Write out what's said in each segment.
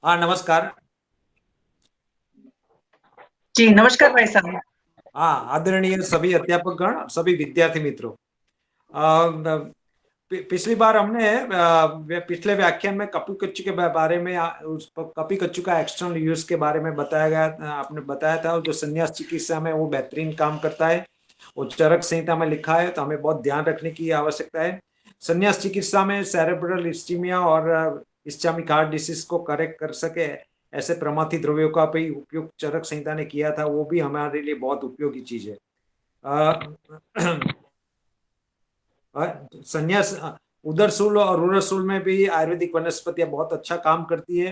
हाँ, नमस्कार। जी, नमस्कार भाई साहब। हाँ, आदरणीय सभी अध्यापकगण, सभी विद्यार्थी मित्रों। पिछली बार हमने पिछले व्याख्यान में कपी कच्चू के बारे में उस कपी कच्चू का एक्सटर्नल यूज के बारे में बताया गया। आपने बताया था जो संन्यास चिकित्सा में वो बेहतरीन काम करता है। वो चरक संहिता में लिखा है, तो हमें बहुत ध्यान रखने की आवश्यकता है। संन्यास चिकित्सा में सेरेब्रल इस्कीमिया और इस्चामिक हार्ट डिसीज को करेक्ट कर सके ऐसे प्रमाथी द्रव्यों का भी उपयोग चरक संहिता ने किया था। वो भी हमारे लिए बहुत उपयोगी चीज है। संन्यास उदरसूल और रुरसूल में भी आयुर्वेदिक वनस्पतियां बहुत अच्छा काम करती है।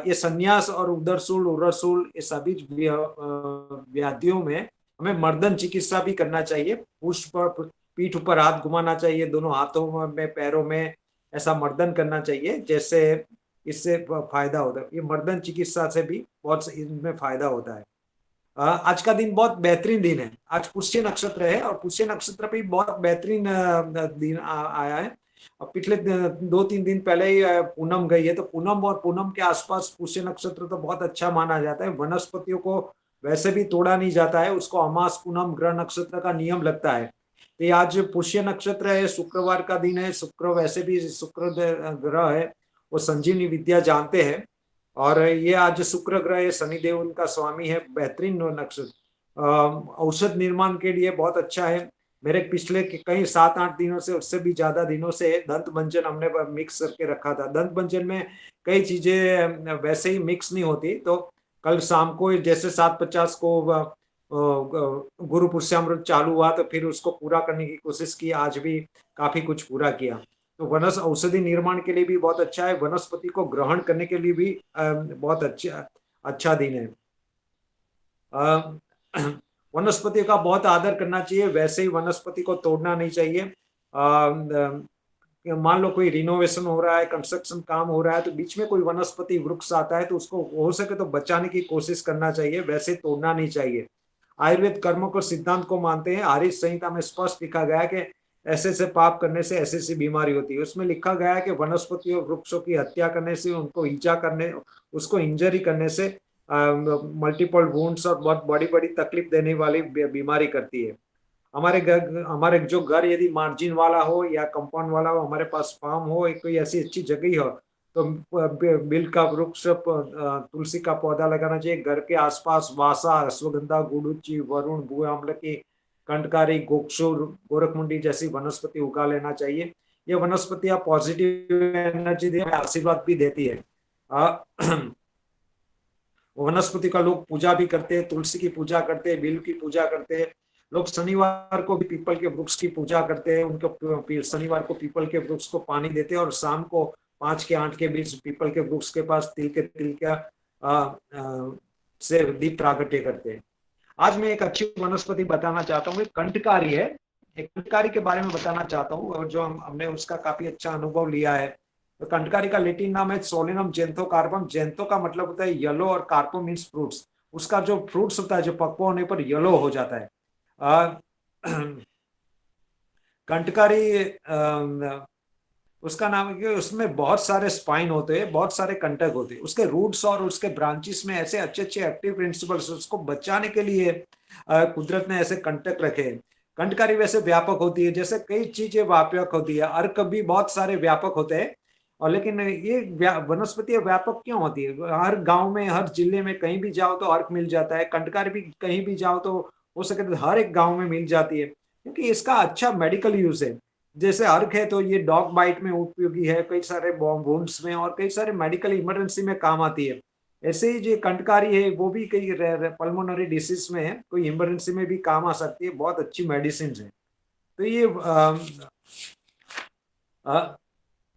ये संन्यास और उदरसूल उरसूल ये सभी व्याधियों में हमें मर्दन चिकित्सा भी करना चाहिए। पुष्प पर पीठ ऊपर हाथ घुमाना चाहिए, दोनों हाथों में पैरों में ऐसा मर्दन करना चाहिए, जैसे इससे फायदा होता है। ये मर्दन चिकित्सा से भी बहुत इनमें फायदा होता है। आज का दिन बहुत बेहतरीन दिन है। आज पुष्य नक्षत्र है और पुष्य नक्षत्र पे बहुत बेहतरीन दिन आया है। और पिछले 2-3 दिन पहले ही पूनम गई है, तो पूनम और पूनम के आसपास पुष्य नक्षत्र तो बहुत अच्छा माना जाता है। वनस्पतियों को वैसे भी तोड़ा नहीं जाता है, उसको अमास पूनम ग्रह नक्षत्र का नियम लगता है। तो ये आज पुष्य नक्षत्र है, शुक्रवार का दिन है। शुक्र वैसे भी शुक्र ग्रह है, वो संजीवनी विद्या जानते हैं। और ये आज शुक्र ग्रह है, शनिदेव उनका स्वामी है। बेहतरीन नक्षत्र औषध निर्माण के लिए बहुत अच्छा है। मेरे पिछले कई 7-8 दिनों से, उससे भी ज्यादा दिनों से दंत मंजन हमने मिक्स करके रखा था। दंत मंजन में कई चीजें वैसे ही मिक्स नहीं होती, तो कल शाम को जैसे 7:50 को गुरु पुरुषामृत चालू हुआ, तो फिर उसको पूरा करने की कोशिश की। आज भी काफी कुछ पूरा किया। तो वनस औषधि निर्माण के लिए भी बहुत अच्छा है, वनस्पति को ग्रहण करने के लिए भी बहुत अच्छा अच्छा दिन है। वनस्पति का बहुत आदर करना चाहिए, वैसे ही वनस्पति को तोड़ना नहीं चाहिए। मान लो कोई रिनोवेशन हो रहा है, कंस्ट्रक्शन काम हो रहा है, तो बीच में कोई वनस्पति वृक्ष आता है, तो उसको हो सके तो बचाने की कोशिश करना चाहिए, वैसे तोड़ना नहीं चाहिए। आयुर्वेद कर्मों को सिद्धांत को मानते हैं। आर्य संहिता में स्पष्ट लिखा गया है कि ऐसे ऐसे पाप करने से ऐसी ऐसी बीमारी होती है। उसमें लिखा गया है कि वनस्पतियों वृक्षों की हत्या करने से, उनको ईजा करने, उसको इंजरी करने से मल्टीपल वुंड्स और बहुत बड़ी बड़ी तकलीफ देने वाली बीमारी करती है। हमारे जो घर यदि मार्जिन वाला हो या कंपाउंड वाला हो, हमारे पास फार्म हो, एक कोई ऐसी अच्छी जगह हो, तो बिल का वृक्ष, तुलसी का पौधा लगाना चाहिए। घर के आसपास वासा, अश्वगंधा, गुडुचि, वरुण, भू आमलकी, कंटकारी, गोक्षुर, गोरखमुंडी जैसी वनस्पति उगा लेना चाहिए। ये वनस्पतियां पॉजिटिव एनर्जी देती है, आशीर्वाद भी देती है। वनस्पति का लोग पूजा भी करते हैं, तुलसी की पूजा करते हैं, बिल की पूजा करते हैं। लोग शनिवार को भी पीपल के वृक्ष की पूजा करते हैं। उनको शनिवार को पीपल के वृक्ष को पानी देते हैं और शाम को 5 के 8 के बीच पीपल के वृक्ष के पास तिल का से दीप प्रागट्य करते हैं। आज मैं एक अच्छी वनस्पति बताना चाहता हूँ, एक कंटकारी है। एक कंटकारी के बारे में बताना चाहता हूँ, और जो हमने उसका काफी अच्छा अनुभव लिया है। तो कंटकारी का लेटिन नाम है सोलिनम जेंथोकार्पम। जेंथो का मतलब होता है येलो, और कार्पो मीन्स फ्रूट्स। उसका जो फ्रूट्स होता है, जो पक्व होने पर येलो हो जाता है। कंटकारी उसका नाम है कि उसमें बहुत सारे स्पाइन होते हैं, बहुत सारे कंटक होते हैं। उसके रूट्स और उसके ब्रांचेस में ऐसे अच्छे अच्छे एक्टिव प्रिंसिपल्स, उसको बचाने के लिए कुदरत ने ऐसे कंटक रखे हैं। कंटकारी वैसे व्यापक होती है, जैसे कई चीजें व्यापक होती है। अर्क भी बहुत सारे व्यापक होते हैं। और लेकिन ये वनस्पति व्यापक क्यों होती है? हर गांव में, हर जिले में कहीं भी जाओ तो अर्क मिल जाता है। कंटकारी भी कहीं भी जाओ तो हो सके तो हर एक गांव में मिल जाती है, क्योंकि इसका अच्छा मेडिकल यूज है। जैसे अर्क है तो ये डॉग बाइट में उपयोगी है, कई सारे वुंड्स में और कई सारे मेडिकल इमरजेंसी में काम आती है। ऐसे ही जो कंटकारी है वो भी कई पल्मोनरी डिसीज में है, कोई इमरजेंसी में भी काम आ सकती है। बहुत अच्छी मेडिसिन है। तो ये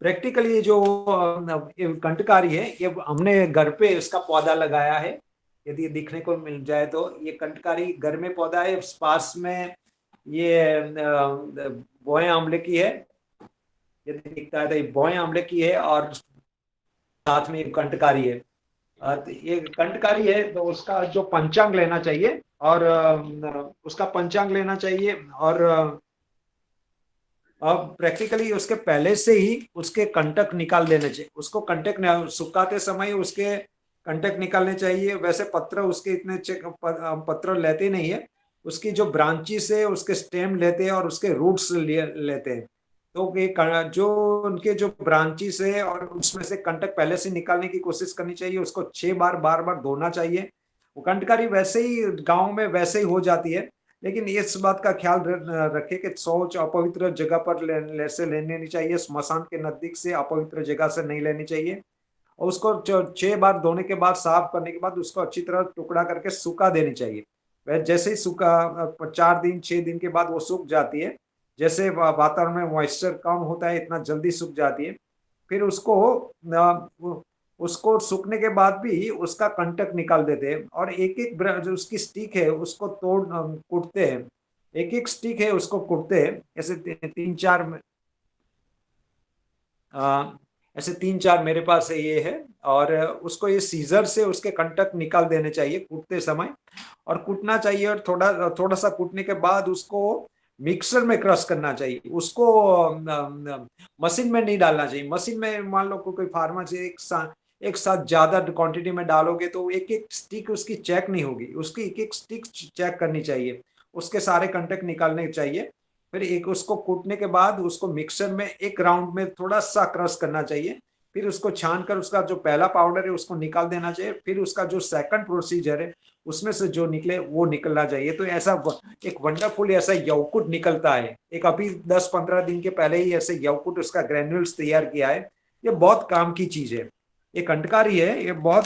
प्रैक्टिकली जो ये कंटकारी है, ये हमने घर पे इसका पौधा लगाया है। यदि दिखने को मिल जाए तो ये कंटकारी घर में पौधा है। पास में ये बोए आंवले की है। यदि दिखता है तो ये बोए आंवले की है, और साथ में एक कंटकारी है। तो ये कंटकारी है, तो उसका जो पंचांग लेना चाहिए, और उसका पंचांग लेना चाहिए। और अब प्रैक्टिकली उसके पहले से ही उसके कंटक निकाल देने चाहिए, उसको कंटक सुखाते समय उसके कंटक निकालने चाहिए। वैसे पत्र उसके इतने पत्र लेते नहीं है, उसकी जो ब्रांचेस है उसके स्टेम लेते हैं और उसके रूट्स लेते हैं। तो ये जो उनके जो ब्रांचेस है और उसमें से कंटक पहले से निकालने की कोशिश करनी चाहिए। उसको 6 बार बार बार धोना चाहिए। वो कंटकारी वैसे ही गाँव में वैसे ही हो जाती है, लेकिन इस बात का ख्याल रखे कि शौच अपवित्र जगह पर से लेने नहीं चाहिए, स्मशान के नजदीक से अपवित्र जगह से नहीं लेनी चाहिए। और उसको 6 बार धोने के बाद, साफ करने के बाद उसको अच्छी तरह टुकड़ा करके सूखा देनी चाहिए। वह जैसे ही सूखा 4 दिन 6 दिन के बाद वो सूख जाती है, जैसे वातावरण में मॉइस्चर कम होता है इतना जल्दी सूख जाती है। फिर उसको उसको सूखने के बाद भी उसका कंटक निकाल देते हैं और एक एक जो उसकी स्टिक है उसको तोड़ कूटते हैं। एक एक स्टिक है उसको कूटते हैं, ऐसे 3-4 ऐसे 3-4 मेरे पास ये है। और उसको ये सीजर से उसके कंटक निकाल देने चाहिए कूटते समय, और कूटना चाहिए। और थोड़ा थोड़ा सा कूटने के बाद उसको मिक्सर में क्रश करना चाहिए। उसको मशीन में नहीं डालना चाहिए। मशीन में मान लो कोई फार्मेसी एक साथ ज्यादा क्वांटिटी में डालोगे तो एक एक स्टिक उसकी चेक नहीं होगी, उसकी एक एक स्टिक चेक करनी चाहिए, उसके सारे कंटक निकालने चाहिए। फिर एक उसको कूटने के बाद उसको मिक्सर में एक राउंड में थोड़ा सा क्रश करना चाहिए। फिर उसको छान कर उसका जो पहला पाउडर है उसको निकाल देना चाहिए। फिर उसका जो सेकंड प्रोसीजर है उसमें से जो निकले वो निकलना चाहिए। तो ऐसा एक वंडरफुल ऐसा यवकुट निकलता है। एक अभी 10-15 दिन के पहले ही ऐसे यवकुट उसका ग्रेन्यूल्स तैयार किया है। ये बहुत काम की चीज है, ये कंटकारी है, ये बहुत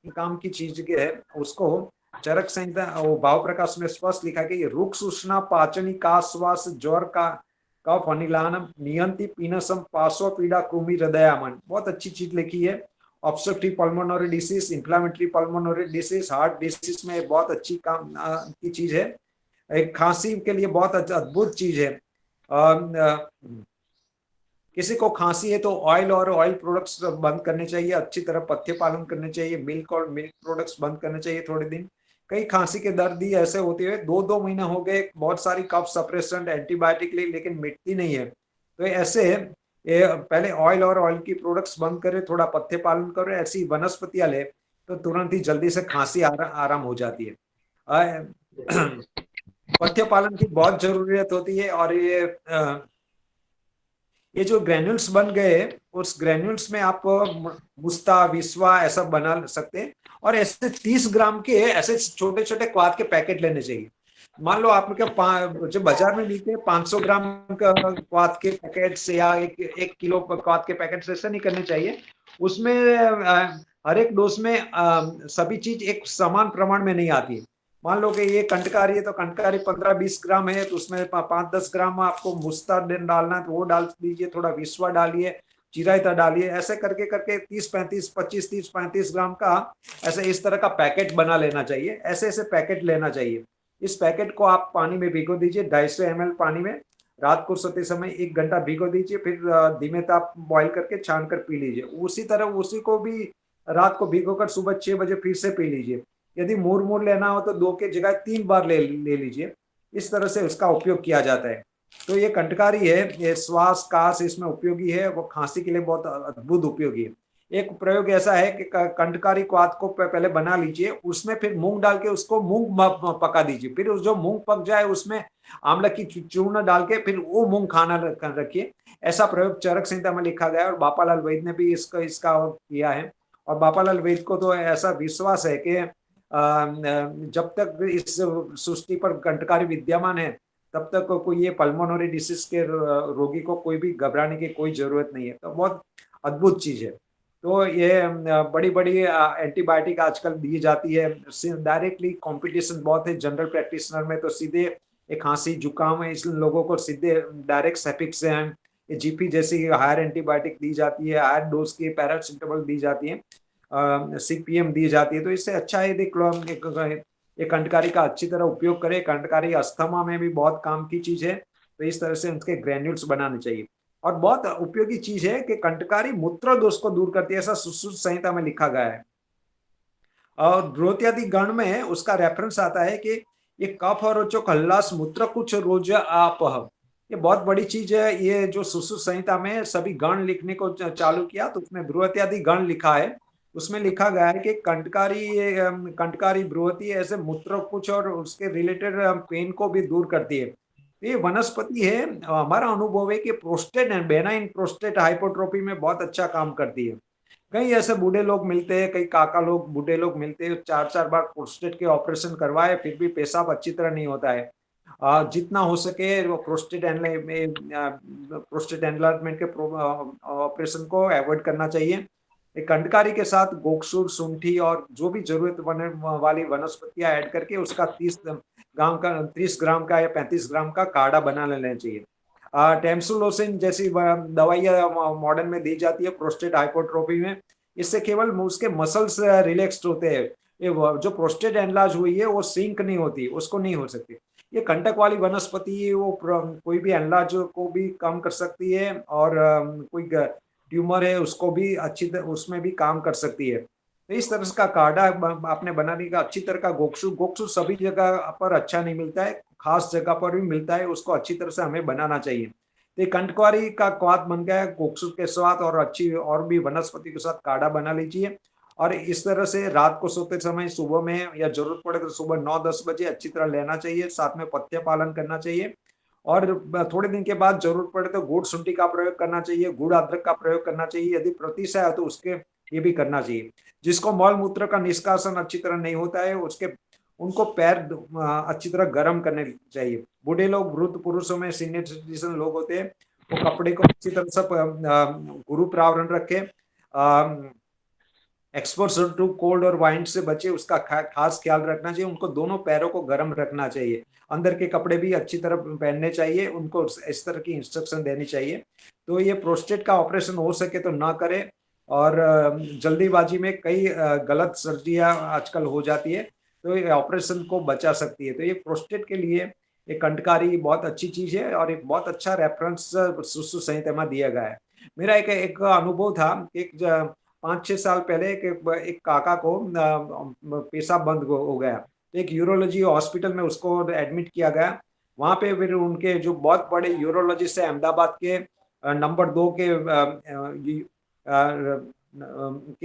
काम की चीज है। उसको चरक संहिता वो भाव प्रकाश में स्पष्ट लिखा कि रुक्ष उष्णा पाचनी काश्वास ज्वर का कफ अनिलानम नियंति पीनसम पार्श्व पीड़ा कृमि हृदयामन। बहुत अच्छी चीज लिखी है। Obstructive pulmonary disease, inflammatory pulmonary disease, heart disease में बहुत अच्छी काम की चीज है। एक खांसी के लिए बहुत अद्भुत चीज है। किसी को खांसी है तो ऑयल और ऑयल प्रोडक्ट्स बंद करने चाहिए, अच्छी तरह पथ्य पालन करने चाहिए, मिल्क और मिल्क प्रोडक्ट्स बंद करने चाहिए थोड़े दिन। कई खांसी के दर्द ही ऐसे होते हुए 2-2 महीना हो गए, बहुत सारी कफ सप्रेसेंट एंटीबायोटिक ली लेकिन मिटती नहीं है। तो ऐसे ये पहले ऑयल और ऑयल की प्रोडक्ट्स बंद करे, थोड़ा पथ्य पालन करे, ऐसी वनस्पतियां ले तो तुरंत ही जल्दी से खांसी आराम हो जाती है। पथ्य पालन की बहुत जरूरत होती है। और ये जो ग्रेन्यूल्स बन गए, उस ग्रेन्यूल्स में आप मुस्ता विस्वा ऐसा बना सकते हैं। और ऐसे 30 ग्राम के ऐसे छोटे छोटे क्वाथ के पैकेट लेने चाहिए। मान लो आपके जो बाजार में मिलते हैं 500 ग्राम का क्वाथ के पैकेट से या 1 किलो क्वाथ के पैकेट से, ऐसा नहीं करने चाहिए। उसमें हर एक डोज में सभी चीज एक समान प्रमाण में नहीं आती है। मान लो कि ये कंटकारी है तो कंटकारी 15-20 ग्राम है तो उसमें 5-10 ग्राम आपको मुस्ता डालना है तो वो डाल दीजिए, थोड़ा विस्वा डालिए, चिरायता डालिए, ऐसे करके करके 30-35 25-30-35 ग्राम का ऐसे इस तरह का पैकेट बना लेना चाहिए। ऐसे ऐसे पैकेट लेना चाहिए। इस पैकेट को आप पानी में भिगो दीजिए, 250 ml पानी में, रात को सोते समय 1 घंटा भिगो दीजिए। फिर धीमे ताप बॉईल करके छान कर पी लीजिए। उसी तरह उसी को भी रात को भिगोकर सुबह 6 बजे फिर से पी लीजिए। यदि मूर मूर लेना हो तो 2 के जगह 3 बार ले लीजिए। इस तरह से उसका उपयोग किया जाता है। तो ये कंटकारी है, ये श्वास काश इसमें उपयोगी है, वो खांसी के लिए बहुत अद्भुत उपयोगी है। एक प्रयोग ऐसा है कि कंटकारी क्वाथ को पहले बना लीजिए, उसमें फिर मूंग डाल के उसको मूंग पका दीजिए। फिर जो मूंग पक जाए उसमें आंवला की चूर्ण डाल के फिर वो मूंग खाना रखिए। ऐसा प्रयोग चरक संहिता में लिखा गया है और बापालाल वैद्य ने भी इसका किया है। और बापालाल वैद्य को तो ऐसा विश्वास है कि जब तक इस सृष्टि पर कंटकारी विद्यमान है तब तक कोई ये पल्मोनरी डिसीज के रोगी को कोई भी घबराने की कोई जरूरत नहीं है। तो बहुत अद्भुत चीज है। तो ये बड़ी बड़ी एंटीबायोटिक आजकल दी जाती है डायरेक्टली। कंपटीशन बहुत है जनरल प्रैक्टिशनर में, तो सीधे एक खांसी जुकाम है, इस लोगों को सीधे डायरेक्ट सेपिक से हैं। ये जीपी जैसी हायर एंटीबायोटिक दी जाती है, हायर डोज की पैरासिटामोल दी जाती है, सीपीएम दी जाती है। तो इससे अच्छा है ये कंटकारी का अच्छी तरह उपयोग करें। कंटकारी अस्थमा में भी बहुत काम की चीज है, तो इस तरह से उनके ग्रेन्यूल्स बनाने चाहिए। और बहुत उपयोगी चीज है कि कंटकारी मूत्र दोष को दूर करती है, ऐसा सुश्रुत संहिता में लिखा गया है। और द्रोत्यादि गण में उसका रेफरेंस आता है कि ये कफ और रोचो खल्लास मूत्र कुछ रोज आप ये बहुत बड़ी चीज है। ये जो सुश्रुत संहिता में सभी गण लिखने को चालू किया, तो उसमें बृहत्यादि गण लिखा है। उसमें लिखा गया है कि कंटकारी, ये कंटकारी बृहति ऐसे मूत्र कुछ और उसके रिलेटेड पेन को भी दूर करती है। तो ये वनस्पति है, हमारा अनुभव है कि prostate and benign prostate hypertrophy में बहुत अच्छा काम करती है। कई ऐसे बूढ़े लोग मिलते हैं, कई काका लोग, बूढ़े लोग मिलते हैं, चार चार बार प्रोस्टेट के ऑपरेशन करवाए फिर भी पेशाब अच्छी तरह नहीं होता है। जितना हो सके वो प्रोस्टेट एनलार्जमेंट के ऑपरेशन को अवॉइड करना चाहिए। एक कंडकारी के साथ गोकसुर, शुंठी और जो भी जरूरत वाली वनस्पतियां ऐड करके उसका 30 ग्राम का या 35 ग्राम का काढ़ा बना लेना चाहिए। टेम्सुलोसिन जैसी दवाइयाँ मॉडर्न में दी जाती है प्रोस्टेट हाइपोट्रोफी में। इससे केवल उसके मसल्स रिलैक्स्ड होते हैं। ये जो प्रोस्टेट एनलार्ज हुई है वो सिंक नहीं होती, उसको नहीं हो सकती। ये कंटक वाली वनस्पति वो कोई भी एनलार्ज को भी कम कर सकती है, और कोई ट्यूमर है उसको भी उसमें भी काम कर सकती है। तो इस तरह का काढ़ा आपने बनाने का अच्छी तरह का गोक्षु गोक्षु सभी जगह पर अच्छा नहीं मिलता है, खास जगह पर भी मिलता है, उसको अच्छी तरह से हमें बनाना चाहिए। तो कंटकवारी का स्वाद बन गया है गोक्षु के स्वाद, और अच्छी और भी वनस्पति के साथ काढ़ा बना लीजिए। और इस तरह से रात को सोते समय सुबह में या जरूरत पड़े तो सुबह 9-10 बजे अच्छी तरह लेना चाहिए, साथ में पथ्य पालन करना चाहिए। और थोड़े दिन के बाद जरूरत पड़े तो गुड़ शुंठी का प्रयोग करना चाहिए, गुड़ अदरक का प्रयोग करना चाहिए, यदि प्रतिशय है तो उसके ये भी करना चाहिए। जिसको मल मूत्र का निष्कासन अच्छी तरह नहीं होता है उसके उनको पैर अच्छी तरह गर्म करने चाहिए। बूढ़े लोग, वृद्ध पुरुषों में सीनियर सिटीजन लोग होते हैं, वो कपड़े को अच्छी तरह से गुरु प्रावरण रखे, एक्सपोजर टू कोल्ड और वाइंड से बचे उसका खास ख्याल रखना चाहिए। उनको दोनों पैरों को गर्म रखना चाहिए, अंदर के कपड़े भी अच्छी तरह पहनने चाहिए, उनको इस तरह की इंस्ट्रक्शन देनी चाहिए। तो ये प्रोस्टेट का ऑपरेशन हो सके तो ना करें। और जल्दीबाजी में कई गलत सर्जरियां आजकल हो जाती है, तो ये ऑपरेशन को बचा सकती है। तो ये प्रोस्टेट के लिए एक कंटकारी बहुत अच्छी चीज है, और एक बहुत अच्छा रेफरेंस सुश्रुत संहिता में दिया गया है। मेरा एक अनुभव था। एक 5-6 साल पहले एक काका को पेशाब बंद हो गया। एक यूरोलॉजी हॉस्पिटल में उसको एडमिट किया गया। वहां पे फिर उनके जो बहुत बड़े यूरोलॉजिस्ट है अहमदाबाद के, नंबर 2 के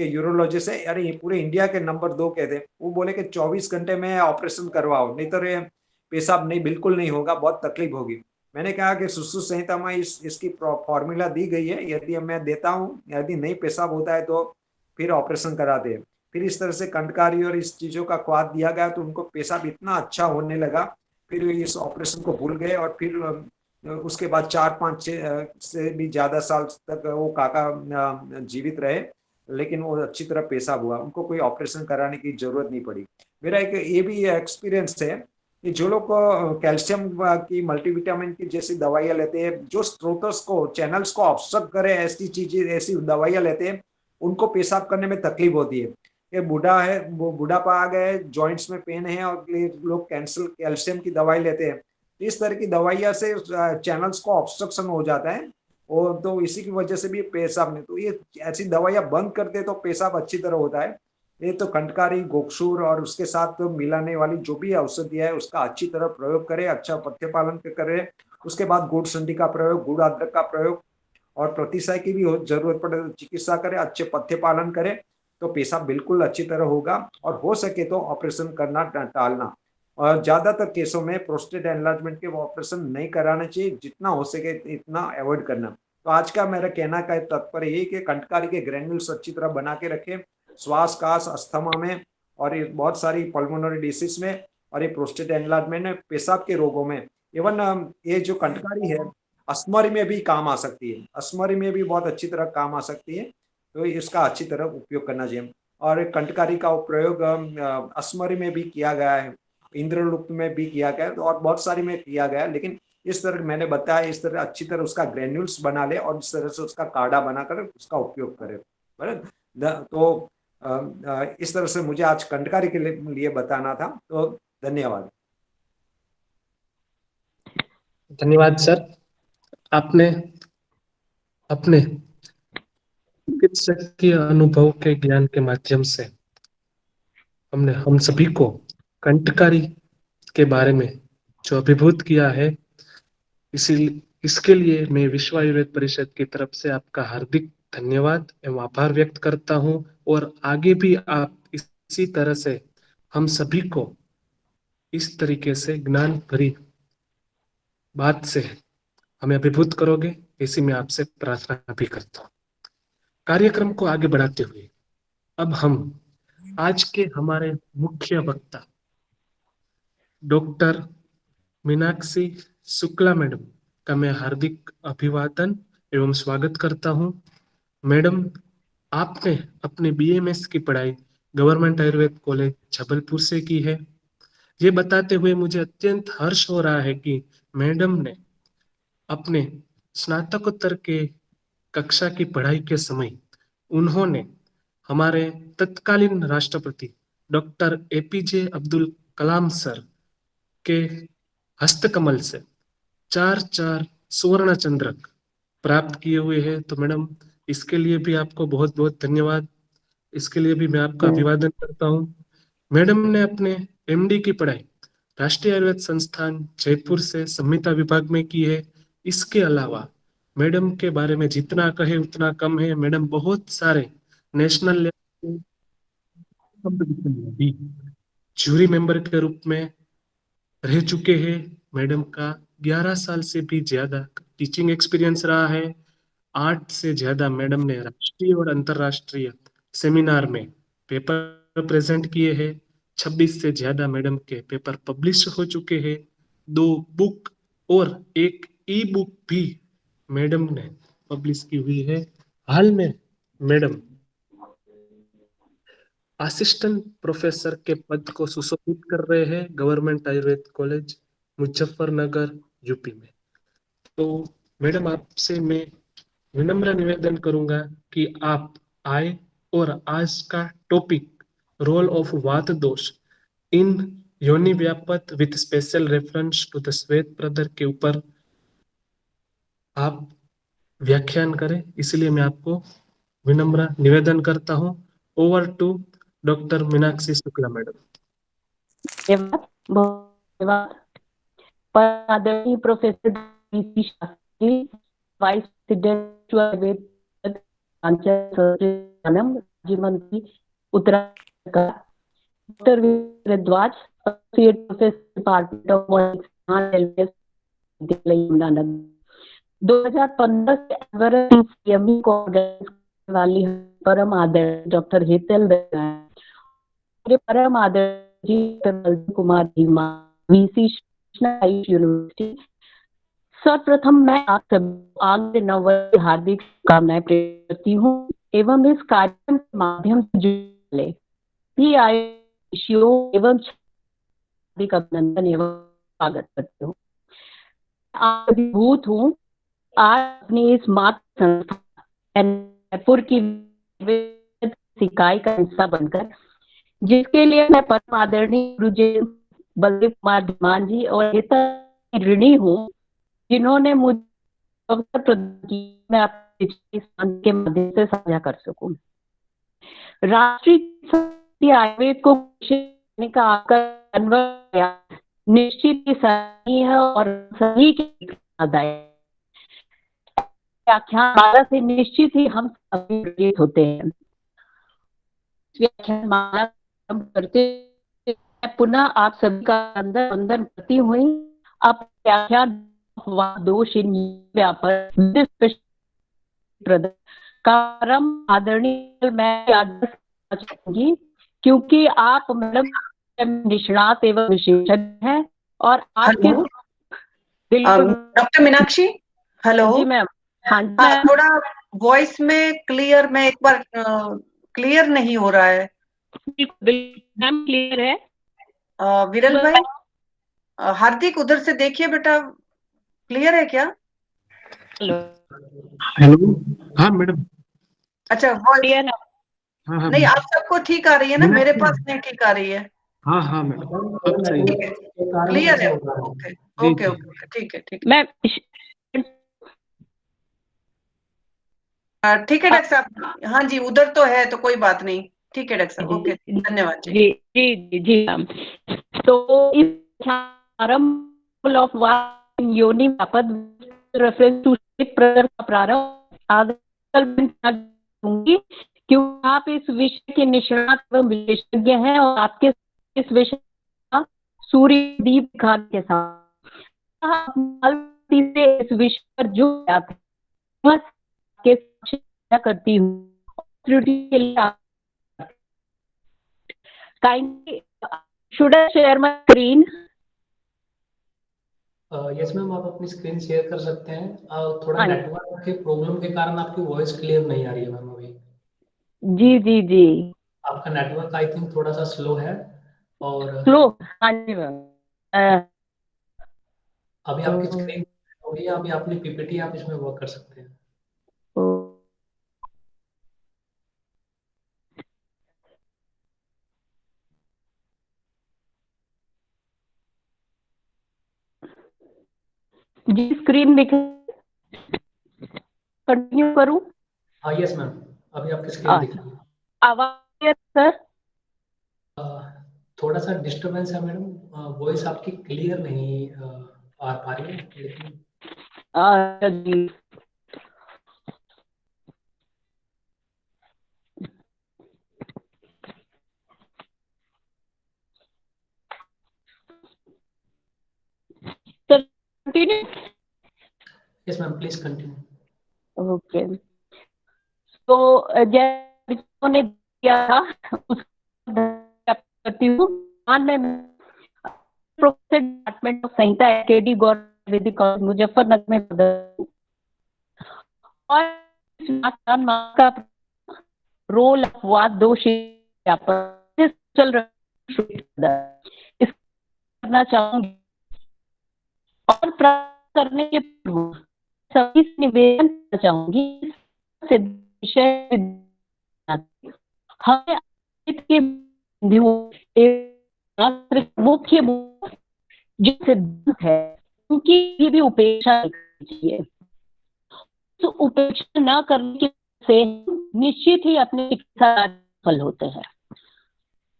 यूरोलॉजिस्ट है, अरे ये पूरे इंडिया के नंबर 2 के थे। वो बोले कि 24 घंटे में ऑपरेशन करवाओ, नहीं तो ये पेशाब नहीं, बिल्कुल नहीं होगा, बहुत तकलीफ होगी। मैंने कहा कि सुश्रुत संहिता में इसकी फॉर्मूला दी गई है, यदि मैं देता हूँ, यदि नहीं पेशाब होता है तो फिर ऑपरेशन कराते हैं। फिर इस तरह से कंटकारी और इस चीजों का स्वाद दिया गया, तो उनको पेशाब इतना अच्छा होने लगा, फिर इस ऑपरेशन को भूल गए। और फिर उसके बाद 4-5 से भी ज्यादा साल तक वो काका जीवित रहे, लेकिन वो अच्छी तरह पेशाब हुआ, उनको कोई ऑपरेशन कराने की जरूरत नहीं पड़ी। मेरा एक ये भी एक्सपीरियंस है कि जो लोग कैल्शियम की, मल्टीविटामिन की जैसी दवाइयाँ लेते हैं, जो स्रोतस को, चैनल्स को ऑब्स्ट्रक्ट करे, ऐसी चीजें, ऐसी दवाइयाँ लेते हैं, उनको पेशाब करने में तकलीफ होती है। ये बूढ़ा है, वो बुढ़ापा आ गया है, जॉइंट्स में पेन है, और लोग कैल्शियम की दवाई लेते हैं। इस तरह की दवाइयाँ से चैनल्स को ऑब्स्ट्रक्शन हो जाता है, और तो इसी की वजह से भी पेशाब नहीं, तो ये ऐसी दवाइयाँ बंद कर दे तो पेशाब अच्छी तरह होता है। ये तो कंटकारी, गोक्षूर और उसके साथ तो मिलाने वाली जो भी औषधियाँ है उसका अच्छी तरह प्रयोग करें, अच्छा पथ्य पालन करें। उसके बाद गुड़ संधि का प्रयोग, गुड़ अदरक का प्रयोग, और प्रतिशय की भी जरूरत पड़े तो चिकित्सा करें, अच्छे पथ्य पालन करें, तो पेशाब बिल्कुल अच्छी तरह होगा। और हो सके तो ऑपरेशन करना टालना। और ज्यादातर केसों में प्रोस्टेट एनलार्जमेंट के ऑपरेशन नहीं कराना चाहिए, जितना हो सके इतना अवॉइड करना। तो आज का मेरा कहना का तात्पर्य यही कि कंटकारी के ग्रेन्यूल्स अच्छी तरह बना के रखें, श्वास कास अस्थमा में, और ये बहुत सारी पल्मोनरी डिसीज में, और ये प्रोस्टेट एनलार्जमेंट में, पेशाब के रोगों में। इवन ये जो कंटकारी है अस्मरी में भी काम आ सकती है, अस्मरी में भी बहुत अच्छी तरह काम आ सकती है, तो इसका अच्छी तरह उपयोग करना चाहिए। और कंटकारी का प्रयोग अस्मरी में भी किया गया है, इंद्रलुप्त में भी किया गया है, और बहुत सारी में किया गया है। लेकिन इस तरह मैंने बताया, इस तरह अच्छी तरह उसका ग्रेन्यूल्स बना ले, और इस तरह से उसका काढ़ा बनाकर उसका उपयोग करे। बराबर। तो इस तरह से मुझे आज कंटकारी के लिए बताना था। तो धन्यवाद। धन्यवाद सर। आपने अपने चिकित्सकीय अनुभव के ज्ञान के माध्यम से हम सभी को कंटकारी के बारे में जो अभिभूत किया है, इसी इसके लिए मैं विश्व आयुर्वेद परिषद की तरफ से आपका हार्दिक धन्यवाद एवं आभार व्यक्त करता हूं और आगे भी आप इसी तरह से हम सभी को इस तरीके से ज्ञान भरी बात से हमें अभिभूत करोगे, ऐसी मैं आपसे प्रार्थना भी करता हूँ। कार्यक्रम को आगे बढ़ाते हुए अब हम आज के हमारे मुख्य वक्ता डॉक्टर मीनाक्षी शुक्ला मैडम का मैं हार्दिक अभिवादन एवं स्वागत करता हूं। मैडम, आपने अपने बीएमएस की पढ़ाई गवर्नमेंट आयुर्वेद कॉलेज जबलपुर से की है। ये बताते हुए मुझे अत्यंत हर्ष हो रहा है कि मैडम ने अपने स्नातकोत्तर के कक्षा की पढ़ाई के समय उन्होंने हमारे तत्कालीन राष्ट्रपति doctor APJ Abdul Kalam sir के हस्तकमल से 4 स्वर्ण चंद्रक प्राप्त किए हुए हैं। तो मैडम, इसके लिए भी आपको बहुत बहुत धन्यवाद। इसके लिए भी मैं आपका अभिवादन करता हूँ। मैडम ने अपने एमडी की पढ़ाई राष्ट्रीय आयुर्वेद संस्थान जयपुर से संहिता विभाग में की है। इसके अलावा मैडम के बारे में जितना कहे उतना कम है। मैडम बहुत सारे नेशनल लेवल कंपटीशन में भी जूरी मेंबर के रूप में रह चुके हैं। मैडम का 11 साल से भी ज्यादा टीचिंग एक्सपीरियंस रहा है। 8 से ज्यादा मैडम ने राष्ट्रीय और अंतरराष्ट्रीय सेमिनार में पेपर प्रेजेंट किए हैं। 26 से ज्यादा मैडम के पेपर पब्लिश हो चुके हैं। 2 बुक और एक ई बुक भी मैडम ने पब्लिश की हुई है। हाल में मैडम असिस्टेंट प्रोफेसर के पद को सुशोभित कर रहे हैं government Ayurveda college Muzaffarnagar UP में। तो मैडम, आपसे मैं विनम्र निवेदन करूंगा कि आप आए और आज का टॉपिक रोल ऑफ वात दोष इन योनि व्यापत with special reference to the श्वेत प्रदर के ऊपर आप व्याख्यान करें, इसलिए मैं आपको विनम्र निवेदन करता हूं। Over to doctor Meenakshi Shukla madam. धन्यवाद। आदरणीय professor VC Shastri, vice president Ayurveda राज्य मंत्री उत्तराखंड का, doctor Bhardwaj, associate professor department of modern 2015 से एवरेस्ट सीएमई को ऑर्गेनाइज करने वाली परम आदरणीय डॉक्टर हेतल परम आदरणीय डॉक्टर कुमार धीमा, वीसी यूनिवर्सिटी। सर्वप्रथम मैं आप सब आगे नववर्ष की हार्दिक शुभकामनाएं प्रेषित करती हूँ एवं इस कार्यक्रम के माध्यम से जुड़े एवं हार्दिक अभिनंदन एवं स्वागत करती हूँ। अभिभूत हूँ आज अपनी इस मातृ संस्था जयपुर की इकाई का हिस्सा बनकर, जिसके लिए मैं परम आदरणीय गुरुजी बलदेव कुमार धीमान जी और ऋणी हूँ, जिन्होंने मुझे अवसर प्रदान किया मैं अपने के माध्यम से साझा कर सकूं। राष्ट्रीय आयुर्वेद को करने का आपका निश्चित ही सही है और सही के आदाय व्याख्यान माला से निश्चित ही हम सभी प्रेरित होते हैं। व्याख्यान माला करते पुनः आप सभी का वंदन करती हुई आप व्याख्यान दोष इन व्यापक कारम आदरणीय मैं याद चाहूंगी, क्योंकि आप मैडम निष्णात एवं विशेषज्ञ हैं और आपके डॉक्टर मीनाक्षी, हेलो जी मैम। हाँ जी मैम, थोड़ा वॉइस में क्लियर, मैं एक बार क्लियर नहीं हो रहा है। मैम क्लियर है। विरल भाई, हार्दिक उधर से देखिए बेटा, क्लियर है क्या? हेलो हेलो, हाँ मैडम। अच्छा, क्लियर है। हाँ नहीं, आप सबको ठीक आ रही है ना? मेरे पास नहीं ठीक आ रही है। हाँ हाँ मैडम, अब सही है, क्लियर है। ओके ओके ओके, ठीक है ठीक है। मैं ठीक है डॉक्टर साहब। हाँ जी, उधर तो है तो कोई बात नहीं। ठीक है डॉक्टर साहब, ओके, धन्यवाद जी। जी जी जी मैम। तो इस ऑफ योनि रेफरेंस टू प्रकार का प्रारंभ आगे दूंगी, क्योंकि आप इस विषय के निष्णात एवं विशेषज्ञ हैं और आपके इस विषय का सूर्य दीप दिखाने के साथ से इस विषय पर जो करती हूँ त्रुटि के लिए kindly should I share my screen? Yes ma'am, आप अपनी स्क्रीन शेयर कर सकते हैं। थोड़ा नेटवर्क के प्रॉब्लम के कारण आपकी वॉइस क्लियर नहीं आ रही है मैम अभी। जी जी जी, आपका नेटवर्क आई थिंक थोड़ा सा स्लो है। और स्लो? हाँ जी मैम। अभी आपकी स्क्रीन हो गई है, अभी अपनी पीपीटी आप इसमें वर्क कर सकते हैं। जी स्क्रीन दिख, कंटिन्यू करूं? हाँ यस मैम, अभी आपकी स्क्रीन दिख रही है। आवाज सर? थोड़ा सा डिस्टरबेंस है मैडम, वॉइस आपकी क्लियर नहीं आ पा रही है, लेकिन जी sir continue? Yes ma'am, please continue. Okay, तो जैसे ने दिया था करती हूँ department of Samhita AKD government Vedic college Muzaffarnagar में और का रोल ऑफ वाद दोष चल रहा है करना चाहूंगी और प्राप्त करने के पूर्व सभी से निवेदन करना चाहूंगी विषय हमें के मुख्य जो सिद्धांत है उनकी भी उपेक्षा करनी चाहिए। तो उपेक्षा न करने के से निश्चित ही अपने शिक्षा सफल होते हैं।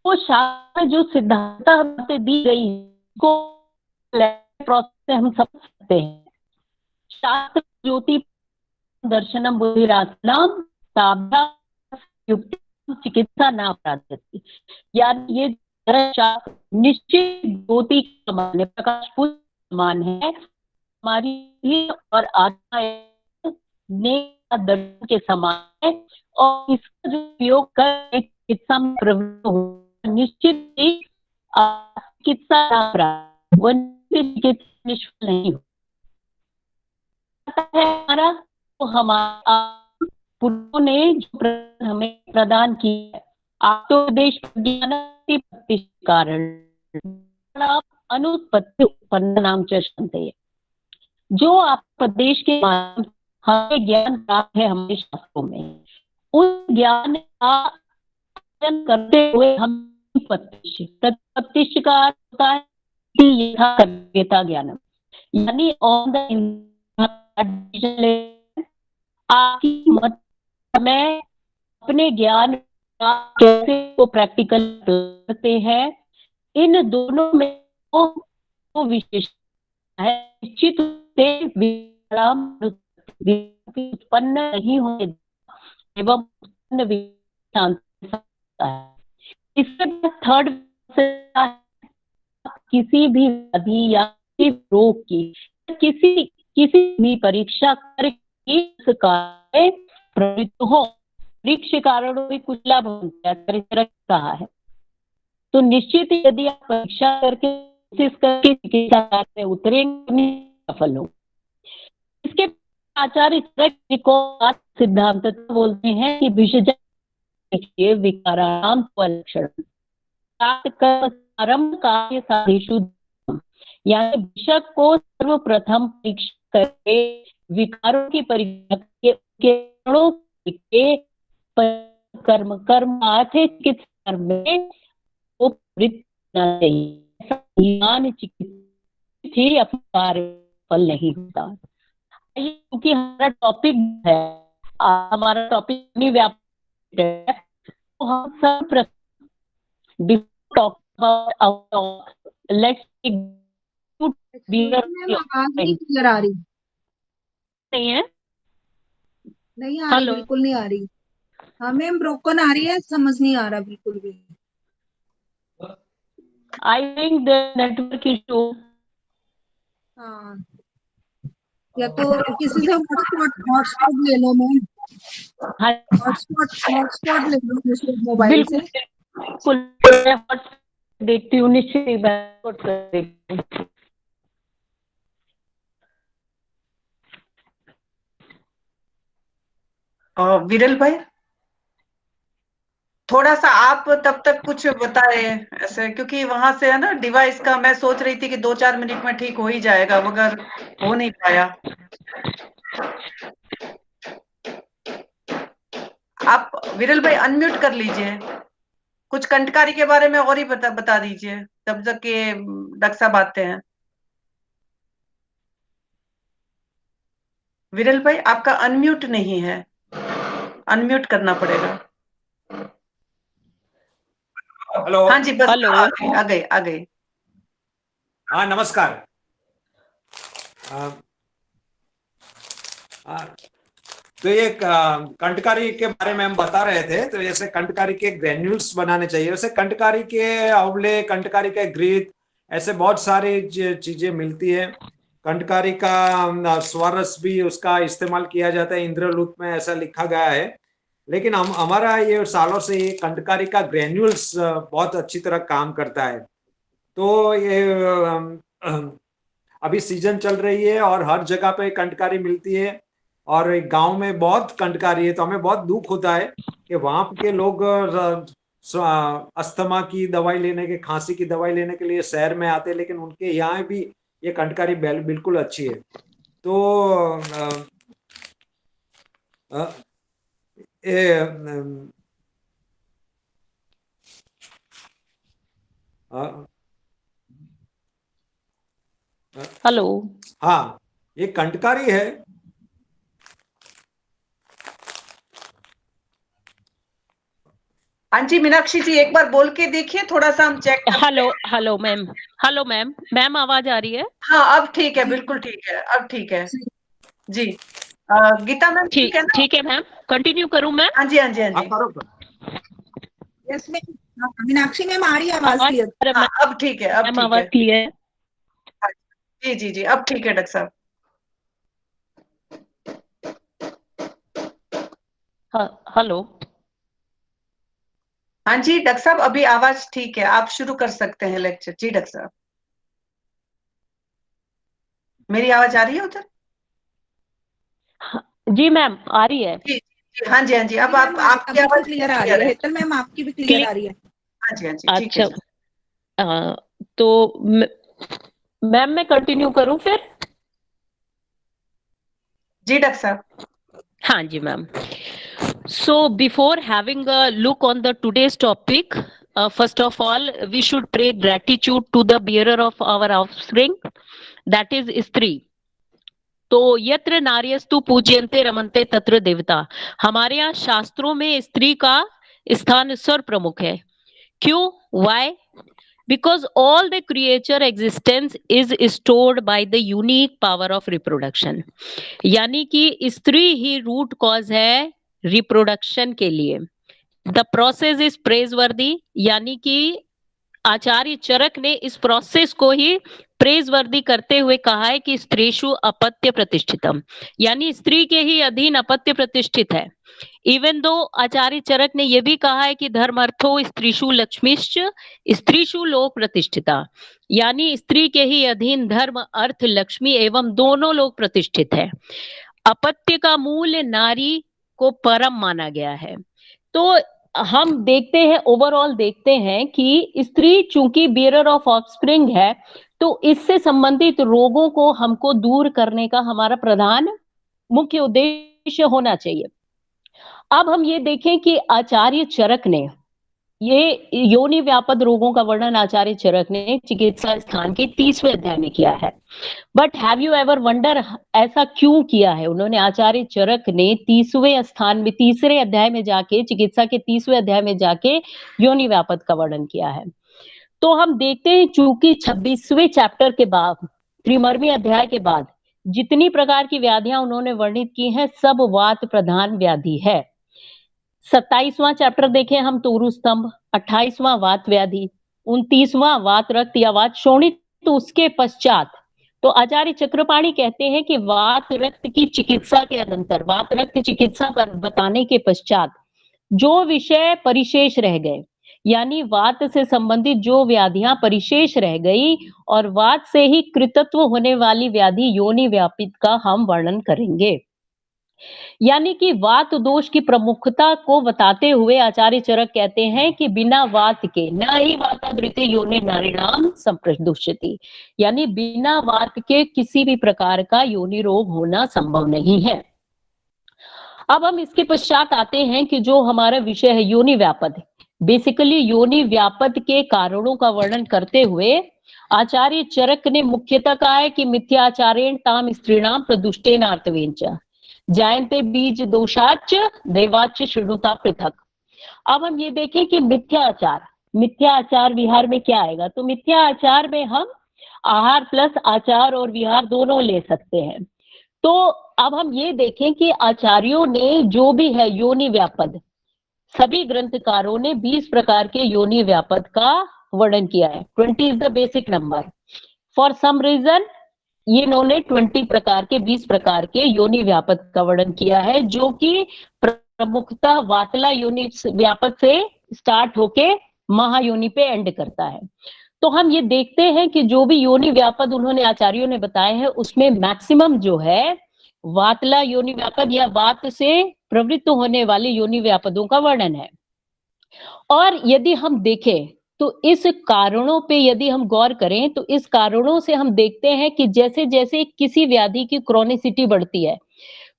वो शास्त्र जो सिद्धांत हमें दी गई है को प्रोसेस हम समझ सकते हैं। शास्त्र ज्योति दर्शनम बुद्धिरात्मनम ताभ्या युक्ति चिकित्सा ना प्राप्ति, यानी ये निश्चित ज्योति के समान है, प्रकाश समान है हमारी और आत्मा ने दर्शन के समान है और इसका जो उपयोग कर चिकित्सा में प्रवृत्त हो निश्चित ही चिकित्सा निष्फल नहीं हो है हमारा। तो हमारा पुरुषों ने जो हमें प्रदान किया, आप तो देश ज्ञान कारण अनुत्पत्ति उत्पन्न नाम चलते, जो आप प्रदेश के हमें ज्ञान प्राप्त है हमारे शास्त्रों में, उस ज्ञान का करते हुए हम प्रतिष्ठ का होता है ज्ञान, यानी ऑन द आपकी मत में अपने ज्ञान का कैसे को प्रैक्टिकल करते हैं, इन दोनों में वो विशेष है। निश्चित से उत्पन्न नहीं होने एवं इसके थर्ड किसी भी व्याधि या रोग की किसी भी परीक्षा करके प्रवृत्त हो, परीक्षा कारणों में कुछ लाभ कहा है। तो निश्चित यदि आप परीक्षा करके चिकित्सा में उतरेंगे सफल हो। इसके आचार्य सिद्धांत बोलते हैं कि विषय विकाराम लक्षण कार्य साधेषु, यानी विषय को सर्वप्रथम परीक्षा करके विकारों की परीक्षा के कर्म आर्थे चिकित्सा में वो चिकित्सा अपना कार्य फल नहीं होता। क्योंकि हमारा टॉपिक है, हमारा टॉपिक नहीं व्यापक है, तो हम सब टॉक अबाउट लेट्स आवाज नहीं क्लियर आ रही। नहीं है? नहीं आ रही, हेलो। बिल्कुल नहीं आ रही। हाँ मैम, ब्रोकन आ रही है, समझ नहीं आ रहा बिल्कुल भी। I think the network issue. हाँ, या तो किसी से हॉटस्पॉट ले लो मैम, हाँ, हॉटस्पॉट ले लो दूसरे मोबाइल बिल्कुल से। बिल्कुल, मैं hotspot देखती हूँ, निश्चित ही मैं hotspot कर देखती हूँ। विरल भाई, थोड़ा सा आप तब तक कुछ बताए ऐसे, क्योंकि वहां से है ना डिवाइस का, मैं सोच रही थी कि 2-4 मिनट में ठीक हो ही जाएगा, मगर हो नहीं पाया। आप विरल भाई अनम्यूट कर लीजिए, कुछ कंटकारी के बारे में और ही बता दीजिए तब तक के डॉक्टर साहब आते हैं। विरल भाई आपका अनम्यूट नहीं है, अनम्यूट करना पड़ेगा। हेलो। हाँ जी, बस हेलो। आ गए। हाँ, नमस्कार। तो ये कंटकारी के बारे में हम बता रहे थे। तो जैसे कंटकारी के ग्रेन्यूल्स बनाने चाहिए, वैसे कंटकारी के आंवले, कंटकारी के घृत, ऐसे बहुत सारी चीजें मिलती है। कंटकारी का स्वरस भी उसका इस्तेमाल किया जाता है, इंद्रलूत में ऐसा लिखा गया है। लेकिन हमारा ये सालों से ये कंटकारी का ग्रेन्यूल्स बहुत अच्छी तरह काम करता है। तो ये अभी सीजन चल रही है और हर जगह पे कंटकारी मिलती है, और गांव में बहुत कंटकारी है। तो हमें बहुत दुख होता है कि वहां के लोग अस्थमा की दवाई लेने के, खांसी की दवाई लेने के लिए शहर में आते हैं, लेकिन उनके यहाँ भी ये कंटकारी बिल्कुल अच्छी है। तो हेलो। हाँ, ये कंटकारी है। हाँ जी, मीनाक्षी जी एक बार बोल के देखिए, थोड़ा सा हम चेक कर। Hello ma'am. Hello ma'am, ma'am आवाज आ रही है? हाँ, अब ठीक है, बिल्कुल ठीक है, अब ठीक है जी। गीता मैम ठीक है ना? ठीक है मैम, कंटिन्यू करूं मैं? हाँ जी, हाँ जी, हाँ आप जी। करो। यस मैम, मीनाक्षी मैम आ रही है आवाज क्लियर? हाँ, अब ठीक है, अब मैम ठीक आवाज है। क्लियर? जी जी जी, अब ठीक है डॉक्टर साहब। हेलो। हाँ जी डॉक्टर साहब, अभी आवाज ठीक है, आप शुरू कर सकते हैं लेक्चर। जी डॉक्टर साहब, मेरी आवाज आ रही है उधर? जी मैम आ रही है। जी जी, हाँ जी, हाँ जी, अब आप आपकी आवाज क्लियर आ रही है। हेतल मैम आपकी भी क्लियर आ रही है। हाँ जी, हाँ जी, ठीक है अच्छा, जी। तो मैम मैं कंटिन्यू करूं फिर? जी डॉक्टर साहब। हाँ जी ma'am. So before having a look on the today's topic, first of all, we should pray gratitude to the bearer of our offspring, that is स्त्री। तो यत्र नार्यस्तु पूज्यन्ते रमन्ते तत्र देवता। हमारे यहाँ शास्त्रों में स्त्री का स्थान सर्व प्रमुख है। क्यों? Why? Because all the creature existence is stored by the unique power of reproduction। यानी कि स्त्री ही रूट कॉज है रिप्रोडक्शन के लिए। द प्रोसेस इज प्रेजवर्दी, यानी कि आचार्य चरक ने इस प्रोसेस को ही प्रेजवर्दी करते हुए कहा है कि स्त्रीषु अपत्य प्रतिष्ठितम, यानी स्त्री के ही अधीन अपत्य प्रतिष्ठित है। इवन दो आचार्य चरक ने यह भी कहा है कि धर्म अर्थो स्त्रीषु लक्ष्मीश्च स्त्रीषु लोक प्रतिष्ठिता, यानी स्त्री के ही अधीन धर्म, अर्थ, लक्ष्मी एवं दोनों लोग प्रतिष्ठित है। अपत्य का मूल नारी को परम माना गया है। तो हम देखते हैं, ओवरऑल देखते हैं कि स्त्री चूंकि बियरर ऑफ ऑफस्प्रिंग है, तो इससे संबंधित रोगों को हमको दूर करने का हमारा प्रधान मुख्य उद्देश्य होना चाहिए। अब हम ये देखें कि आचार्य चरक ने ये योनि व्यापद रोगों का वर्णन आचार्य चरक ने चिकित्सा स्थान के 30वें अध्याय में किया है। But have you ever wonder ऐसा क्यों किया है उन्होंने? आचार्य चरक ने 30वें स्थान में, 3रे अध्याय में जाके, चिकित्सा के 30वें अध्याय में जाके योनि व्यापद का वर्णन किया है। तो हम देखते हैं चूंकि 26वें चैप्टर के बाद, 3वीं अध्याय के बाद जितनी प्रकार की व्याधियां उन्होंने वर्णित की हैं सब वात प्रधान व्याधि है। 27वां चैप्टर देखें हम तो उरु स्तंभ, 28वां वात व्याधि, 29वां वात रक्त या वात शोणित। तो उसके पश्चात तो आचार्य चक्रपाणी कहते हैं कि वात रक्त की चिकित्सा के अनंतर, वात रक्त चिकित्सा पर बताने के पश्चात जो विषय परिशेष रह गए, यानी वात से संबंधित जो व्याधियां परिशेष रह गई और वात से ही कृतत्व होने वाली व्याधि योनि व्यापित का हम वर्णन करेंगे। यानी कि वात दोष की प्रमुखता को बताते हुए आचार्य चरक कहते हैं कि बिना वात के न ही वातावृत्ति योनि नारीणाम संप्रदुष्यति, यानी बिना वात के किसी भी प्रकार का योनि रोग होना संभव नहीं है। अब हम इसके पश्चात आते हैं कि जो हमारा विषय है योनि व्यापद। बेसिकली योनि व्यापद के कारणों का वर्णन करते हुए आचार्य चरक ने मुख्यतः कहा है कि मिथ्याचारेण ताम स्त्रीणाम प्रदुष्टेन आर्तवेंच जायन्ते बीज दोषाच देवाच शृणुता पृथक। अब हम ये देखें कि मिथ्याचार विहार में क्या आएगा। तो मिथ्याचार में हम आहार प्लस आचार और विहार दोनों ले सकते हैं। तो अब हम ये देखें कि आचार्यों ने जो भी है योनि व्यापद, सभी ग्रंथकारों ने 20 प्रकार के योनि व्यापद का वर्णन किया है। 20 is the basic number. For some reason ये इन्होंने 20 प्रकार के योनि व्यापद का वर्णन किया है, जो कि प्रमुखतः वातला योनि व्यापद से स्टार्ट होके महायोनि पे एंड करता है। तो हम ये देखते हैं कि जो भी योनि व्यापद उन्होंने आचार्यों ने बताए हैं उसमें मैक्सिमम जो है वातला योनि व्यापद या वात से प्रवृत्त होने वाले योनि व्यापदों का वर्णन है। और यदि हम देखें तो इस कारणों पे यदि हम गौर करें तो इस कारणों से हम देखते हैं कि जैसे जैसे किसी व्याधि की क्रोनिसिटी बढ़ती है,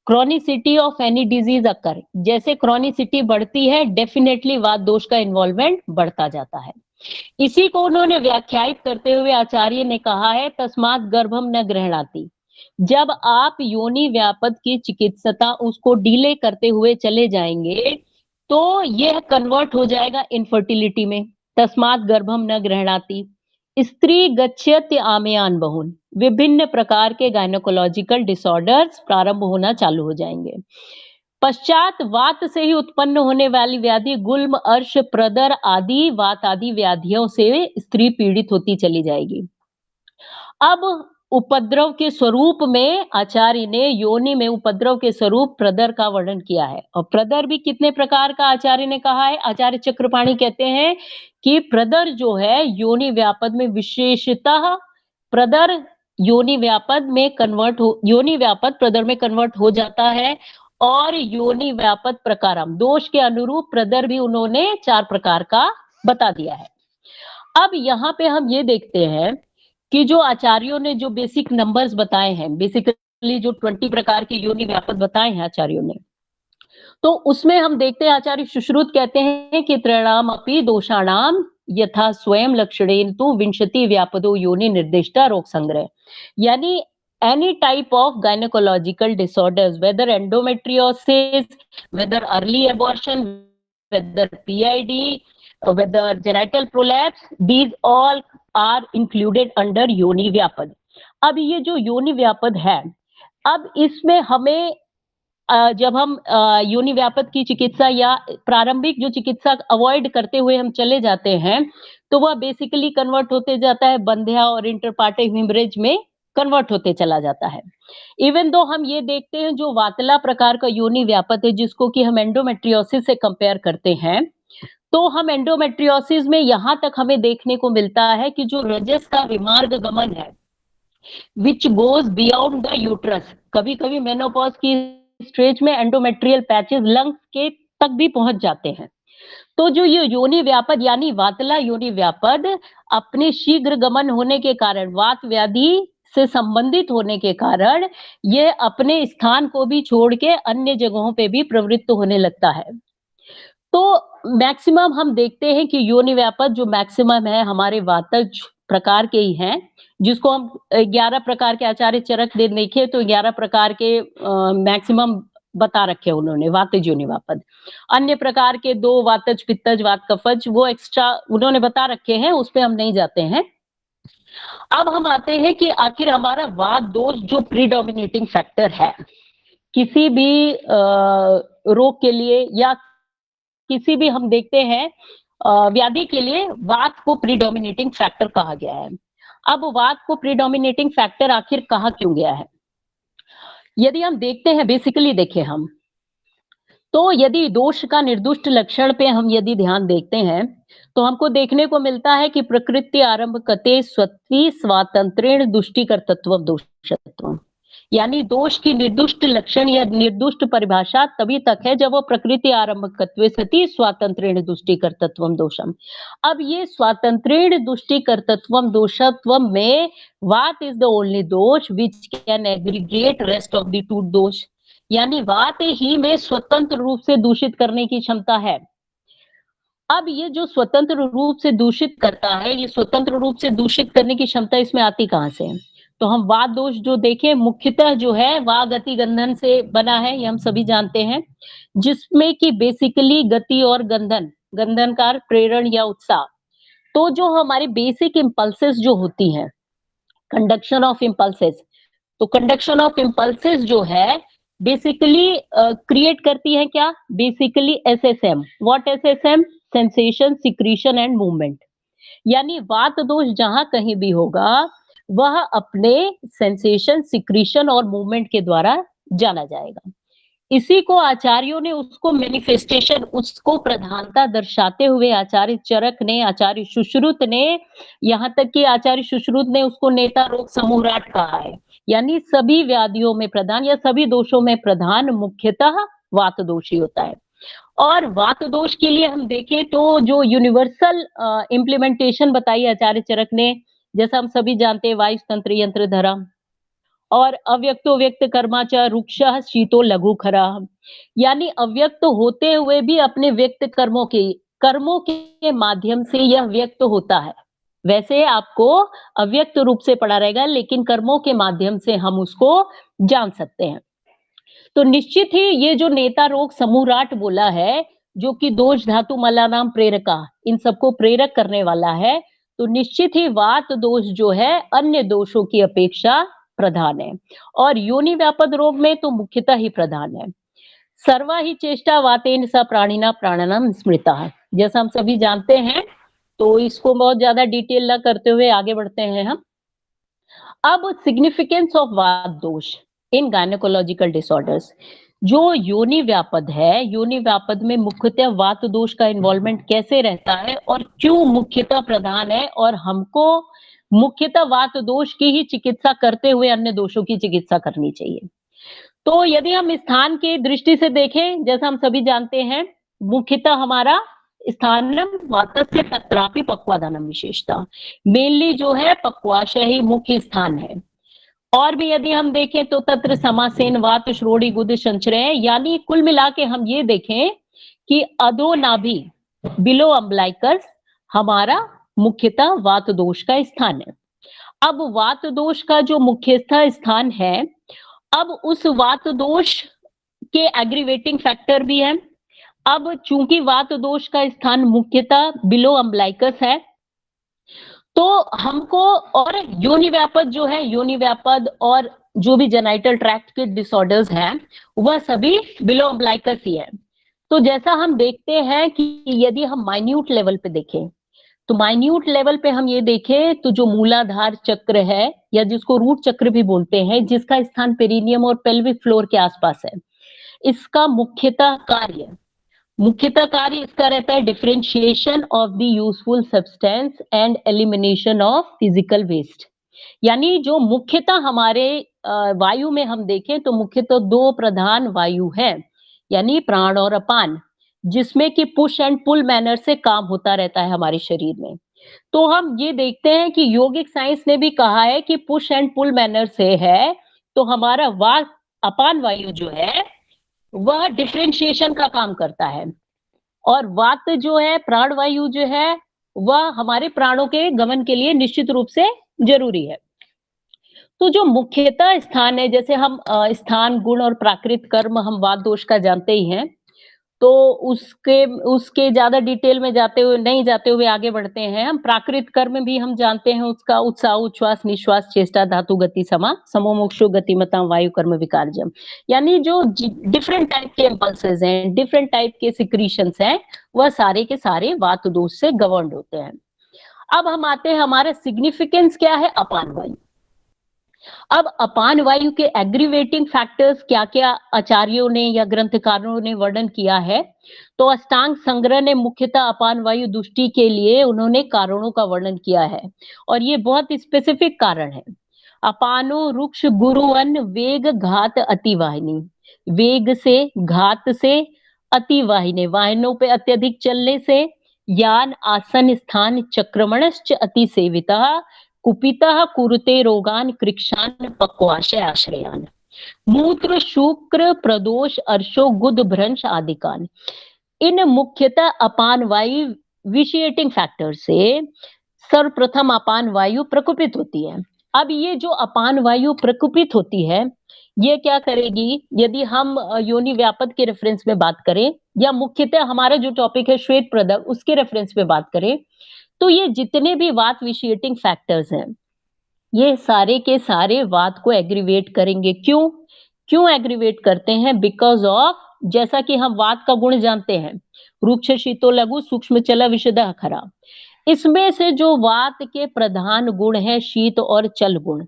क्रोनिसिटी ऑफ एनी डिजीज अकर, जैसे क्रोनिसिटी बढ़ती है डेफिनेटली वात दोष का इन्वॉल्वमेंट बढ़ता जाता है। इसी को उन्होंने व्याख्यायित करते हुए आचार्य ने कहा है तस्मात् गर्भम न ग्रहणाति। जब आप योनि व्यापद की चिकित्सा उसको डिले करते हुए चले जाएंगे तो यह कन्वर्ट हो जाएगा इनफर्टिलिटी में। तस्मात् गर्भम न ग्रहणाति, स्त्री गच्छति आमयान बहुन, विभिन्न प्रकार के गायनोकोलॉजिकल डिसऑर्डर्स प्रारंभ होना चालू हो जाएंगे। पश्चात वात से ही उत्पन्न होने वाली व्याधि गुल्म, अर्श, प्रदर आदि वात आदि व्याधियों से स्त्री पीड़ित होती चली जाएगी। अब उपद्रव के स्वरूप में आचार्य ने योनि में उपद्रव के स्वरूप प्रदर का वर्णन किया है। और प्रदर भी कितने प्रकार का आचार्य ने कहा है। आचार्य चक्रपाणी कहते हैं कि प्रदर जो है योनि व्यापद में विशेषतः प्रदर योनि व्यापद प्रदर में कन्वर्ट हो जाता है। और योनि व्यापद प्रकारम दोष के अनुरूप प्रदर भी उन्होंने 4 प्रकार का बता दिया है। अब यहाँ पे हम ये देखते हैं कि जो आचार्यों ने जो बेसिक नंबर्स बताए हैं, बेसिकली जो 20 प्रकार के योनि व्यापद बताए हैं आचार्यों ने, तो उसमें हम देखते हैं आचार्य सुश्रुत कहते हैं कि त्रयाणाम अपि दोषाणाम यथा स्वयं लक्षणेन तु विंशति व्यापदो योनि निर्दिष्टा रोग संग्रह। यानी any type of gynecological disorders, whether endometriosis, whether early abortion, whether PID, whether genital prolapse, these all are included under योनि व्यापद। अब ये जो योनि व्यापद है, अब इसमें हमें जब हम योनि व्यापद की चिकित्सा या प्रारंभिक जो चिकित्सा अवॉइड करते हुए हम चले जाते हैं तो वह बेसिकली कन्वर्ट होते जाता है बंध्या और इंटरपार्टे हेमरेज में कन्वर्ट होते चला जाता है। इवन दो हम ये देखते हैं जो वातला प्रकार का योनि व्यापद है जिसको कि हम एंडोमेट्रियोसिस से कंपेयर करते हैं, तो हम एंडोमेट्रियोसिस में यहां तक हमें देखने को मिलता है कि जो रजस का विमार्ग गमन है which goes beyond the uterus, कभी कभी मेनोपॉज की स्टेज में एंडोमेट्रियल पैचेस लंग्स के तक भी पहुंच जाते हैं। तो जो ये योनि व्यापद यानी वातला योनि व्यापद अपने शीघ्र गमन होने के कारण, वात व्याधि से संबंधित होने के कारण ये अपने स्थान को भी छोड़ के अन्य जगहों पे भी प्रवृत्त होने लगता है। तो मैक्सिमम हम देखते हैं कि योनि व्यापद जो मैक्सिमम है हमारे वातज प्रकार के ही हैं, जिसको हम 11 प्रकार के आचार्य चरक दे देखे तो 11 प्रकार के मैक्सिमम बता रखे उन्होंने वातज योनि व्यापद। अन्य प्रकार के 2 वातज, पित्तज, वात, कफज वो एक्स्ट्रा उन्होंने बता रखे हैं, उस पे हम नहीं जाते हैं। अब हम आते हैं कि आखिर हमारा वात दोष जो प्रीडोमिनेटिंग फैक्टर है किसी भी रोग के लिए या किसी भी हम देखते हैं व्याधि के लिए वात को प्रीडोमिनेटिंग फैक्टर कहा गया है। अब वात को प्रीडोमिनेटिंग फैक्टर आखिर कहा क्यों गया है? यदि हम देखते हैं बेसिकली देखें हम तो यदि दोष का निर्दुष्ट लक्षण पे हम यदि ध्यान देखते हैं तो हमको देखने को मिलता है कि प्रकृति आरंभ कते स्वती स्वातंत्रेण दुष्टिकर्तृत्व दोषत्व, यानी दोष की निर्दुष्ट लक्षण या निर्दुष्ट परिभाषा तभी तक है जब वो प्रकृति आरंभकत्वे सति स्वातंत्रेण दुष्टिकर्तृत्वम दोषम। अब ये स्वातंत्रेण दुष्टिकर्तृत्वम दोषत्वम में वात इज द ओनली दोष which can aggregate rest of the two दोष, यानी वात ही में स्वतंत्र रूप से दूषित करने की क्षमता है। अब ये जो स्वतंत्र रूप से दूषित करता है, ये स्वतंत्र रूप से दूषित करने की क्षमता इसमें आती कहां से है? तो हम वात दोष जो देखें मुख्यतः जो है वा गति गंधन से बना है, ये हम सभी जानते हैं, जिसमें कि बेसिकली गति और गंधन, गंधन का प्रेरण या उत्साह, तो जो हमारे बेसिक इंपल्सेस जो होती हैं, कंडक्शन ऑफ इंपल्सेस, तो कंडक्शन ऑफ इंपल्सेस जो है बेसिकली क्रिएट करती है क्या? Basically SSM. What SSM? Sensation, secretion and movement. यानी वात दोष जहां कहीं भी होगा वह अपने सेंसेशन, सिक्रीशन और मूवमेंट के द्वारा जाना जाएगा। इसी को आचार्यों ने उसको मैनिफेस्टेशन, उसको प्रधानता दर्शाते हुए आचार्य चरक ने, आचार्य सुश्रुत ने, यहाँ तक कि आचार्य सुश्रुत ने उसको नेता रोग समूहराट कहा है। यानी सभी व्याधियों में प्रधान या सभी दोषों में प्रधान मुख्यतः वात दोष ही होता है। और वात दोष के लिए हम देखें तो जो यूनिवर्सल इम्प्लीमेंटेशन बताई आचार्य चरक ने, जैसा हम सभी जानते हैं वायु तंत्र यंत्र धरा और अव्यक्तो व्यक्त कर्माचार रुक्षः शीतो लघु खरा, यानी अव्यक्त होते हुए भी अपने व्यक्त कर्मों के माध्यम से यह व्यक्त होता है। वैसे आपको अव्यक्त रूप से पढ़ा रहेगा लेकिन कर्मों के माध्यम से हम उसको जान सकते हैं। तो निश्चित ही ये जो नेता रोग समूहराट बोला है, जो कि दोष धातु मलानाम प्रेरका, इन सबको प्रेरक करने वाला है, तो निश्चित ही वात दोष जो है अन्य दोषों की अपेक्षा प्रधान है और योनि व्यापद रोग में तो मुख्यतः ही प्रधान है। सर्वा ही चेष्टा वातेन स प्राणिना प्राणनम स्मृता, जैसा हम सभी जानते हैं, तो इसको बहुत ज्यादा डिटेल न करते हुए आगे बढ़ते हैं हम। अब सिग्निफिकेंस ऑफ वात दोष इन गायनेकोलॉजिकल डिसऑर्डर्स, जो योनि व्यापद है, योनि व्यापद में मुख्यतः वात दोष का इन्वॉल्वमेंट कैसे रहता है और क्यों मुख्यतः प्रधान है, और हमको मुख्यतः वात दोष की ही चिकित्सा करते हुए अन्य दोषों की चिकित्सा करनी चाहिए। तो यदि हम स्थान की दृष्टि से देखें, जैसा हम सभी जानते हैं, मुख्यतः हमारा स्थानम वातस्य तत्रापि पक्वादानम विशेषता, मेनली जो है पक्वाशय ही मुख्य स्थान है। और भी यदि हम देखें तो तत्र समासेन वात श्रोणी गुद संचरय, यानी कुल मिला के हम ये देखें कि अधो नाभि बिलो अम्बलाइकस हमारा मुख्यतः वात दोष का स्थान है। अब वात दोष का जो मुख्यतः स्थान है, अब उस वात दोष के एग्रीवेटिंग फैक्टर भी है। अब चूंकि वात दोष का स्थान मुख्यतः बिलो अम्बलाइकस है, तो हमको, और योनि व्यापद जो है, योनि व्यापद और जो भी जेनाइटल ट्रैक्ट के डिसऑर्डर्स हैं वह सभी बिलो अम्बलाइकस ही है। तो जैसा हम देखते हैं कि यदि हम माइन्यूट लेवल पे देखें, तो माइन्यूट लेवल पे हम ये देखें तो जो मूलाधार चक्र है या जिसको रूट चक्र भी बोलते हैं, जिसका स्थान पेरिनियम और पेल्विक फ्लोर के आसपास है, इसका मुख्यतः कार्य इसका रहता है differentiation of the useful substance and elimination of physical waste. यानी जो मुख्यतः हमारे वायु में हम देखें तो मुख्यतः दो प्रधान वायु है, यानी प्राण और अपान, जिसमें कि पुश एंड पुल मैनर से काम होता रहता है हमारे शरीर में। तो हम ये देखते हैं कि योगिक साइंस ने भी कहा है कि पुश एंड पुल मैनर से है, तो हमारा अपान वायु जो है वह डिफरेंशिएशन का काम करता है, और वात जो है, प्राण वायु जो है, वह हमारे प्राणों के गमन के लिए निश्चित रूप से जरूरी है। तो जो मुख्यतः स्थान है, जैसे हम स्थान, गुण और प्राकृत कर्म हम वात दोष का जानते ही हैं, तो उसके ज्यादा डिटेल में नहीं जाते हुए आगे बढ़ते हैं। हम प्राकृत कर्म भी हम जानते हैं, उसका उत्साह, उच्छ्वास, निश्वास, चेष्टा, धातु गति, समा, समोमोक्षो, गतिमता, वायु कर्म विकारजम, यानी जो डिफरेंट टाइप के इम्पल्सेस हैं, डिफरेंट टाइप के सिक्रीशंस हैं, वह सारे के सारे वात दोष से गवर्न्ड होते हैं। अब हम आते हैं, हमारा सिग्निफिकेंस क्या है अपान वायु। अब अपान वायु के एग्रीवेटिंग फैक्टर्स क्या क्या आचार्यों ने या ग्रंथकारों ने वर्णन किया है, तो अष्टांग संग्रह ने मुख्यतः अपान वायु दुष्टि के लिए उन्होंने कारणों का वर्णन किया है, और ये बहुत स्पेसिफिक कारण है। अपानो रुक्ष गुरुवन वेग घात अतिवाहिनी, वेग से, घात से, अतिवाहिनी, वाहनों पे अत्यधिक चलने से, यान आसन स्थान चक्रमणश्च अति सेविता, कुपितः कुरुते रोगान कृक्षान पक्वाशय आश्रयान, मूत्र शुक्र प्रदोष अर्शो गुद भ्रंश आदिकान। इन मुख्यतः अपान वायु विशिएटिंग फैक्टर से सर्वप्रथम अपान वायु प्रकुपित होती है। अब ये जो अपान वायु प्रकुपित होती है, ये क्या करेगी, यदि हम योनि व्यापद के रेफरेंस में बात करें, या मुख्यतः हमारा जो टॉपिक है श्वेत प्रदर, उसके रेफरेंस में बात करें, तो ये जितने भी वात विशिएटिंग फैक्टर्स हैं, ये सारे के सारे वात को एग्रीवेट करेंगे। क्यों एग्रीवेट करते हैं? बिकॉज ऑफ, जैसा कि हम वात का गुण जानते हैं, रूक्ष शीतो लघु सूक्ष्म चल विशुद्ध खरा, इसमें से जो वात के प्रधान गुण है शीत और चल गुण,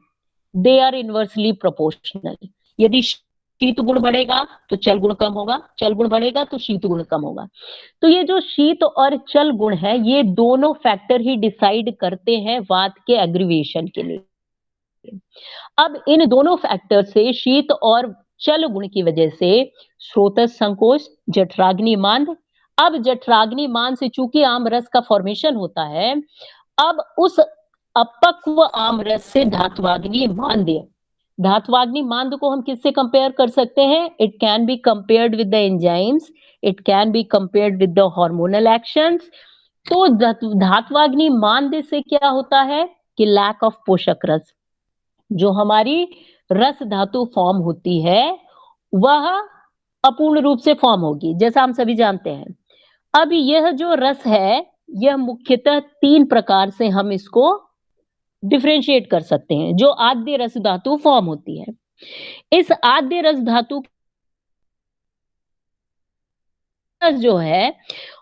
दे आर इनवर्सली प्रोपोर्शनल। यदि शीत गुण बढ़ेगा तो चल गुण कम होगा, चल गुण बढ़ेगा तो शीत गुण कम होगा। तो ये जो शीत और चल गुण है, ये दोनों फैक्टर ही डिसाइड करते हैं वात के एग्रीवेशन के लिए। अब इन दोनों फैक्टर से, शीत और चल गुण की वजह से, स्रोतस संकोच, जठराग्नि मांद, अब जठराग्नि मांद से चूंकि आम रस का फॉर्मेशन होता है, अब उस अपक्व आम रस से धात्वाग्नि मांद्य, धात्वाग्नि मांद को हम किससे कंपेयर कर सकते हैं? It can be compared with the enzymes, it can be compared with the hormonal actions. तो धात्वाग्नि मांद से क्या होता है कि लैक ऑफ पोषक रस, जो हमारी रस धातु फॉर्म होती है वह अपूर्ण रूप से फॉर्म होगी, जैसा हम सभी जानते हैं। अब यह जो रस है, यह मुख्यतः 3 प्रकार से हम इसको डिफरेंशिएट कर सकते हैं, जो आद्य रस धातु फॉर्म होती है। इस आद्य रस धातु जो है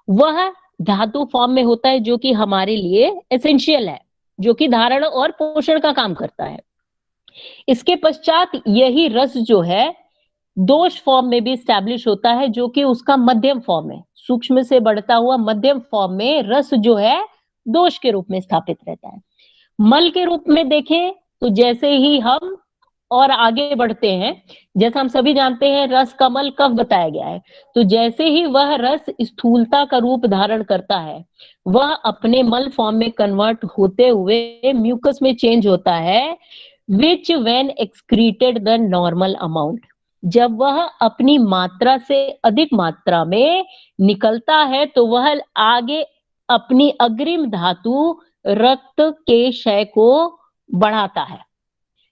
वह धातु फॉर्म में होता है, जो कि हमारे लिए एसेंशियल है, जो कि धारण और पोषण का काम करता है। इसके पश्चात यही रस जो है दोष फॉर्म में भी स्टैब्लिश होता है, जो कि उसका मध्यम फॉर्म है, सूक्ष्म से बढ़ता हुआ मध्यम फॉर्म में रस जो है दोष के रूप में स्थापित रहता है। मल के रूप में देखें तो जैसे ही हम और आगे बढ़ते हैं, जैसा हम सभी जानते हैं रस का मल कब बताया गया है, तो जैसे ही वह रस स्थूलता का रूप धारण करता है, वह अपने मल फॉर्म में कन्वर्ट होते हुए म्यूकस में चेंज होता है, which when excreted the normal amount, जब वह अपनी मात्रा से अधिक मात्रा में निकलता है तो वह आगे अपनी अग्रिम धातु रक्त के क्षय को बढ़ाता है।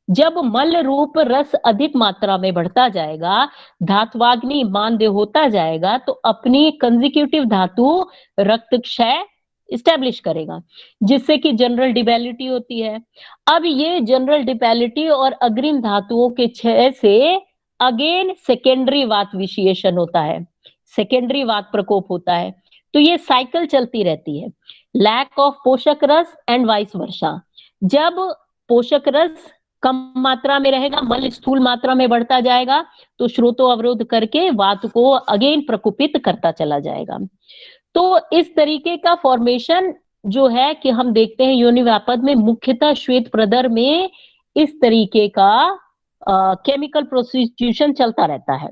जब मल रूप रस अधिक मात्रा में बढ़ता जाएगा, धात्वाग्नि मांद्य होता जाएगा, तो अपनी कंजिक्यूटिव धातु रक्त क्षय इस्टेब्लिश करेगा, जिससे कि जनरल डिबेलिटी होती है। अब ये जनरल डिबेलिटी और अग्रिम धातुओं के क्षय से अगेन सेकेंडरी वात विशिएशन होता है, सेकेंडरी वात प्रकोप होता है। तो ये साइकिल चलती रहती है, लैक ऑफ पोषक रस एंड वाइस वर्सा। जब पोषक रस कम मात्रा में रहेगा, मल स्थूल मात्रा में बढ़ता जाएगा, तो स्रोतो अवरोध करके वात को अगेन प्रकोपित करता चला जाएगा। तो इस तरीके का फॉर्मेशन जो है कि हम देखते हैं योनि व्यापद में, मुख्यतः श्वेत प्रदर में इस तरीके का केमिकल प्रोस्टिट्यूशन चलता रहता है।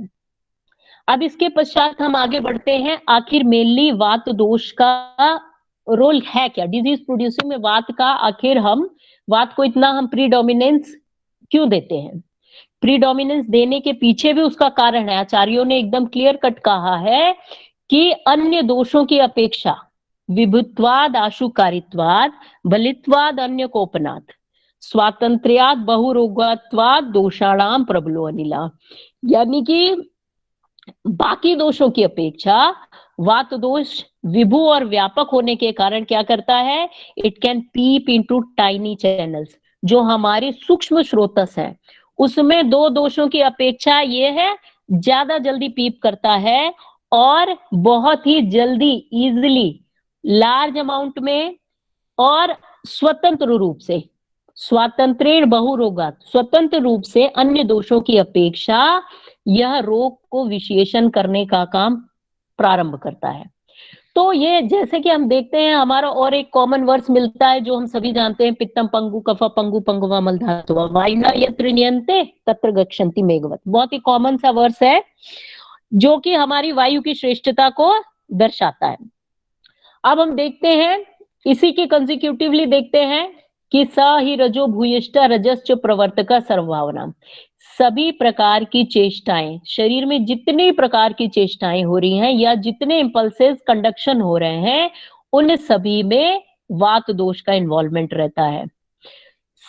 अब इसके पश्चात हम आगे बढ़ते हैं, आखिर मेनली वात दोष का रोल है क्या डिजीज प्रोड्यूसिंग में? वात का आखिर हम वात को इतना हम प्रीडोमिनेंस क्यों देते हैं? प्रीडोमिनेंस देने के पीछे भी उसका कारण है, आचार्यों ने एकदम क्लियर कट कहा है कि अन्य दोषों की अपेक्षा विभुत्वाद आशुकारित्वाद बलित्वाद अन्य कोपनाथ स्वातंत्र्याद बहुरोगत्वाद दोषाणाम प्रबलो अनिला, यानी कि बाकी दोषों की अपेक्षा वात दोष विभु और व्यापक होने के कारण क्या करता है, it can peep into tiny channels. जो हमारे सूक्ष्म स्रोतस है उसमें दो दोषों की अपेक्षा ये है ज्यादा जल्दी पीप करता है और बहुत ही जल्दी इजिली लार्ज अमाउंट में और स्वतंत्र रूप से, स्वातंत्रेण बहुरोगात, स्वतंत्र रूप से अन्य दोषों की अपेक्षा यह रोग को विशेषण करने का काम प्रारंभ करता है। तो ये जैसे कि हम देखते हैं हमारा और एक कॉमन वर्ड्स मिलता है जो हम सभी जानते हैं, पित्तम पंगु कफा पंगु पंगुवा मलधातुवा वायुना यत्र नियंते तत्र गच्छन्ति मेघवत। बहुत ही कॉमन सा वर्स है जो कि हमारी वायु की श्रेष्ठता को दर्शाता है। अब हम देखते हैं इसी के कंसेक्यूटिवली देखते हैं कि स ही रजो भूयिष्ठ रजस्च प्रवर्तक सर्वभावना। सभी प्रकार की चेष्टाएं, शरीर में जितनी प्रकार की चेष्टाएं हो रही हैं या जितने इंपल्सेस कंडक्शन हो रहे हैं उन सभी में वात दोष का इन्वॉल्वमेंट रहता है।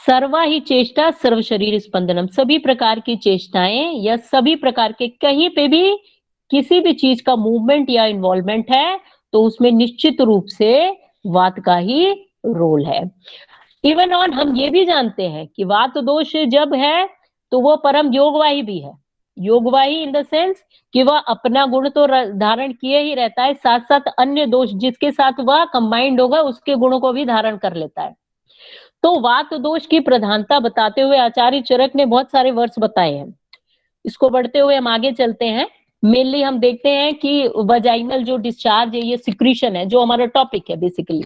सर्वा ही चेष्टा सर्व शरीर स्पंदनम, सभी प्रकार की चेष्टाएं या सभी प्रकार के कहीं पे भी किसी भी चीज का मूवमेंट या इन्वॉल्वमेंट है तो उसमें निश्चित रूप से वात का ही रोल है। इवन ऑन हम ये भी जानते हैं कि वात दोष जब है तो वो परम योगवाही भी है। योगवाही इन द सेंस कि वह अपना गुण तो धारण किए ही रहता है, साथ साथ अन्य दोष जिसके साथ वह कंबाइंड होगा उसके गुणों को भी धारण कर लेता है। तो वात दोष की प्रधानता बताते हुए आचार्य चरक ने बहुत सारे वर्ष बताए हैं। इसको बढ़ते हुए हम आगे चलते हैं। मेनली हम देखते हैं कि वजाइनल जो डिस्चार्ज है, ये सिक्रीशन है जो हमारा टॉपिक है बेसिकली,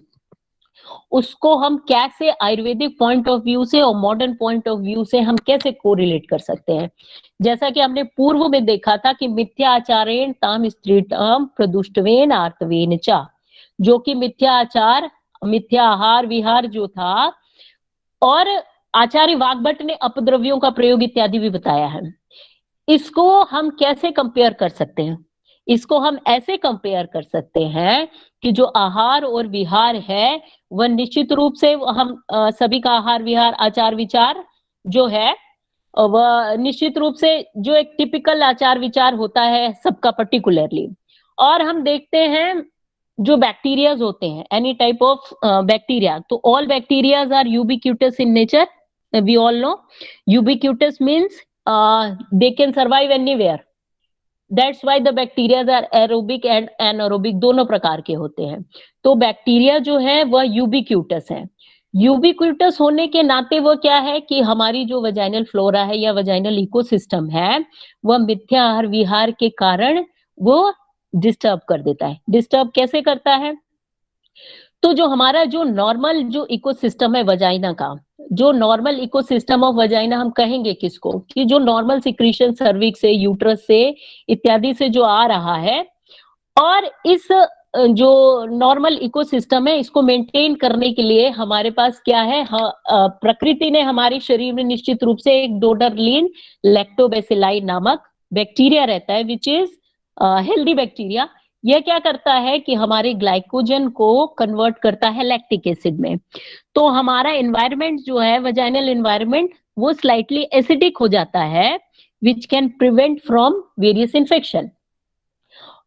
उसको हम कैसे आयुर्वेदिक पॉइंट ऑफ व्यू से और मॉडर्न पॉइंट ऑफ व्यू से हम कैसे कोरिलेट कर सकते हैं। जैसा कि हमने पूर्व में देखा था कि मिथ्याचारेण ताम स्त्रीताम प्रदुष्टवेन आर्तवेन चा, जो कि मिथ्याचार, मिथ्या आहार विहार जो था, और आचार्य वाग्भट ने अपद्रव्यों का प्रयोग इत्यादि भी बताया है। इसको हम कैसे कंपेयर कर सकते हैं? इसको हम ऐसे कंपेयर कर सकते हैं कि जो आहार और विहार है वह निश्चित रूप से हम सभी का आहार विहार आचार विचार जो है वह निश्चित रूप से जो एक टिपिकल आचार विचार होता है सबका पर्टिकुलरली। और हम देखते हैं जो बैक्टीरियाज होते हैं, एनी टाइप ऑफ बैक्टीरिया, तो all bacterias are ubiquitous in nature, we all know. Ubiquitous means they can survive anywhere. That's why the bacteria are aerobic and anaerobic, दोनों प्रकार के होते हैं। तो बैक्टीरिया जो है वह यूबिक्यूटस है। यूबिक्यूटस होने के नाते वो क्या है कि हमारी जो वजाइनल फ्लोरा है या वजाइनल इकोसिस्टम है वह मिथ्या आहार विहार के कारण वो डिस्टर्ब कर देता है। डिस्टर्ब कैसे करता है? तो जो हमारा जो नॉर्मल जो इकोसिस्टम है वजाइना का, जो नॉर्मल इकोसिस्टम ऑफ वजाइना हम कहेंगे किसको, कि जो नॉर्मल सिक्रीशन सर्विक्स से, यूट्रस से इत्यादि से जो आ रहा है, और इस जो नॉर्मल इकोसिस्टम है इसको मेंटेन करने के लिए हमारे पास क्या है, प्रकृति ने हमारे शरीर में निश्चित रूप से एक डोडरलिन लैक्टोबैसिलाई नामक बैक्टीरिया रहता है, विच इज हेल्दी बैक्टीरिया। यह क्या करता है कि हमारे ग्लाइकोजन को कन्वर्ट करता है लैक्टिक एसिड में। तो हमारा एनवायरनमेंट जो है वजाइनल एनवायरनमेंट वो स्लाइटली एसिडिक हो जाता है, which can prevent from various infection.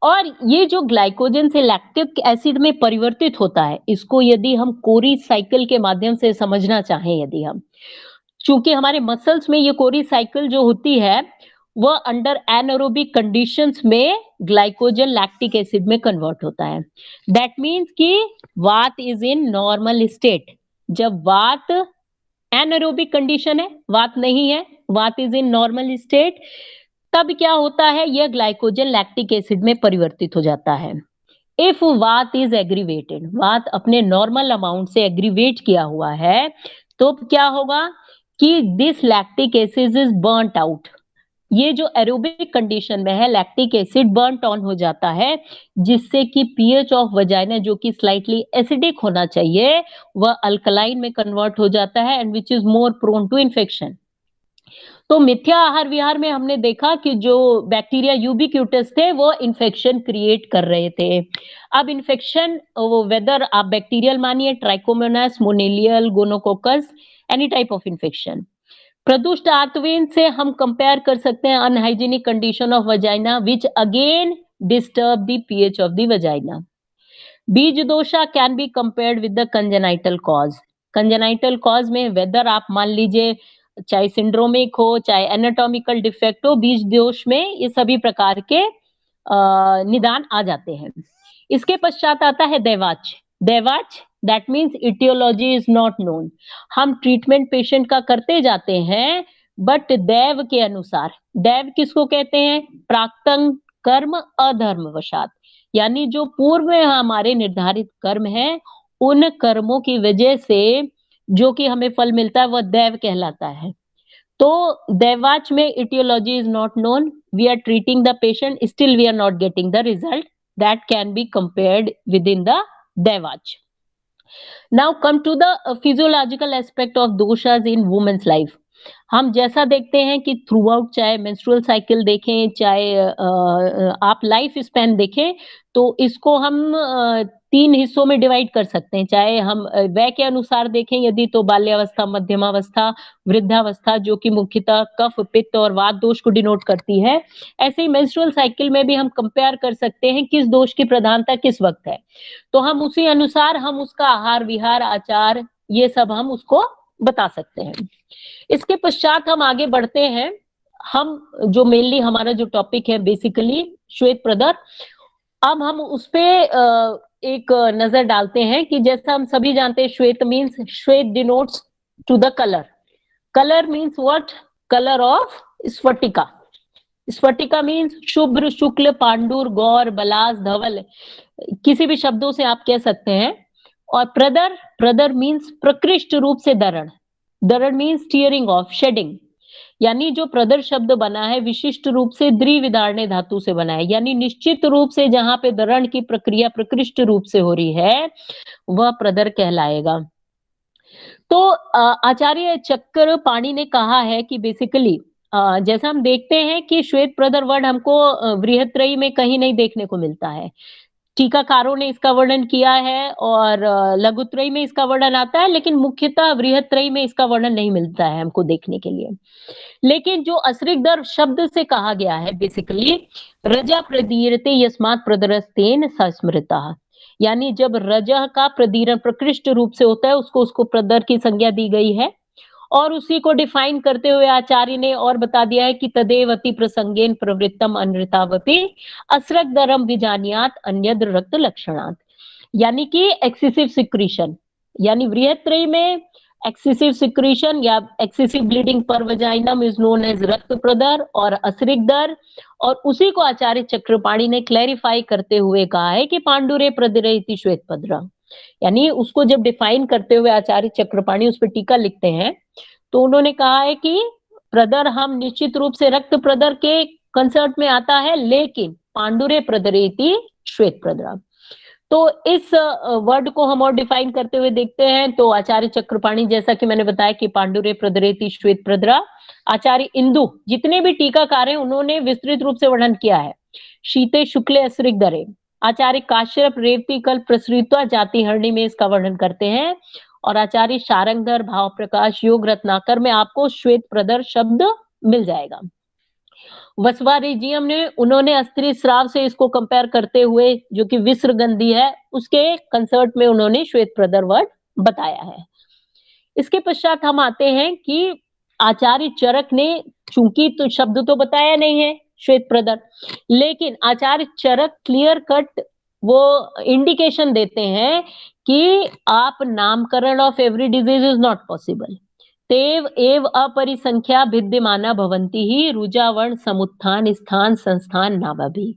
और ये जो ग्लाइकोजन से लैक्टिक एसिड में परिवर्तित होता है, इसको यदि हम कोरी साइकिल के माध्यम से समझना चाहें, यदि हम, चूंकि हमारे मसल्स में ये कोरी साइकिल जो होती है वह अंडर एनारोबिक कंडीशंस में ग्लाइकोजन लैक्टिक एसिड में कन्वर्ट होता है। दैट मीन्स कि वात इज इन नॉर्मल स्टेट। जब वात एनारोबिक कंडीशन है, वात नहीं है, वात इज इन नॉर्मल स्टेट, तब क्या होता है, यह ग्लाइकोजन लैक्टिक एसिड में परिवर्तित हो जाता है। इफ वात इज एग्रीवेटेड, वात अपने नॉर्मल अमाउंट से एग्रीवेट किया हुआ है, तो क्या होगा कि this lactic acid is burnt out. ये जो एरोबिक कंडीशन में है लैक्टिक एसिड बर्न्ट ऑन हो जाता है, जिससे कि पीएच ऑफ वजाइना जो कि स्लाइटली एसिडिक होना चाहिए वह अल्कलाइन में कन्वर्ट हो जाता है, and which is more prone to infection. तो मिथ्या आहार विहार में हमने देखा कि जो बैक्टीरिया यूबिक्यूटस थे वो इन्फेक्शन क्रिएट कर रहे थे। अब इन्फेक्शन वेदर आप बैक्टीरियल मानिए, trichomonas, monilial, gonococcus, any type of infection. प्रदुष्ट आर्तवेन से हम कंपेयर कर सकते हैं unhygienic condition of vagina which again disturb the pH of the vagina. बीज दोषा can be compared with the congenital cause. Congenital cause में वेदर आप मान लीजिए चाहे सिंड्रोमिक हो चाहे एनाटॉमिकल डिफेक्ट हो, बीज दोष में ये सभी प्रकार के निदान आ जाते हैं. इसके पश्चात आता है दैवाच. दैवाच that means aetiology is not known. हम ट्रीटमेंट पेशेंट का करते जाते हैं बट दैव के अनुसार. दैव किसको कहते हैं? प्राक्तन कर्म अधर्मवशात, यानी जो पूर्व में हमारे निर्धारित कर्म है उन कर्मों की वजह से जो कि हमें फल मिलता है वह दैव कहलाता है. तो दैवाच में aetiology is not known. We are treating the patient, still we are not getting the result. That can be compared with in the दैवाच. Now come to the physiological aspect of doshas in women's life. हम जैसा देखते हैं कि throughout, चाहे menstrual cycle देखें चाहे आप लाइफ स्पैन देखें, तो इसको हम 3 हिस्सों में डिवाइड कर सकते हैं. चाहे हम वय के अनुसार देखें यदि, तो बाल्यावस्था, मध्यमावस्था, वृद्धावस्था, जो कि मुख्यतः कफ, पित्त और वात दोष को डिनोट करती है. ऐसे ही मेंस्ट्रुअल साइकिल में भी हम कंपेयर कर सकते हैं किस दोष की प्रधानता किस वक्त है, तो हम उसी अनुसार हम उसका आहार विहार आचार ये सब हम उसको बता सकते हैं. इसके पश्चात हम आगे बढ़ते हैं. हम जो मेनली हमारा जो टॉपिक है बेसिकली श्वेत प्रदर, अब हम उस पे एक नजर डालते हैं कि जैसा हम सभी जानते हैं श्वेत मीन्स, श्वेत denotes to the colour. Colour means what? Colour of स्फटिका. स्फटिका मीन्स शुभ्र, शुक्ल, पांडुर, गौर, बलास, धवल, किसी भी शब्दों से आप कह सकते हैं. और प्रदर, प्रदर मीन्स प्रकृष्ट रूप से दरण. दरण मीन्स टीयरिंग ऑफ, शेडिंग, यानी जो प्रदर शब्द बना है विशिष्ट रूप से द्विविदारण्य धातु से बना है, यानी निश्चित रूप से जहां पे दरण की प्रक्रिया प्रकृष्ट रूप से हो रही है वह प्रदर कहलाएगा. तो आचार्य चक्रपाणि ने कहा है कि बेसिकली जैसा हम देखते हैं कि श्वेत प्रदर वर्ड हमको बृहत्त्रयी में कहीं नहीं देखने को मिलता है. टीकाकारों ने इसका वर्णन किया है और लघुत्रयी में इसका वर्णन आता है, लेकिन मुख्यतः बृहत्त्रयी में इसका वर्णन नहीं मिलता है हमको देखने के लिए. लेकिन जो असृग्दर शब्द से कहा गया है बेसिकली, रजा प्रदीरते यस्मात् प्रदरस्तेन सस्मृतः, यानी जब रजा का प्रदीरण प्रकृष्ट रूप से होता है उसको प्रदर की संज्ञा दी गई है. और उसी को डिफाइन करते हुए आचार्य ने और बता दिया है कि तदेव अति प्रसंगेन प्रवृत्तम अनृतावपि असृग्दरम विजानियात अन्यद रक्त लक्षणात्, यानी कि एक्सेसिव सिक्रीशन, यानी बृहत्त्रयी में एक्सेसिव सिक्रीशन या एक्सेसिव ब्लीडिंग पर वजाइनम इज नोन एज रक्त प्रदर और असृग्दर. और उसी को आचार्य चक्रपाणि ने क्लैरिफाई करते हुए कहा है कि पांडुरे प्रदरे इति श्वेत प्रदर, यानी उसको जब डिफाइन करते हुए आचार्य चक्रपाणि उस पर टीका लिखते हैं तो उन्होंने कहा है कि प्रदर हम निश्चित रूप से रक्त प्रदर के कंसर्ट में आता है, लेकिन पांडुरे प्रदरेति श्वेत प्रदर. तो इस वर्ड को हम और डिफाइन करते हुए देखते हैं तो आचार्य चक्रपाणि, जैसा कि मैंने बताया कि पांडुरे प्रदरेति श्वेत प्रदर, आचार्य इंदु, जितने भी टीकाकार हैं उन्होंने विस्तृत रूप से वर्णन किया है. शीते शुक्ले असृग्दरे, आचार्य काश्यप रेवती कल्प प्रसृत्वा जाति हरणी में इसका वर्णन करते हैं. और आचार्य शारंगधर, भाव प्रकाश, योग रत्नाकर में आपको श्वेत प्रदर शब्द मिल जाएगा. वसवारिजियम ने, उन्होंने अस्त्री स्राव से इसको कंपेयर करते हुए, जो कि विसर्गंधी है, उसके कंसर्ट में उन्होंने श्वेत प्रदर वर्ड बताया है. इसके पश्चात हम आते हैं कि आचार्य चरक ने, चूंकि तो शब्द तो बताया नहीं है श्वेत प्रदर, लेकिन आचार्य चरक क्लियर कट वो इंडिकेशन देते हैं कि आप नामकरण of every disease is not possible. तेव एव अपरिसंख्या भिद्यमाना भवंती ही रुजावर्ण समुत्थान स्थान संस्थान नाभि,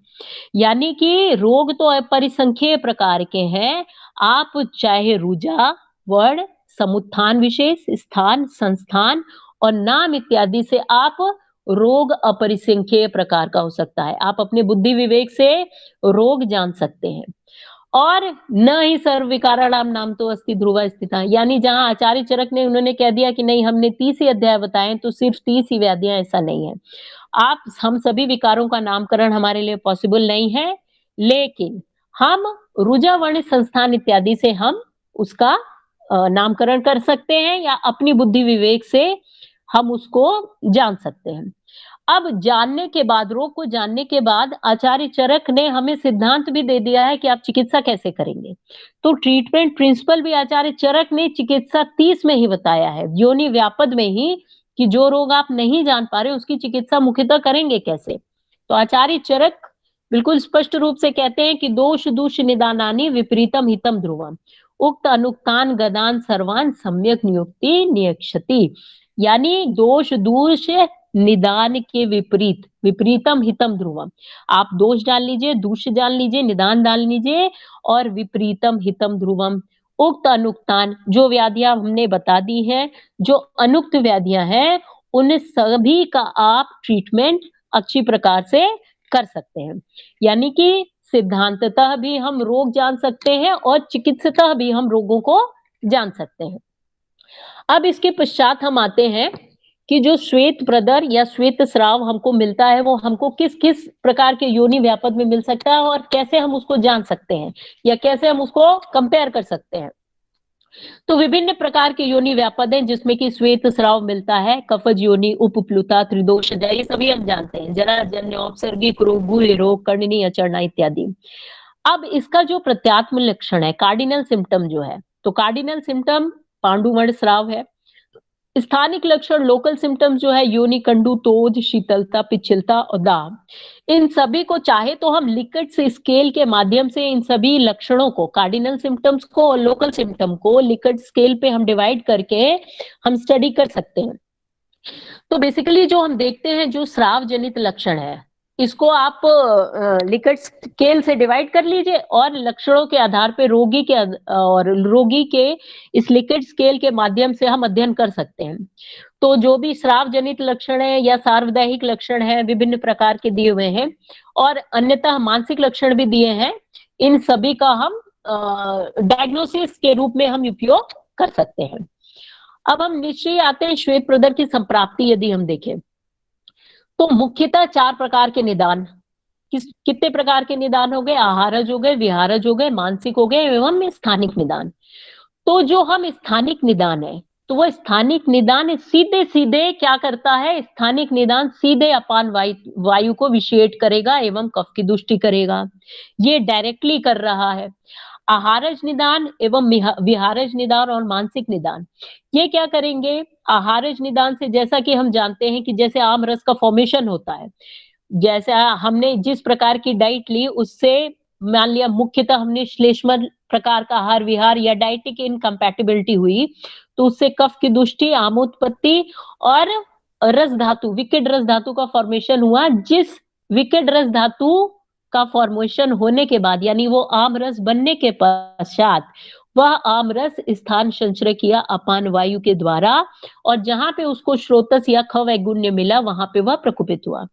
यानी कि रोग तो अपरिसंख्य प्रकार के हैं. आप चाहे रुजा वर्ण, समुत्थान विशेष, स्थान, संस्थान और नाम इत्यादि से आप रोग अपरिसंख्य प्रकार का हो सकता है. आप अपने बुद्धि विवेक से रोग जान सकते हैं. और न ही सर्व विकाराणाम नाम तो अस्ति ध्रुवा स्थिता, यानी जहां आचार्य चरक ने उन्होंने कह दिया कि नहीं हमने 30 ही अध्याय बताए तो सिर्फ 30 ही व्याधियां, ऐसा नहीं है. हम सभी विकारों का नामकरण हमारे लिए पॉसिबल नहीं है, लेकिन हम रुजा वर्ण संस्थान इत्यादि से हम उसका नामकरण कर सकते हैं या अपनी बुद्धि विवेक से हम उसको जान सकते हैं। अब जानने के बाद, रोग को जानने के बाद आचार्य चरक ने हमें सिद्धांत भी दे दिया है कि आप चिकित्सा कैसे करेंगे। तो ट्रीटमेंट प्रिंसिपल भी आचार्य चरक ने चिकित्सा 30 में ही बताया है, योनि व्यापद में ही, कि जो रोग आप नहीं जान पा रहे उसकी चिकित्सा मुख्यतः करेंगे कैसे। तो आचार्य चरक बिल्कुल स्पष्ट रूप से कहते हैं कि दोष दूष निदानानि विपरीतम हितम ध्रुवम उक्त अनुक्तान गदान सर्वान सम्यक नियुक्ति नियक्षति। यानी दोष दूष निदान के विपरीत, विपरीतम हितम ध्रुवम, आप दोष डाल लीजिए, दूष डाल लीजिए, निदान डाल लीजिए, और विपरीतम हितम ध्रुवम, उक्त अनुक्तान, जो व्याधियां हमने बता दी है, जो अनुक्त व्याधियां हैं, उन सभी का आप ट्रीटमेंट अच्छी प्रकार से कर सकते हैं। यानी कि सिद्धांततः भी हम रोग जान सकते हैं और चिकित्सतः भी हम रोगों को जान सकते हैं। अब इसके पश्चात हम आते हैं कि जो श्वेत प्रदर या श्वेत स्राव हमको मिलता है वो हमको किस किस प्रकार के योनि व्यापद में मिल सकता है और कैसे हम उसको जान सकते हैं या कैसे हम उसको कंपेयर कर सकते हैं। तो विभिन्न प्रकार के योनि व्यापद हैं जिसमें कि श्वेत स्राव मिलता है, कफज योनि, उपप्लुता, त्रिदोषजा, ये सभी हम जानते हैं, जराजन्य, औपसर्गिक रोग, गुहे रोग, कर्णनी अचरणा इत्यादि। अब इसका जो प्रत्यात्म लक्षण है, कार्डिनल सिम्टम जो है, तो कार्डिनल सिम्टम पांडुमण स्राव है। स्थानिक लक्षण, लोकल सिम्टम्स जो है, योनि कंडू, तोज, शीतलता, पिछलता और दाह, इन सभी को चाहे तो हम लिकट्स स्केल के माध्यम से इन सभी लक्षणों को, कार्डिनल सिम्टम्स को और लोकल सिम्टम को लिकट स्केल पे हम डिवाइड करके हम स्टडी कर सकते हैं। तो बेसिकली जो हम देखते हैं, जो स्राव जनित लक्षण है, इसको आप लिकट स्केल से डिवाइड कर लीजिए और लक्षणों के आधार पे रोगी के इस लिकट स्केल के माध्यम से हम अध्ययन कर सकते हैं। तो जो भी स्राव जनित लक्षण है या सार्वदैहिक लक्षण है, विभिन्न प्रकार के दिए हुए हैं, और अन्यतः मानसिक लक्षण भी दिए हैं, इन सभी का हम डायग्नोसिस के रूप में हम उपयोग कर सकते हैं। अब हम निश्चय आते हैं श्वेत प्रदर की संप्राप्ति। यदि हम देखें तो मुख्यतः 4 प्रकार के निदान, कितने प्रकार के निदान हो गए? आहारज हो गए, विहारज हो गए, मानसिक हो गए एवं स्थानिक निदान। तो जो हम स्थानिक निदान है, तो वह स्थानिक निदान सीधे सीधे क्या करता है? स्थानिक निदान सीधे अपान वायु को विषेट करेगा एवं कफ की दुष्टि करेगा, ये डायरेक्टली कर रहा है। आहारज निदान एवं विहारज निदान और मानसिक निदान, ये क्या करेंगे? आहारज निदान से, जैसा कि हम जानते हैं कि जैसे आम रस का फॉर्मेशन होता है, जैसा हमने जिस प्रकार की डाइट ली उससे, मान लिया मुख्यतः हमने श्लेष्मल प्रकार का आहार विहार या डाइटिक इनकम्पैटिबिलिटी हुई, तो उससे कफ की दुष्टि, आमोत्पत्ति और रस धातु, विकेड रस धातु का फॉर्मेशन हुआ। जिस विकेड रस धातु का फॉर्मेशन होने के बाद, यानी वो आम रस बनने के पश्चात, वह आम रस स्थान संचय किया अपान वायु के द्वारा, और जहां पे उसको श्रोतस या ख वैगुण्य मिला वहां पे वह प्रकुपित हुआ।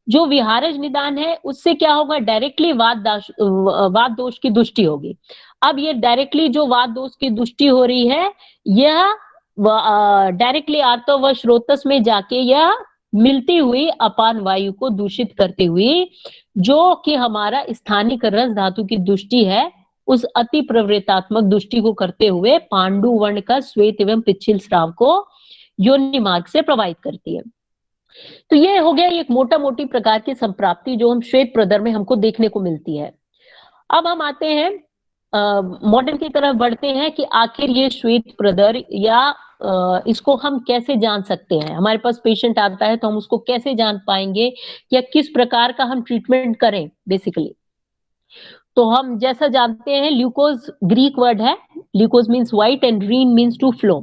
जो विहारज निदान है उससे क्या होगा? डायरेक्टली वात दोष की दुष्टि होगी। अब ये डायरेक्टली जो वात दोष की दुष्टि हो रही है, यह डायरेक्टली आर्तव व श्रोतस में जाके यह मिलती हुई अपान वायु को दूषित करते हुए, जो कि हमारा स्थानिक रस धातु की दुष्टि है, उस अति प्रवृत्तात्मक दुष्टि को करते हुए पांडु वर्ण का श्वेत एवं पिच्छिल स्राव को योनि मार्ग से प्रवाहित करती है। तो ये हो गया एक मोटा मोटी प्रकार की संप्राप्ति जो हम श्वेत प्रदर में हमको देखने को मिलती है। अब हम आते हैं मॉडर्न की तरफ बढ़ते हैं कि आखिर ये श्वेत प्रदर या इसको हम कैसे जान सकते हैं। हमारे पास पेशेंट आता है तो हम उसको कैसे जान पाएंगे या किस प्रकार का हम ट्रीटमेंट करें बेसिकली। तो हम जैसा जानते हैं, ल्यूकोज ग्रीक वर्ड है, leukos means white and rhein means to flow.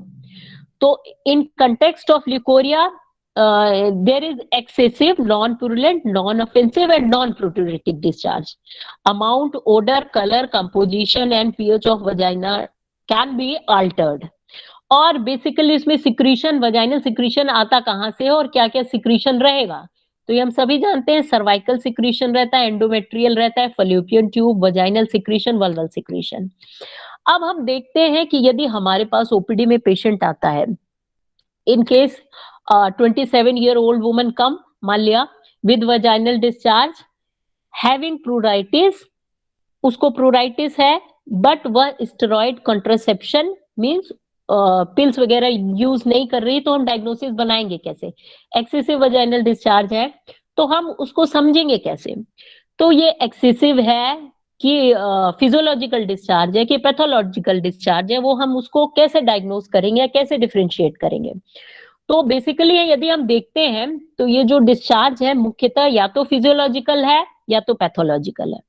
तो in context of leucorrhoea there is excessive, non-purulent, non-offensive and non-protrusive discharge. Amount, odor, color, composition and pH of vagina can be altered. और basically इसमें secretion, vaginal secretion आता कहाँ से है और क्या क्या सिक्रीशन रहेगा? तो ये हम सभी जानते हैं, सर्वाइकल सिक्रीशन रहता है, एंडोमेट्रियल रहता है, fallopian tube, vaginal secretion, vulval secretion. अब हम देखते हैं कि यदि हमारे पास ओपीडी में पेशेंट आता है, in case 27-year-old woman come, मान लिया, with vaginal discharge, having pruritus, उसको pruritus है, but वह steroid contraception means पिल्स वगैरह यूज नहीं कर रही, तो हम डायग्नोसिस बनाएंगे कैसे? एक्सेसिव वजाइनल डिस्चार्ज है तो हम उसको समझेंगे कैसे? तो ये एक्सेसिव है कि फिजियोलॉजिकल डिस्चार्ज है कि पैथोलॉजिकल डिस्चार्ज है, वो हम उसको कैसे डायग्नोस करेंगे या कैसे डिफरेंशिएट करेंगे? तो बेसिकली यदि हम देखते हैं तो ये जो डिस्चार्ज है मुख्यतः या तो फिजियोलॉजिकल है या तो पैथोलॉजिकल है।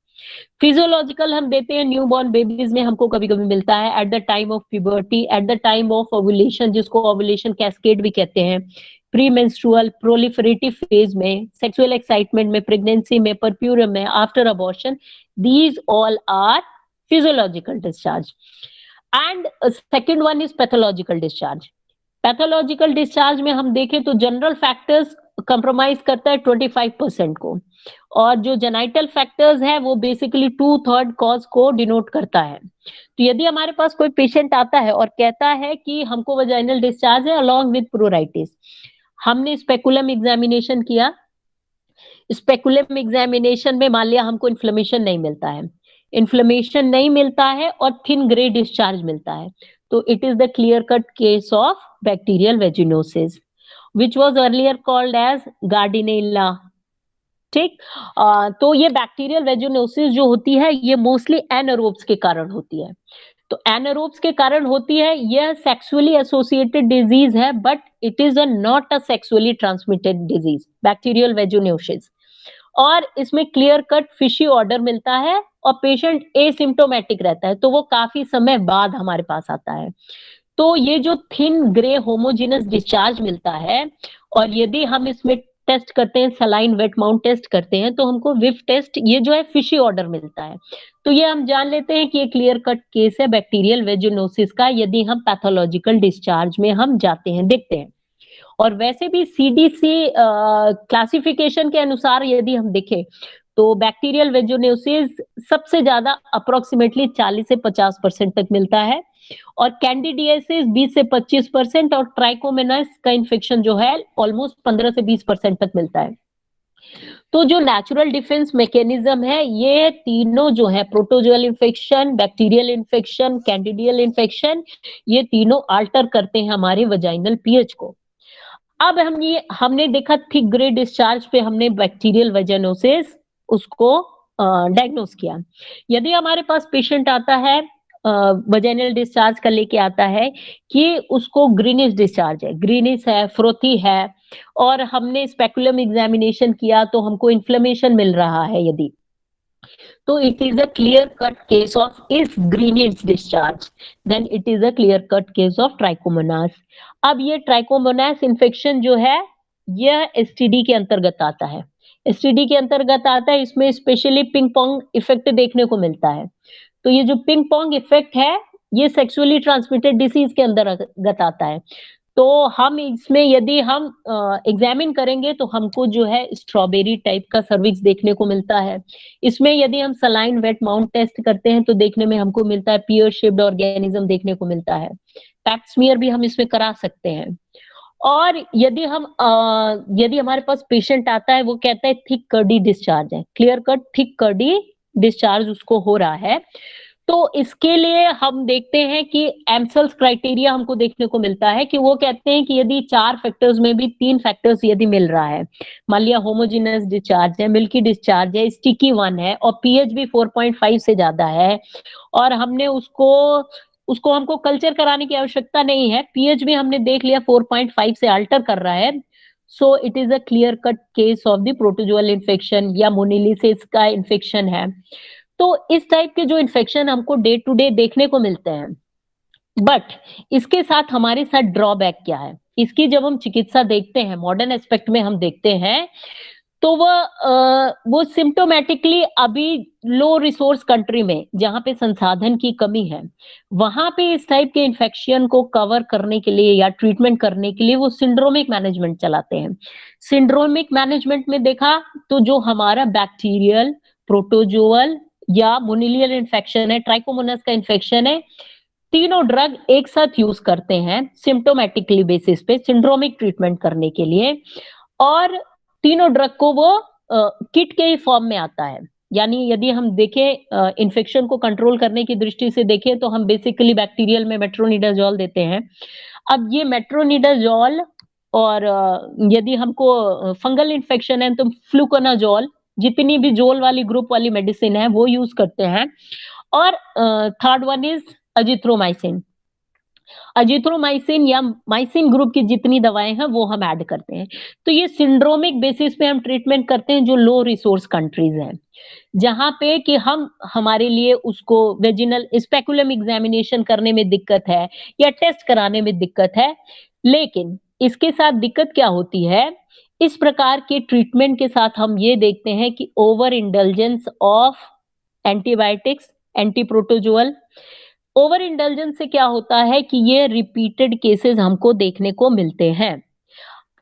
फिजियोलॉजिकल हम देते हैं न्यूबॉर्न बेबीज में, हमको कभी कभी मिलता है at the time of puberty, at the time of ovulation, जिसको ओव्यूलेशन कैस्केड भी कहते हैं, प्री मेंस्ट्रुअल प्रोलिफरेटिव फेज में, सेक्सुअल एक्साइटमेंट में, प्रेगनेंसी में, परप्यूरम में, after abortion, these all are physiological discharge. And second one is pathological discharge. Pathological discharge में हम देखें तो जनरल फैक्टर्स कंप्रोमाइज करता है 25% को, और जो जेनाइटल फैक्टर्स है वो बेसिकली 2/3 कॉज को डिनोट करता है। तो यदि हमारे पास कोई पेशेंट आता है और कहता है कि हमको वजाइनल डिस्चार्ज है अलोंग विद प्रोराइटिस, हमने स्पेकुलम एग्जामिनेशन किया, स्पेकुलम एग्जामिनेशन में मान लिया हमको इन्फ्लेमेशन नहीं मिलता है, इन्फ्लेमेशन नहीं मिलता है और थिन ग्रे डिस्चार्ज मिलता है, तो it is the clear cut case of bacterial vaginosis which was earlier called as Gardnerella। ठीक, तो ये बैक्टीरियल वेजिनोसिस जो होती है ये मोस्टली एनारोब्स के कारण होती है। तो एनारोब्स के कारण होती है, यह सेक्सुअली एसोसिएटेड डिजीज है, but it is not a sexually transmitted disease, bacterial vaginosis. और इसमें क्लियर कट फिशी ऑर्डर मिलता है और पेशेंट एसिम्प्टोमेटिक रहता है, तो वो काफी समय बाद हमारे पास आता है। तो ये जो थिन ग्रे होमोजेनस डिस्चार्ज मिलता है, और यदि हम इसमें टेस्ट करते हैं, सलाइन वेट माउंट टेस्ट करते हैं, तो हमको विफ टेस्ट ये जो है फिशी ऑर्डर मिलता है। तो ये हम जान लेते हैं कि ये क्लियर कट केस है बैक्टीरियल वेजिनोसिस का, यदि हम पैथोलॉजिकल डिस्चार्ज में हम जाते हैं, देखते हैं। और वैसे भी सीडीसी क्लासिफिकेशन के अनुसार यदि हम देखें तो बैक्टीरियल वेजिनोसिस सबसे ज्यादा अप्रोक्सीमेटली 40 से 50% तक मिलता है, और कैंडिडियासिस 20 से 25%, और ट्राइकोमोनास का इन्फेक्शन जो है ऑलमोस्ट 15 से 20% तक मिलता है। तो जो नेचुरल डिफेंस मैकेनिज्म है, ये तीनों जो है, protozoal infection, bacterial infection, candidial infection, ये तीनों अल्टर करते हैं हमारे वजाइनल पीएच को। अब हमने देखा थिक ग्रे डिस्चार्ज पे हमने बैक्टीरियल वेजिनोसिस उसको डायग्नोस किया। यदि हमारे पास पेशेंट आता है वजाइनल डिस्चार्ज का लेके आता है कि उसको ग्रीनिश डिस्चार्ज है, ग्रीनिश है, फ्रोथी है, और हमने स्पेकुलम एग्जामिनेशन किया तो हमको इन्फ्लेमेशन मिल रहा है, यदि तो it is a clear cut case of if greenish discharge, then it is a clear cut case of trichomonas. अब ये ट्राइकोमोनास इन्फेक्शन जो है यह एसटीडी के अंतर्गत आता है, एसटीडी के अंतर्गत आता है। इसमें स्पेशली पिंग पोंग इफेक्ट देखने को मिलता है। तो ये जो पिंग पोंग इफेक्ट है ये सेक्सुअली ट्रांसमिटेड डिसीज के अंतर्गत आता है। तो हम इसमें यदि हम एग्जामिन करेंगे तो हमको जो है स्ट्रॉबेरी टाइप का सर्विक्स देखने को मिलता है। इसमें यदि हम सलाइन वेट माउंट टेस्ट करते हैं तो देखने में हमको मिलता है पियर शेप्ड ऑर्गेनिज्म देखने को मिलता है। पैप स्मीयर भी हम इसमें करा सकते हैं। और यदि हमारे पास पेशेंट आता है, वो कहता है थिक कर्डी डिस्चार्ज है, clear cut thick curdy discharge उसको हो रहा है, तो इसके लिए हम देखते हैं कि एम्सल्स क्राइटेरिया हमको देखने को मिलता है कि वो कहते हैं कि यदि 4 फैक्टर्स में भी 3 फैक्टर्स यदि मिल रहा है, मान लिया होमोजेनस डिस्चार्ज है, मिल्की डिस्चार्ज है, स्टिकी 1 है और पीएच भी 4.5 से ज्यादा है, और हमने उसको हमको कल्चर कराने की आवश्यकता नहीं है, पीएच भी हमने देख लिया 4.5 से अल्टर कर रहा है, so it is a clear cut case of the प्रोटोजुअल infection या मोनिलिसिस का इन्फेक्शन है। तो इस टाइप के जो इन्फेक्शन हमको डे टू डे देखने को मिलते हैं, बट इसके साथ हमारे साथ ड्रॉबैक क्या है, इसकी जब हम चिकित्सा देखते हैं, मॉडर्न एस्पेक्ट में हम देखते हैं, तो वो सिम्टोमेटिकली अभी लो रिसोर्स कंट्री में जहां पे संसाधन की कमी है, वहां पे इस टाइप के इन्फेक्शन को कवर करने के लिए या ट्रीटमेंट करने के लिए वो सिंड्रोमिक मैनेजमेंट चलाते हैं। सिंड्रोमिक मैनेजमेंट में देखा तो जो हमारा बैक्टीरियल, प्रोटोजोअल या मोनिलियल इन्फेक्शन है, ट्राइकोमोनास का इन्फेक्शन है, तीनों ड्रग एक साथ यूज करते हैं सिम्टोमेटिकली बेसिस पे सिंड्रोमिक ट्रीटमेंट करने के लिए, और तीनों ड्रग को वो किट के ही फॉर्म में आता है। यानी यदि हम देखें इन्फेक्शन को कंट्रोल करने की दृष्टि से देखें तो हम बेसिकली बैक्टीरियल में मेट्रोनिडाजोल देते हैं। अब ये मेट्रोनिडाजोल और यदि हमको फंगल इन्फेक्शन है तो फ्लूकोनाजोल, जितनी भी जोल वाली ग्रुप वाली मेडिसिन है वो यूज करते हैं। और third one is azithromycin. Azithromycin या माइसिन ग्रुप की जितनी दवाएं हैं वो हम ऐड करते हैं। तो ये सिंड्रोमिक बेसिस पे हम ट्रीटमेंट करते हैं जो लो रिसोर्स कंट्रीज हैं, जहां पे कि हम हमारे लिए उसको वेजिनल स्पेकुलम एग्जामिनेशन करने में दिक्कत है या टेस्ट कराने में दिक्कत है। लेकिन इसके साथ दिक्कत क्या होती है, इस प्रकार के ट्रीटमेंट के साथ हम ये देखते हैं कि over indulgence of antibiotics, antiprotozoal. Over indulgence से क्या होता है कि ये रिपीटेड केसेस हमको देखने को मिलते हैं।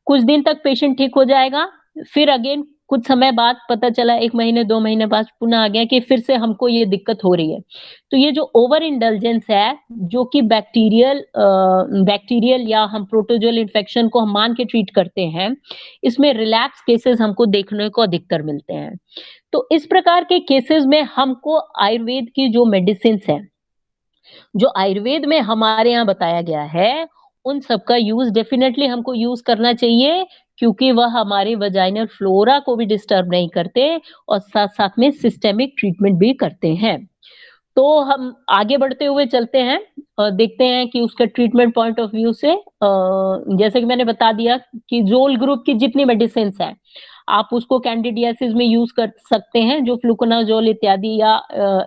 कुछ दिन तक पेशेंट ठीक हो जाएगा, फिर अगेन कुछ समय बाद पता चला 1 महीने 2 महीने बाद पुनः आ गया कि फिर से हमको ये दिक्कत हो रही है। तो ये जो ओवर इंडल्जेंस है, जो कि बैक्टीरियल या हम प्रोटोजोअल इन्फेक्शन को हम मान के ट्रीट करते हैं, इसमें रिलैप्स केसेस हमको देखने को अधिकतर मिलते हैं। तो इस प्रकार के केसेस में हमको आयुर्वेद की जो मेडिसिन है, जो आयुर्वेद में हमारे यहाँ बताया गया है, उन सबका यूज डेफिनेटली हमको यूज करना चाहिए, क्योंकि वह हमारे वजाइनल फ्लोरा को भी डिस्टर्ब नहीं करते और साथ साथ में सिस्टेमिक ट्रीटमेंट भी करते हैं। तो हम आगे बढ़ते हुए चलते हैं और देखते हैं कि उसका ट्रीटमेंट पॉइंट ऑफ व्यू से जैसे कि मैंने बता दिया कि जोल ग्रुप की जितनी मेडिसिन हैं आप उसको कैंडिडियासिस में यूज कर सकते हैं, जो फ्लूकोनाजोल इत्यादि या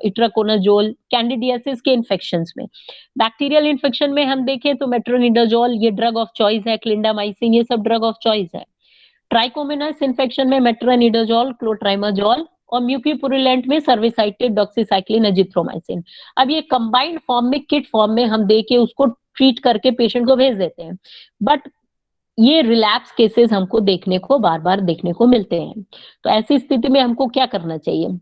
इट्राकोनाजोल कैंडिडियासिस के इन्फेक्शंस में। बैक्टीरियल इन्फेक्शन में हम देखें तो मेट्रोनिडाजोल ये ड्रग ऑफ चॉइस है, क्लिंडामाइसिन ये सब ड्रग ऑफ चॉइस है। ट्राइकोमोनास इन्फेक्शन में मेट्रोनिडाजोल, क्लोट्राइमाजोल और म्यूकीपुरुलेंट में सर्विसाइटेड, डॉक्सीसाइक्लिन, एजिथ्रोमाइसिन। अब ये कंबाइंड फॉर्म में, किट फॉर्म में हम देके उसको ट्रीट करके पेशेंट को भेज देते हैं, बट ये रिलैप्स केसेस हमको देखने को बार बार देखने को मिलते हैं। तो ऐसी स्थिति में हमको क्या करना चाहिए?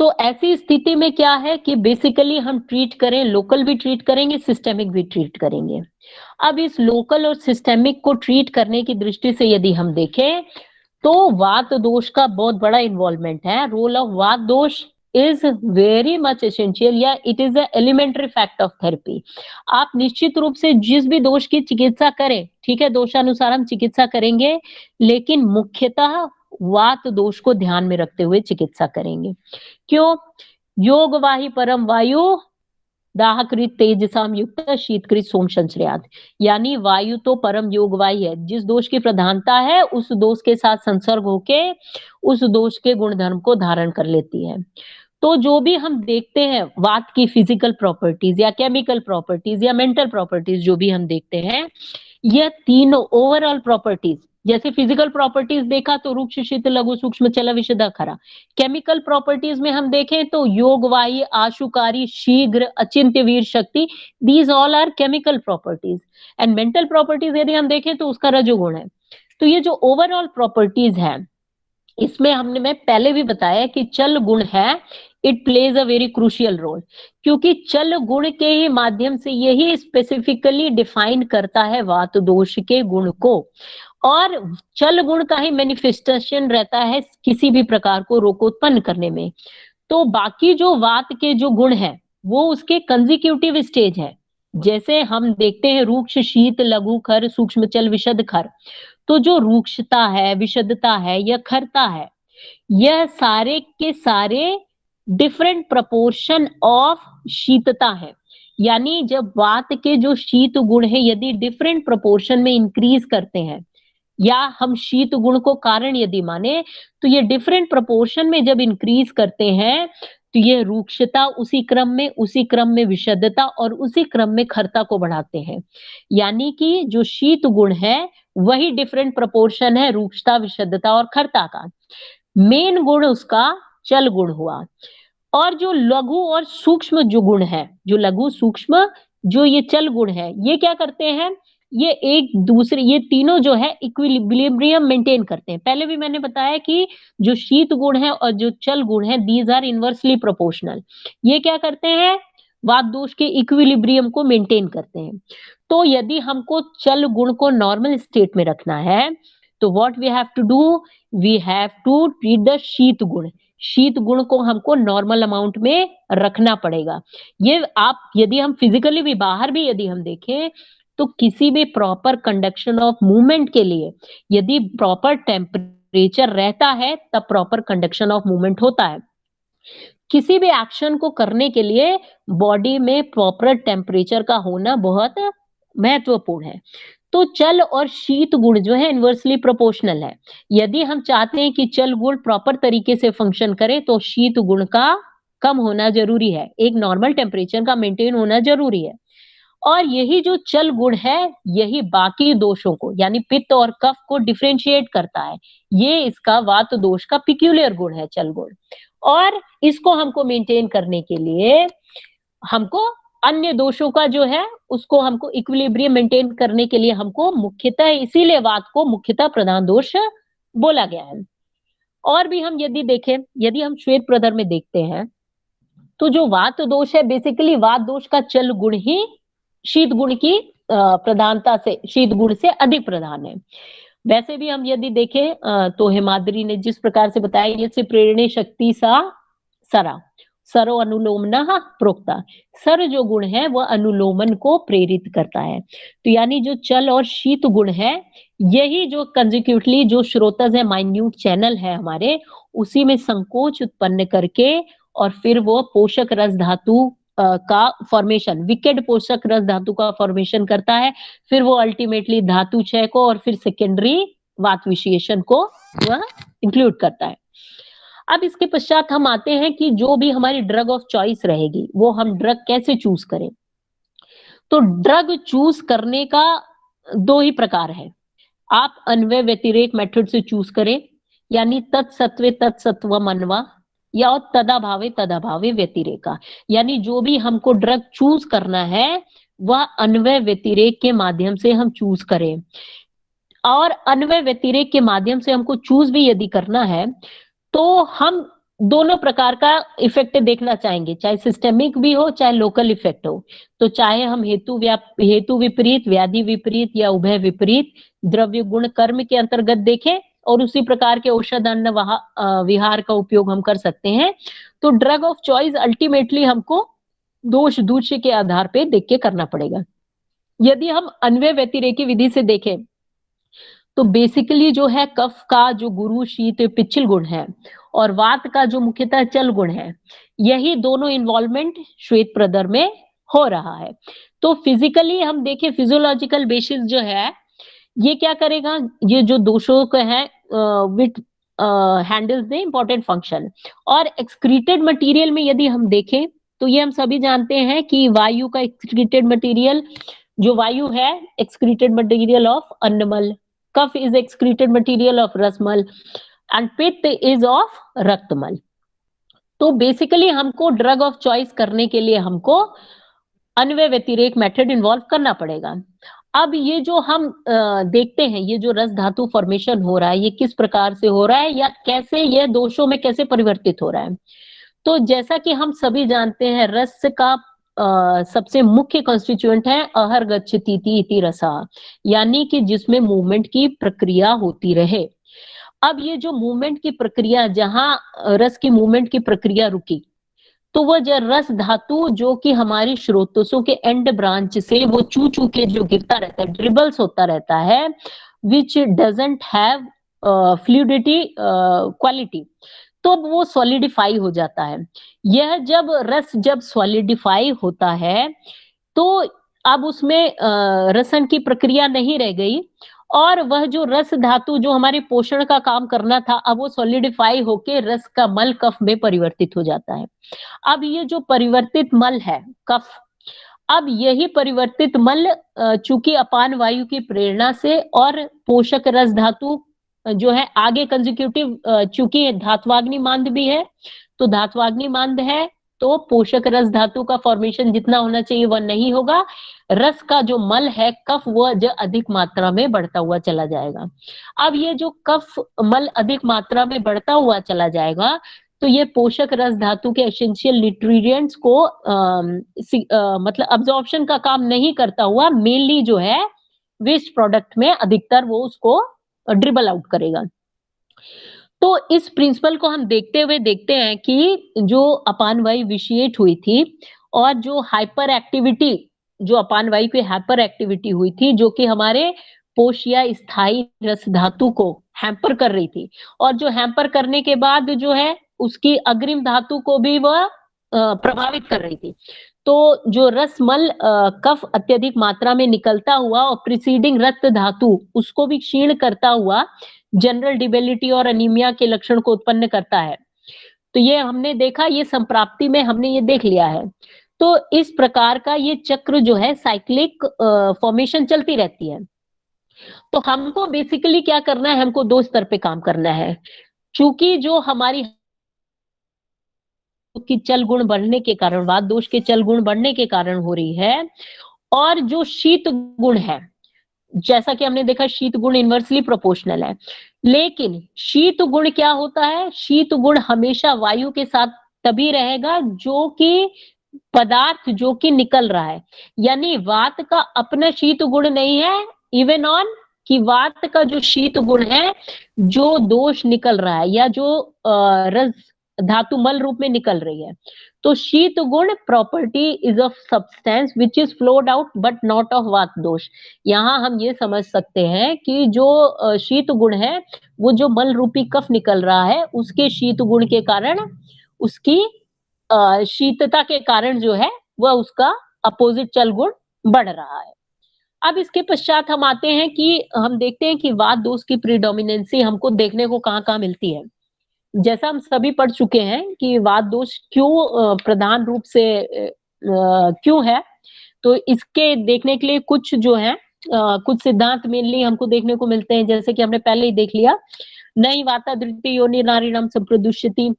तो ऐसी स्थिति में क्या है कि बेसिकली हम ट्रीट करें, लोकल भी ट्रीट करेंगे, सिस्टेमिक भी ट्रीट करेंगे। अब इस लोकल और सिस्टेमिक को ट्रीट करने की दृष्टि से यदि हम देखें तो वात दोष का बहुत बड़ा इन्वॉल्वमेंट है। Role of vata dosha is very much essential या it is a elementary fact of therapy. आप निश्चित रूप से जिस भी दोष की चिकित्सा करें, ठीक है, दोषानुसार हम चिकित्सा करेंगे, लेकिन मुख्यतः वात दोष को ध्यान में रखते हुए चिकित्सा करेंगे। क्यों? योग वाही परम वायु दाहकृत तेजसाम युक्त शीतकृत सोम संश्रयात, यानी वायु तो परम योगवाही है, जिस दोष की प्रधानता है उस दोष के साथ संसर्ग होके उस दोष के गुणधर्म को धारण कर लेती है। तो जो भी हम देखते हैं वात की फिजिकल प्रॉपर्टीज या केमिकल प्रॉपर्टीज या मेंटल प्रॉपर्टीज जो भी हम देखते हैं, यह तीनों ओवरऑल प्रॉपर्टीज, जैसे फिजिकल प्रॉपर्टीज देखा तो रूक्ष शीतल लघु सूक्ष्म चल विशद खरा। केमिकल प्रॉपर्टीज में हम देखें तो योगवाही, आशुकारी, शीघ्र, अचिंत्य वीर शक्ति, these all are chemical properties. And mental properties यदि हम देखें तो उसका रजोगुण है। तो ये जो ओवरऑल प्रॉपर्टीज है, इसमें हमने मैं पहले भी बताया कि चल गुण है, it plays a very crucial role, क्योंकि चल गुण के ही माध्यम से यही स्पेसिफिकली डिफाइन करता है वात दोष के गुण को, और चल गुण का ही मैनिफेस्टेशन रहता है किसी भी प्रकार को रोग उत्पन्न करने में। तो बाकी जो वात के जो गुण है वो उसके कंजिक्यूटिव स्टेज है। जैसे हम देखते हैं रूक्ष, शीत, लघु, खर, सूक्ष्म चल, विशद खर। तो जो रूक्षता है, विशदता है या खरता है, यह सारे के सारे डिफरेंट प्रपोर्शन ऑफ शीतता है। यानी जब वात के जो शीत गुण है यदि डिफरेंट प्रपोर्शन में इंक्रीज करते हैं, या हम शीत गुण को कारण यदि माने तो ये डिफरेंट प्रपोर्शन में जब इंक्रीज करते हैं तो ये रूक्षता उसी क्रम में विशदता और उसी क्रम में खरता को बढ़ाते हैं। यानी कि जो शीत गुण है वही डिफरेंट प्रपोर्शन है रूक्षता, विशदता और खरता का। मेन गुण उसका चल गुण हुआ। और जो लघु और सूक्ष्म जो गुण है, जो लघु सूक्ष्म जो ये चल गुण है, ये क्या करते हैं, ये एक दूसरे, ये तीनों जो है इक्विलिब्रियम मेंटेन करते हैं। पहले भी मैंने बताया कि जो शीत गुण है और जो चल गुण है, दीज आर इनवर्सली प्रोपोर्शनल। ये क्या करते हैं, वात दोष के इक्विलिब्रियम को मेंटेन करते हैं। तो यदि हमको चल गुण को नॉर्मल स्टेट में रखना है तो what we have to do, we have to treat the sheeta guna. शीत गुण को हमको नॉर्मल अमाउंट में रखना पड़ेगा। ये आप यदि हम फिजिकली भी बाहर भी यदि हम देखें तो किसी भी प्रॉपर कंडक्शन ऑफ मूवमेंट के लिए यदि प्रॉपर टेम्परेचर रहता है तब प्रॉपर कंडक्शन ऑफ मूवमेंट होता है। किसी भी एक्शन को करने के लिए बॉडी में प्रॉपर टेम्परेचर का होना बहुत महत्वपूर्ण है। तो चल और शीत गुण जो है इनवर्सली प्रोपोर्शनल है। यदि हम चाहते हैं कि चल गुण प्रॉपर तरीके से फंक्शन करे तो शीत गुण का कम होना जरूरी है, एक नॉर्मल टेम्परेचर का मेंटेन होना जरूरी है। और यही जो चल गुण है यही बाकी दोषों को यानी पित्त और कफ को डिफरेंशिएट करता है। ये इसका वात दोष का पिक्यूलियर गुण है चल गुण। और इसको हमको मेंटेन करने के लिए हमको अन्य दोषों का जो है उसको हमको इक्विलिब्रियम मेंटेन करने के लिए हमको मुख्यतः इसीलिए वात को मुख्यतः प्रधान दोष बोला गया है। और भी हम यदि देखें, यदि हम श्वेत प्रदर में देखते हैं तो जो वात दोष है बेसिकली वात दोष का चल गुण ही शीत गुण की प्रधानता से शीत गुण से अधिक प्रधान है। वैसे भी हम यदि देखें तो हेमाद्री ने जिस प्रकार से बताया ये से प्रेरणे शक्ति सा सरा सरो अनुलोमना प्रोक्ता, सर जो गुण है वह अनुलोमन को प्रेरित करता है। तो यानी जो चल और शीत गुण है यही जो कंजिक्यूटली जो स्रोतज है माइन्यूट चैनल है हमारे उसी में संकोच उत्पन्न करके और फिर वो पोषक रस धातु का फॉर्मेशन विकेड पोषक रस धातु का फॉर्मेशन करता है। फिर वो अल्टीमेटली धातु क्षय को और फिर सेकेंडरी वात विशेषण को वह इंक्लूड करता है। अब इसके पश्चात हम आते हैं कि जो भी हमारी ड्रग ऑफ चॉइस रहेगी वो हम ड्रग कैसे चूज करें। तो ड्रग चूज करने का दो ही प्रकार है। आप अन्वय व्यतिरेक मेथड से चूज करें यानी तत्सत्वे तत्सत्वम अन्वा या तदाभावे व्यतिरेका, यानी जो भी हमको ड्रग चूज करना है वह अन्वय व्यतिरेक के माध्यम से हम चूज करें। और अन्वय व्यतिरेक के माध्यम से हमको चूज भी यदि करना है तो हम दोनों प्रकार का इफेक्ट देखना चाहेंगे, चाहे सिस्टेमिक भी हो चाहे लोकल इफेक्ट हो। तो चाहे हम हेतु विपरीत, व्याधि विपरीत या उभय विपरीत द्रव्य गुण कर्म के अंतर्गत देखें और उसी प्रकार के औषध अन्न विहार का उपयोग हम कर सकते हैं। तो ड्रग ऑफ चॉइस अल्टीमेटली हमको दोष दूष्य के आधार पे देख के करना पड़ेगा। यदि हम अन्वय व्यतिरेकी विधि से देखें तो बेसिकली जो है कफ का जो गुरु शीत पिच्छल गुण है और वात का जो मुख्यतः चल गुण है यही दोनों इन्वॉल्वमेंट श्वेत प्रदर में हो रहा है। तो फिजिकली हम देखें फिजियोलॉजिकल बेसिस जो है ये क्या करेगा, ये जो दोषों का है विच हैंडल्स द इंपॉर्टेंट फंक्शन। और एक्सक्रीटेड मटेरियल में यदि हम देखें तो ये हम सभी जानते हैं कि वायु का एक्सक्रीटेड मटेरियल जो वायु है एक्सक्रीटेड मटेरियल ऑफ अन्नमल, कफ इज एक्सक्रीटेड मटेरियल ऑफ रसमल एंड पित्त इज ऑफ रक्तमल। तो बेसिकली हमको ड्रग ऑफ चॉइस करने के लिए हमको अन्वय व्यतिरेक मेथड इन्वॉल्व करना पड़ेगा। अब ये जो हम देखते हैं ये जो रस धातु फॉर्मेशन हो रहा है ये किस प्रकार से हो रहा है या कैसे ये दोषों में कैसे परिवर्तित हो रहा है। तो जैसा कि हम सभी जानते हैं रस का सबसे मुख्य कॉन्स्टिट्यूएंट है अहर गच्छति इति रसा, यानी कि जिसमें मूवमेंट की प्रक्रिया होती रहे। अब ये जो मूवमेंट की प्रक्रिया जहां रस की मूवमेंट की प्रक्रिया रुकी तो वह जो रस धातु जो कि हमारी स्रोतों के एंड ब्रांच से वो चू चू के जो गिरता रहता है ड्रिबल्स होता रहता है विच डजंट हैव फ्लूइडिटी क्वालिटी, तो वो सॉलिडिफाई हो जाता है। यह जब रस जब सॉलिडिफाई होता है तो अब उसमें रसन की प्रक्रिया नहीं रह गई और वह जो रस धातु जो हमारे पोषण का काम करना था अब वो सॉलिडिफाई होके रस का मल कफ में परिवर्तित हो जाता है। अब ये जो परिवर्तित मल है कफ, अब यही परिवर्तित मल चूंकि अपान वायु की प्रेरणा से और पोषक रस धातु जो है आगे कंजिक्यूटिव चूंकि धात्वाग्नि मांद भी है तो धात्वाग्नि मांद है तो पोषक रस धातु का फॉर्मेशन जितना होना चाहिए वह नहीं होगा। रस का जो मल है कफ वह जो अधिक मात्रा में बढ़ता हुआ चला जाएगा। अब ये जो कफ मल अधिक मात्रा में बढ़ता हुआ चला जाएगा तो ये पोषक रस धातु के एसेंशियल न्यूट्रिएंट्स को मतलब अब्जॉर्प्शन का काम नहीं करता हुआ मेनली जो है वेस्ट प्रोडक्ट में अधिकतर वो उसको ड्रिबल आउट करेगा। तो इस प्रिंसिपल को हम देखते हुए देखते हैं कि जो अपान वायु विशिएट हुई थी और जो हाइपर एक्टिविटी, जो अपान वायु की हाइपर एक्टिविटी हुई थी, जो कि हमारे पोष या स्थायी रस धातु को हैम्पर कर रही थी, और जो हैम्पर करने के बाद जो है उसकी अग्रिम धातु को भी वह प्रभावित कर रही थी। तो जो रसमल कफ अत्यधिक मात्रा में निकलता हुआ और प्रिसीडिंग रक्त धातु उसको भी क्षीण करता हुआ जनरल डिबिलिटी और अनीमिया के लक्षण को उत्पन्न करता है। तो ये हमने देखा, ये संप्राप्ति में हमने ये देख लिया है। तो इस प्रकार का ये चक्र जो है साइक्लिक फॉर्मेशन चलती रहती है। तो हमको बेसिकली क्या करना है, हमको 2 स्तर पे काम करना है। चूंकि जो हमारी की चल गुण बढ़ने के कारण, वात दोष के चल गुण बढ़ने के कारण हो रही है, और जो शीत गुण है, जैसा कि हमने देखा शीत गुण इनवर्सली प्रोपोर्शनल है, लेकिन शीत गुण क्या होता है, शीत गुण हमेशा वायु के साथ तभी रहेगा जो कि पदार्थ जो कि निकल रहा है, यानी वात का अपना शीत गुण नहीं है, इवन ऑन कि वात का जो शीत गुण है, जो दोष निकल रहा है या जो रस धातु मल रूप में निकल रही है। तो शीत गुण property is of substance which is flowed out but not of vata दोष। यहाँ हम ये समझ सकते हैं कि जो शीत गुण है वो जो मल रूपी कफ निकल रहा है उसके शीत गुण के कारण, उसकी शीतता के कारण जो है वह उसका अपोजिट चल गुण बढ़ रहा है। अब इसके पश्चात हम आते हैं कि हम देखते हैं कि वात दोष की प्रीडोमिनेंसी हमको देखने को कहाँ कहाँ मिलती है। जैसा हम सभी पढ़ चुके हैं कि वात दोष क्यों प्रधान रूप से क्यों है, तो इसके देखने के लिए कुछ जो है कुछ सिद्धांत मेनली हमको देखने को मिलते हैं, जैसे कि हमने पहले ही देख लिया, नई वातादृति योनि नारीणाम संप्रदुष्यति,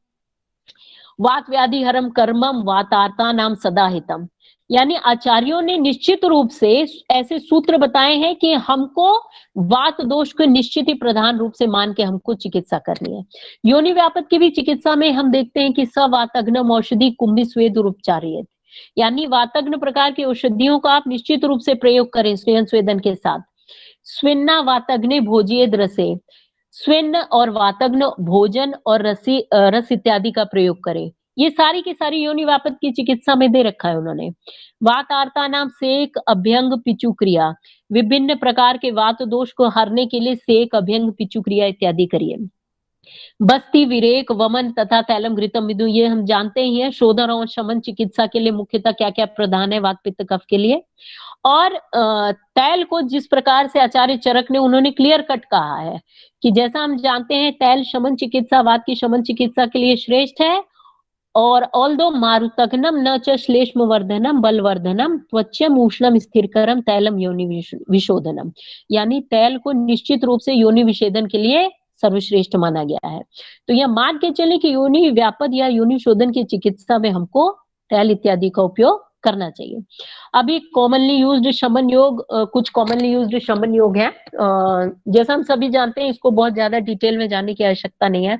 वात व्याधि हरम कर्मम वातार्ता नाम सदाहितम। यानी आचार्यों ने निश्चित रूप से ऐसे सूत्र बताए हैं कि हमको वात दोष को निश्चित ही प्रधान रूप से मान के हमको चिकित्सा करनी है। योनि व्यापक की भी चिकित्सा में हम देखते हैं कि सवातग्नम औषधि कुंभी स्वेद उपचारियत, यानी वातग्न प्रकार की औषधियों का आप निश्चित रूप से प्रयोग करें स्वेदन के साथ। स्विन्ना वातग्ने भोजियद रसे, स्विन्न और वातग्न भोजन और रस इत्यादि का प्रयोग करें। ये सारी की सारी योनि व्यापक की चिकित्सा में दे रखा है उन्होंने। वातार्ता नाम सेक अभ्यंग पिचु क्रिया, विभिन्न प्रकार के वात दोष को हरने के लिए सेक अभ्यंग पिचु क्रिया इत्यादि करिए। बस्ती विरेक वमन तथा तैलम घृतम विदु, ये हम जानते ही हैं। शोधन और शमन चिकित्सा के लिए मुख्यतः क्या क्या प्रधान है वात पित्त कफ के लिए। और तैल को जिस प्रकार से आचार्य चरक ने उन्होंने क्लियर कट कहा है कि जैसा हम जानते हैं तैल शमन चिकित्सा वात की शमन चिकित्सा के लिए श्रेष्ठ है, और ऑल्दो मारुतग्नम न च श्लेष्म वर्धनम बलवर्धनम त्वचम उष्णम स्थिरकरम तैलम योनि विशोधनम, यानी तैल को निश्चित रूप से योनि विषेदन के लिए सर्वश्रेष्ठ माना गया है। तो यह मान के चले कि योनि व्यापद या योनि शोधन की चिकित्सा में हमको तैल इत्यादि का उपयोग करना चाहिए। अभी कॉमनली यूज्ड शमन योग, कुछ कॉमनली यूज्ड शमन योग है, जैसा हम सभी जानते हैं, इसको बहुत ज्यादा डिटेल में जानने की आवश्यकता नहीं है।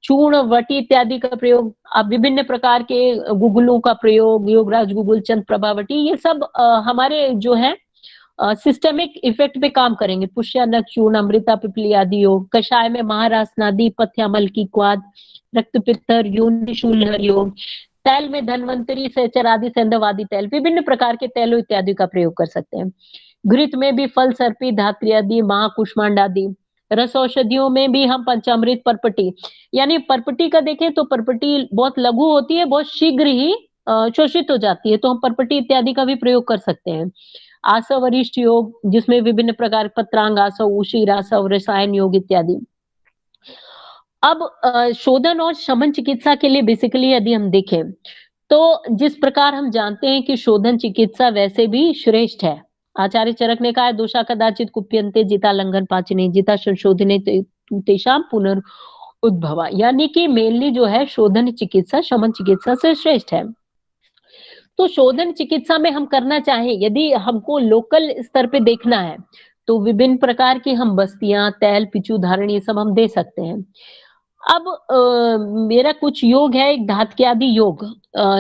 चूर्ण वटी इत्यादि का प्रयोग, अब विभिन्न प्रकार के गुगुलों का प्रयोग, योगराज गुगुल चंद प्रभावटी, ये सब हमारे जो है सिस्टमिक इफेक्ट पे काम करेंगे। पुष्यानक चूर्ण, अमृता पिपली आदि योग, कषाय में महारासनादि पथ्यामल की क्वाद, रक्त पित्तर यूनिशूल योग, तैल में धन्वंतरी सहचर आदि संधवादी तैल, विभिन्न प्रकार के तैलों इत्यादि का प्रयोग कर सकते हैं। घृत में भी फल सर्पी धात्री आदि महाकुष्मांड आदि। रस औषधियों में भी हम पंचामृत परपटी, यानी परपटी का देखें तो परपटी बहुत लघु होती है, बहुत शीघ्र ही शोषित हो जाती है, तो हम परपटी इत्यादि का भी प्रयोग कर सकते हैं। आसव वरिष्ठ योग जिसमें विभिन्न प्रकार पत्रांग आसव, उशीर आसव, रसायन योग इत्यादि। अब शोधन और शमन चिकित्सा के लिए बेसिकली यदि हम देखें तो जिस प्रकार हम जानते हैं कि शोधन चिकित्सा वैसे भी श्रेष्ठ है, आचार्य चरक ने कहा है दोषा कदाचित कुप्यन्ते जिता लंघन पाचने जिता संशोधने तेषाम पुनरुद्भवा, यानी कि मेनली जो है शोधन चिकित्सा शमन चिकित्सा से श्रेष्ठ है। तो शोधन चिकित्सा में हम करना चाहें, यदि हमको लोकल स्तर पे देखना है तो विभिन्न प्रकार की हम बस्तियां, तैल, पिचु, धारण, ये सब हम दे सकते हैं। अब मेरा कुछ योग है, एक धातु आदि योग,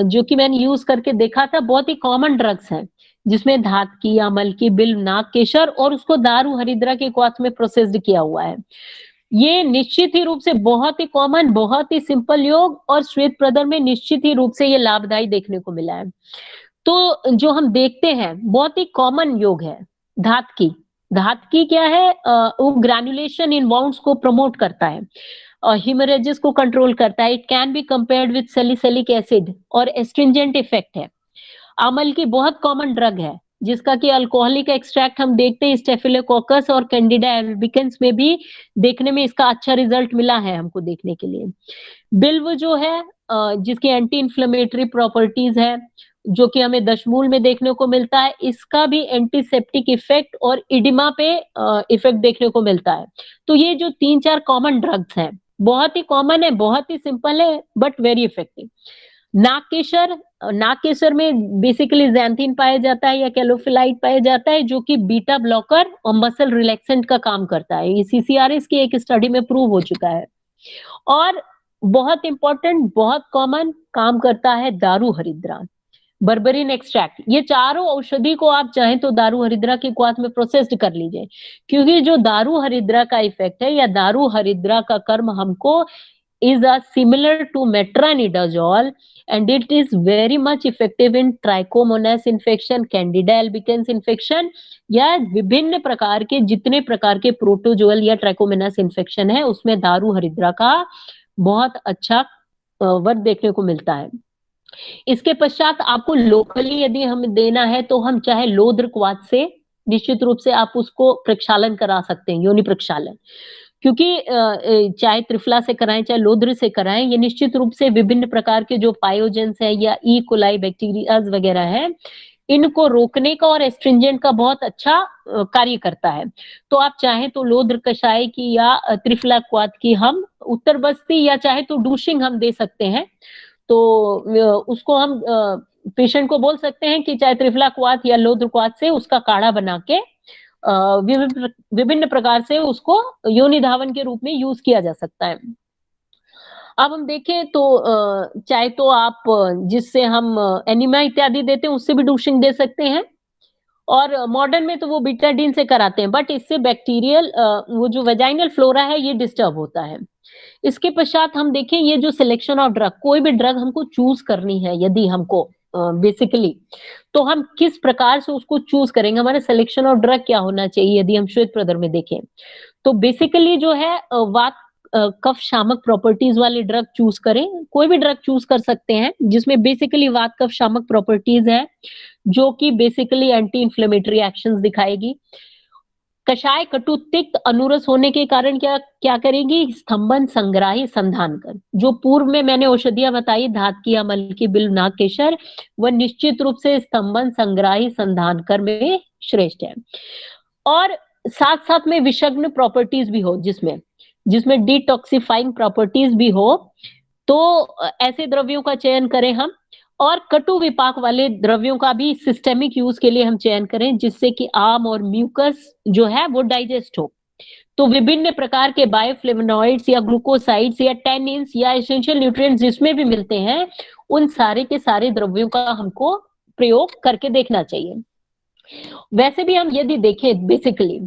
जो कि मैंने यूज करके देखा था, बहुत ही कॉमन ड्रग्स हैं जिसमें धातकी, अमल की, बिल्व, नाग, केशर और उसको दारू हरिद्रा के क्वाथ में प्रोसेस्ड किया हुआ है। ये निश्चित ही रूप से बहुत ही कॉमन, बहुत ही सिंपल योग और श्वेत प्रदर में निश्चित ही रूप से ये लाभदायी देखने को मिला है। तो जो हम देखते हैं बहुत ही कॉमन योग है धातकी। धातकी क्या है? वो ग्रैनुलेशन इन वाउंड्स को प्रमोट करता है, हीमोरेजेस को कंट्रोल करता है। It can be compared with salicylic acid और एस्ट्रिंजेंट इफेक्ट है। अमल की बहुत कॉमन ड्रग है जिसका कि अल्कोहलिक एक्सट्रैक्ट हम देखते हैं स्टेफिलोकोकस और कैंडिडा एल्बिकेंस में भी देखने में इसका अच्छा रिजल्ट मिला है हमको देखने के लिए। बिल्व जो है जिसकी एंटी इन्फ्लेमेटरी प्रॉपर्टीज है जो कि हमें दशमूल में देखने को मिलता है, इसका भी एंटीसेप्टिक इफेक्ट और इडिमा पे इफेक्ट देखने को मिलता है। तो ये जो 3-4 कॉमन ड्रग्स हैं बहुत ही कॉमन है, बहुत ही सिंपल है बट वेरी इफेक्टिव। नाग केसर में बेसिकली ज़ैंथीन पाया जाता है या कैलोफिलाइट पाया जाता है जो कि बीटा ब्लॉकर और मसल रिलैक्सेंट का काम करता है। ये सीसीआरएस की एक स्टडी में प्रूव हो चुका है। और बहुत इंपॉर्टेंट, बहुत कॉमन काम करता है दारू हरिद्रा, बर्बरीन एक्सट्रैक्ट। ये चारों औषधि को आप चाहें तो दारू हरिद्रा की क्वाथ में प्रोसेस्ड कर लीजिए, क्योंकि जो दारू हरिद्रा का इफेक्ट है या दारू हरिद्रा का कर्म हमको is similar to metronidazole and it is very much effective in trichomonas infection, candida albicans infection या विभिन्न प्रकार के जितने प्रकार के प्रोटोजोअल या ट्राइकोमोनास इन्फेक्शन है उसमें दारू हरिद्रा का बहुत अच्छा वर्क देखने को मिलता है। इसके पश्चात आपको लोकली यदि हमें देना है तो हम चाहे लोद्र क्वाथ से निश्चित रूप से आप उसको प्रक्षालन करा सकते हैं, योनि प्रक्षालन, क्योंकि चाहे त्रिफला से कराएं चाहे लोद्र से कराएं, ये निश्चित रूप से विभिन्न प्रकार के जो पायोजेंस है या ई कोलाई बैक्टीरियाज वगैरह है इनको रोकने का और एस्ट्रिंजेंट का बहुत अच्छा कार्य करता है। तो आप चाहें तो लोद्र कषाय की या त्रिफला क्वाथ की हम उत्तर बस्ती या चाहे तो डूशिंग हम दे सकते हैं। तो उसको हम पेशेंट को बोल सकते हैं कि चाहे त्रिफला क्वाथ या लोद्र क्वाथ से उसका काढ़ा बना के विभिन्न प्रकार से उसको योनि धावन के रूप में यूज किया जा सकता है। अब हम देखें तो चाहे तो आप जिससे हम एनीमा इत्यादि देते हैं उससे भी डूशिंग दे सकते हैं और मॉडर्न में तो वो बीटाडीन से कराते हैं, बट इससे बैक्टीरियल वो जो वेजाइनल फ्लोरा है ये डिस्टर्ब होता है। इसके पश्चात हम देखें ये जो सिलेक्शन ऑफ ड्रग, कोई भी ड्रग हमको चूज करनी है यदि हमको बेसिकली तो हम किस प्रकार से उसको चूज करेंगे, हमारा सिलेक्शन ऑफ ड्रग क्या होना चाहिए यदि हम श्वेत प्रदर में देखें तो बेसिकली जो है वात कफ शामक प्रॉपर्टीज वाली ड्रग चूज करें। कोई भी ड्रग चूज कर सकते हैं जिसमें बेसिकली वात कफ शामक प्रॉपर्टीज है जो कि बेसिकली एंटी इंफ्लेमेटरी एक्शंस दिखाएगी। कषाय कटु तिक्त अनुरस होने के कारण क्या करेगी, स्तंभन संग्राही संधानकर, जो पूर्व में मैंने औषधियां बताई धातकी अमल की बिल्व नाग केशर, वह निश्चित रूप से स्तंभन संग्राही संधानकर में श्रेष्ठ है। और साथ साथ में विषग्न प्रॉपर्टीज भी हो जिसमें डिटॉक्सिफाइंग प्रॉपर्टीज भी हो तो ऐसे द्रव्यों का चयन करें हम, और कटु विपाक वाले द्रव्यों का भी सिस्टेमिक यूज के लिए हम चयन करें जिससे कि आम और म्यूकस जो है वो डाइजेस्ट हो। तो विभिन्न प्रकार के बायोफ्लेवोनॉइड्स या ग्लूकोसाइड्स या टैनिन्स या एसेंशियल न्यूट्रिएंट्स जिसमें भी मिलते हैं उन सारे के सारे द्रव्यों का हमको प्रयोग करके देखना चाहिए। वैसे भी हम यदि देखें बेसिकली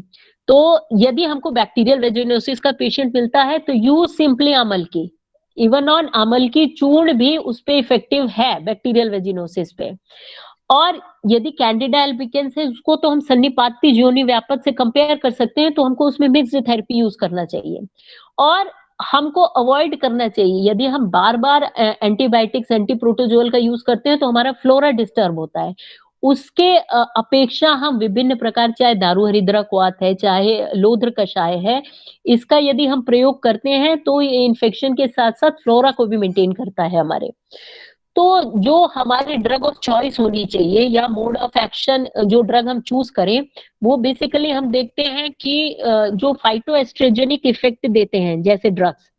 तो यदि हमको बैक्टीरियल वेजिनोसिस का पेशेंट मिलता है तो यूज सिंपली अमल की, इवन ऑन अमल की चूर्ण भी उस पे इफेक्टिव है बैक्टीरियल वेजिनोसिस पे। और यदि कैंडिडा एल्बिकेंस है उसको तो हम सन्निपाती योनि व्यापक से कंपेयर कर सकते हैं, तो हमको उसमें मिक्स्ड थेरेपी यूज करना चाहिए और हमको अवॉइड करना चाहिए। यदि हम बार बार एंटीबायोटिक्स एंटी प्रोटोजोल का यूज करते हैं तो हमारा फ्लोरा डिस्टर्ब होता है। उसके अपेक्षा हम विभिन्न प्रकार, चाहे दारू हरिद्रा क्वाथ है चाहे लोद्र कषाय है, इसका यदि हम प्रयोग करते हैं तो ये इन्फेक्शन के साथ साथ फ्लोरा को भी मेंटेन करता है हमारे। तो जो हमारी ड्रग ऑफ चॉइस होनी चाहिए या मोड ऑफ एक्शन जो ड्रग हम चूज करें वो बेसिकली हम देखते हैं कि जो फाइटोएस्ट्रोजेनिक इफेक्ट देते हैं जैसे ड्रग्स,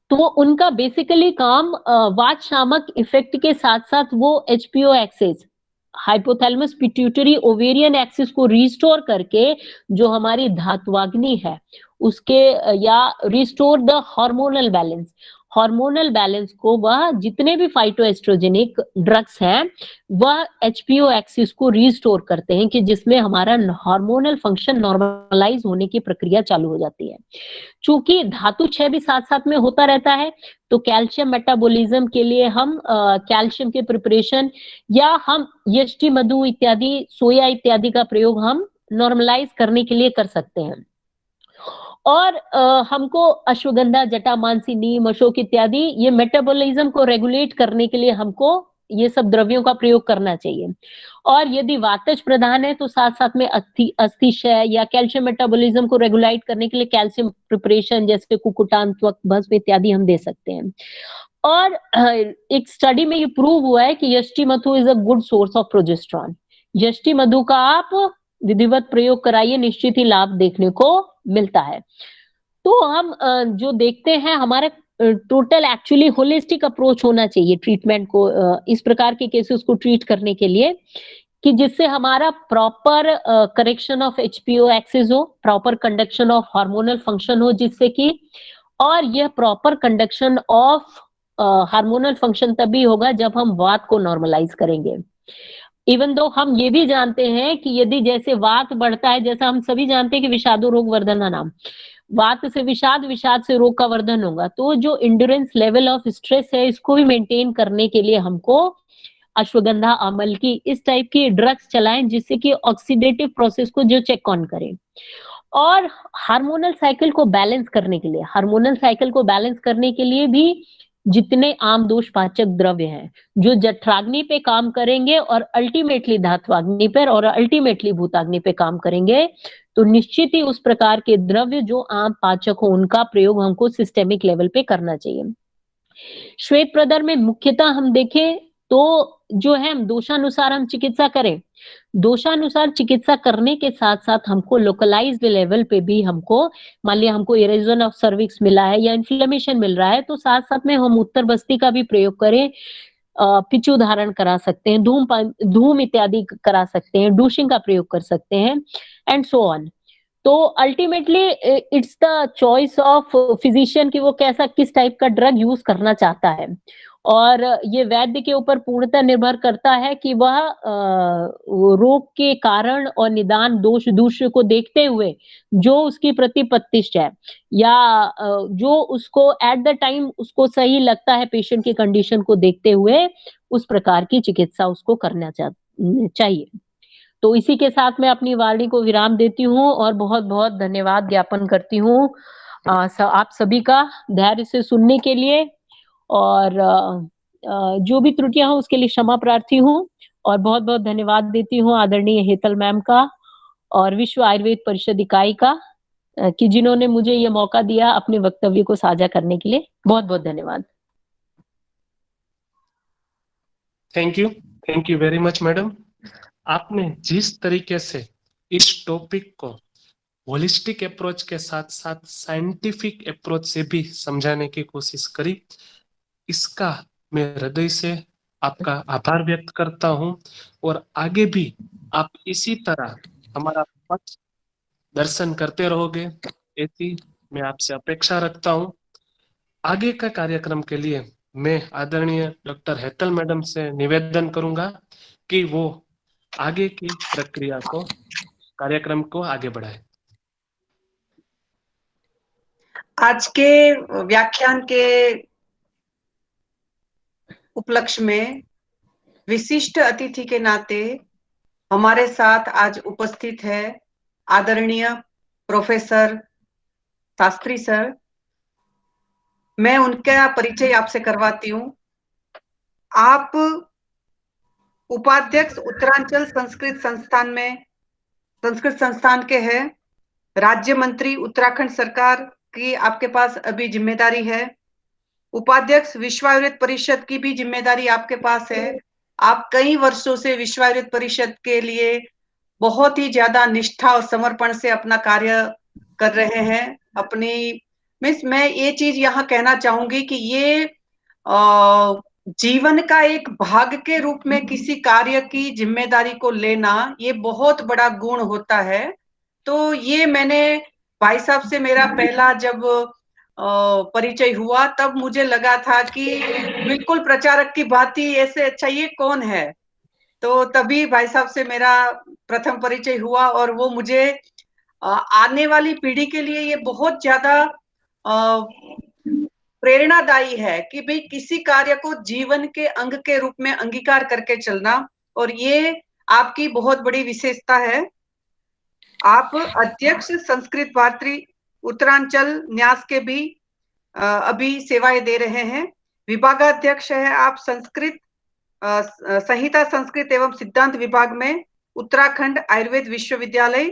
तो वो उनका बेसिकली काम वात शामक इफेक्ट के साथ साथ वो HPO axis hypothalamus pituitary ovarian axis को रिस्टोर करके जो हमारी धात्वाग्नि है उसके या restore the hormonal balance. Hormonal balance को, वह जितने भी फाइटोएस्ट्रोजेनिक ड्रग्स हैं वह एचपीओ एक्सिस को रिस्टोर करते हैं, कि जिसमें हमारा हार्मोनल फंक्शन नॉर्मलाइज होने की प्रक्रिया चालू हो जाती है। चूंकि धातु क्षय भी साथ साथ में होता रहता है, तो कैल्शियम मेटाबॉलिज्म के लिए हम कैल्शियम के प्रिपरेशन या हम यष्टि मधु इत्यादि, सोया इत्यादि का प्रयोग हम नॉर्मलाइज करने के लिए कर सकते हैं। और हमको अश्वगंधा, जटामांसी, नीम, अशोक इत्यादि ये मेटाबॉलिज्म को रेगुलेट करने के लिए हमको ये सब द्रव्यों का प्रयोग करना चाहिए। और यदि वातज प्रधान है तो साथ साथ में अस्थि क्षय या कैल्शियम मेटाबॉलिज्म को रेगुलेट करने के लिए कैल्शियम प्रिपरेशन जैसे कुकुटान, त्वक, भस्म इत्यादि हम दे सकते हैं। और एक स्टडी में ये प्रूव हुआ है कि यष्टि मधु is a good source of progesterone. यष्टि मधु का आप विधिवत प्रयोग कराइए, निश्चित ही लाभ देखने को मिलता है। तो हम जो देखते हैं, हमारा टोटल एक्चुअली होलिस्टिक अप्रोच होना चाहिए ट्रीटमेंट को, इस प्रकार के केसेस को ट्रीट करने के लिए, कि जिससे हमारा proper correction of HPO axis हो, proper conduction of hormonal function हो, जिससे कि, और यह proper conduction of hormonal function तभी होगा जब हम वात को नॉर्मलाइज करेंगे। इवन दो हम ये भी जानते हैं कि यदि जैसे वात बढ़ता है, जैसा हम सभी जानते हैं कि विषादो रोग वर्धना नाम, वात से विषाद, विषाद से रोग का वर्धन होगा। तो जो इंड्योरेंस लेवल ऑफ स्ट्रेस है, इसको भी मेंटेन करने के लिए हमको अश्वगंधा, अमल की इस टाइप की ड्रग्स चलाएं, जिससे कि ऑक्सीडेटिव प्रोसेस को जो चेक ऑन करें। और हार्मोनल साइकिल को बैलेंस करने के लिए, हार्मोनल साइकिल को बैलेंस करने के लिए भी जितने आम दोष पाचक द्रव्य हैं जो जठराग्नि पे काम करेंगे और अल्टीमेटली धात्वाग्नि पर और अल्टीमेटली भूताग्नि पे काम करेंगे, तो निश्चित ही उस प्रकार के द्रव्य जो आम पाचक हो उनका प्रयोग हमको सिस्टेमिक लेवल पे करना चाहिए। श्वेत प्रदर में मुख्यतः हम देखें तो जो है, हम दोषानुसार हम चिकित्सा करें, दोषानुसार चिकित्सा करने के साथ साथ हमको लोकलाइज्ड लेवल पे भी हमको, मान लिया हमको इरेजन ऑफ सर्विक्स मिला है या इन्फ्लेमेशन मिल रहा है, तो साथ साथ में हम उत्तर बस्ती का भी प्रयोग करें, पिचु धारण करा सकते हैं, धूम इत्यादि करा सकते हैं, डूशिंग का प्रयोग कर सकते हैं, एंड सो ऑन। तो ultimately it's the choice of physician कि वो कैसा, किस टाइप का ड्रग यूज करना चाहता है। और ये वैद्य के ऊपर पूर्णतः निर्भर करता है कि वह रोग के कारण और निदान दोष दूसरे को देखते हुए जो उसकी प्रतिपत्तिष्ठ है या जो उसको एट द टाइम उसको सही लगता है, पेशेंट की कंडीशन को देखते हुए उस प्रकार की चिकित्सा उसको करना चाहिए। तो इसी के साथ मैं अपनी वाणी को विराम देती हूँ और बहुत बहुत धन्यवाद ज्ञापन करती हूँ आप सभी का धैर्य से सुनने के लिए, और जो भी त्रुटियां हो उसके लिए क्षमा प्रार्थी हूँ, और बहुत बहुत धन्यवाद देती हूँ आदरणीय हेतल मैम का और विश्व आयुर्वेद परिषद इकाई का, कि जिन्होंने मुझे ये मौका दिया अपने वक्तव्य को साझा करने के लिए। बहुत बहुत धन्यवाद। Thank you very much madam. आपने जिस तरीके से इस टॉपिक को होलिस्टिक अप्रोच के साथ साथ साइंटिफिक अप्रोच से भी समझाने की कोशिश करी, इसका मैं हृदय से आपका आभार व्यक्त करता हूं, और आगे भी आप इसी तरह हमारा पथ दर्शन करते रहोगे, ऐसी मैं आपसे अपेक्षा रखता हूं। आगे का कार्यक्रम के लिए मैं आदरणीय डॉक्टर हेतल मैडम से निवेदन करूंगा कि वो आगे की प्रक्रिया को, कार्यक्रम को आगे बढ़ाए। आज के व्याख्यान के उपलक्ष्य में विशिष्ट अतिथि के नाते हमारे साथ आज उपस्थित है आदरणीय प्रोफेसर शास्त्री सर। मैं उनका परिचय आपसे करवाती हूँ। आप उपाध्यक्ष उत्तरांचल संस्कृत संस्थान के हैं। राज्य मंत्री उत्तराखंड सरकार की आपके पास अभी जिम्मेदारी है। उपाध्यक्ष विश्व आयुर्वेद परिषद की भी जिम्मेदारी आपके पास है। आप कई वर्षों से विश्व आयुर्वेद परिषद के लिए बहुत ही ज्यादा निष्ठा और समर्पण से अपना कार्य कर रहे हैं। अपनी मैं ये चीज यहाँ कहना चाहूंगी कि ये जीवन का एक भाग के रूप में किसी कार्य की जिम्मेदारी को लेना, ये बहुत बड़ा गुण होता है। तो ये मैंने भाई साहब से मेरा पहला जब परिचय हुआ, तब मुझे लगा था कि बिल्कुल प्रचारक की भांति ऐसे अच्छा ये कौन है। तो तभी भाई साहब से मेरा प्रथम परिचय हुआ और वो मुझे आने वाली पीढ़ी के लिए ये बहुत ज्यादा प्रेरणादायी है कि भाई किसी कार्य को जीवन के अंग के रूप में अंगीकार करके चलना, और ये आपकी बहुत बड़ी विशेषता है। आप अध्यक्ष संस्कृत भारती उत्तरांचल न्यास के भी अभी सेवाएं दे रहे हैं। विभागाध्यक्ष है आप संस्कृत संहिता संस्कृत एवं सिद्धांत विभाग में उत्तराखंड आयुर्वेद विश्वविद्यालय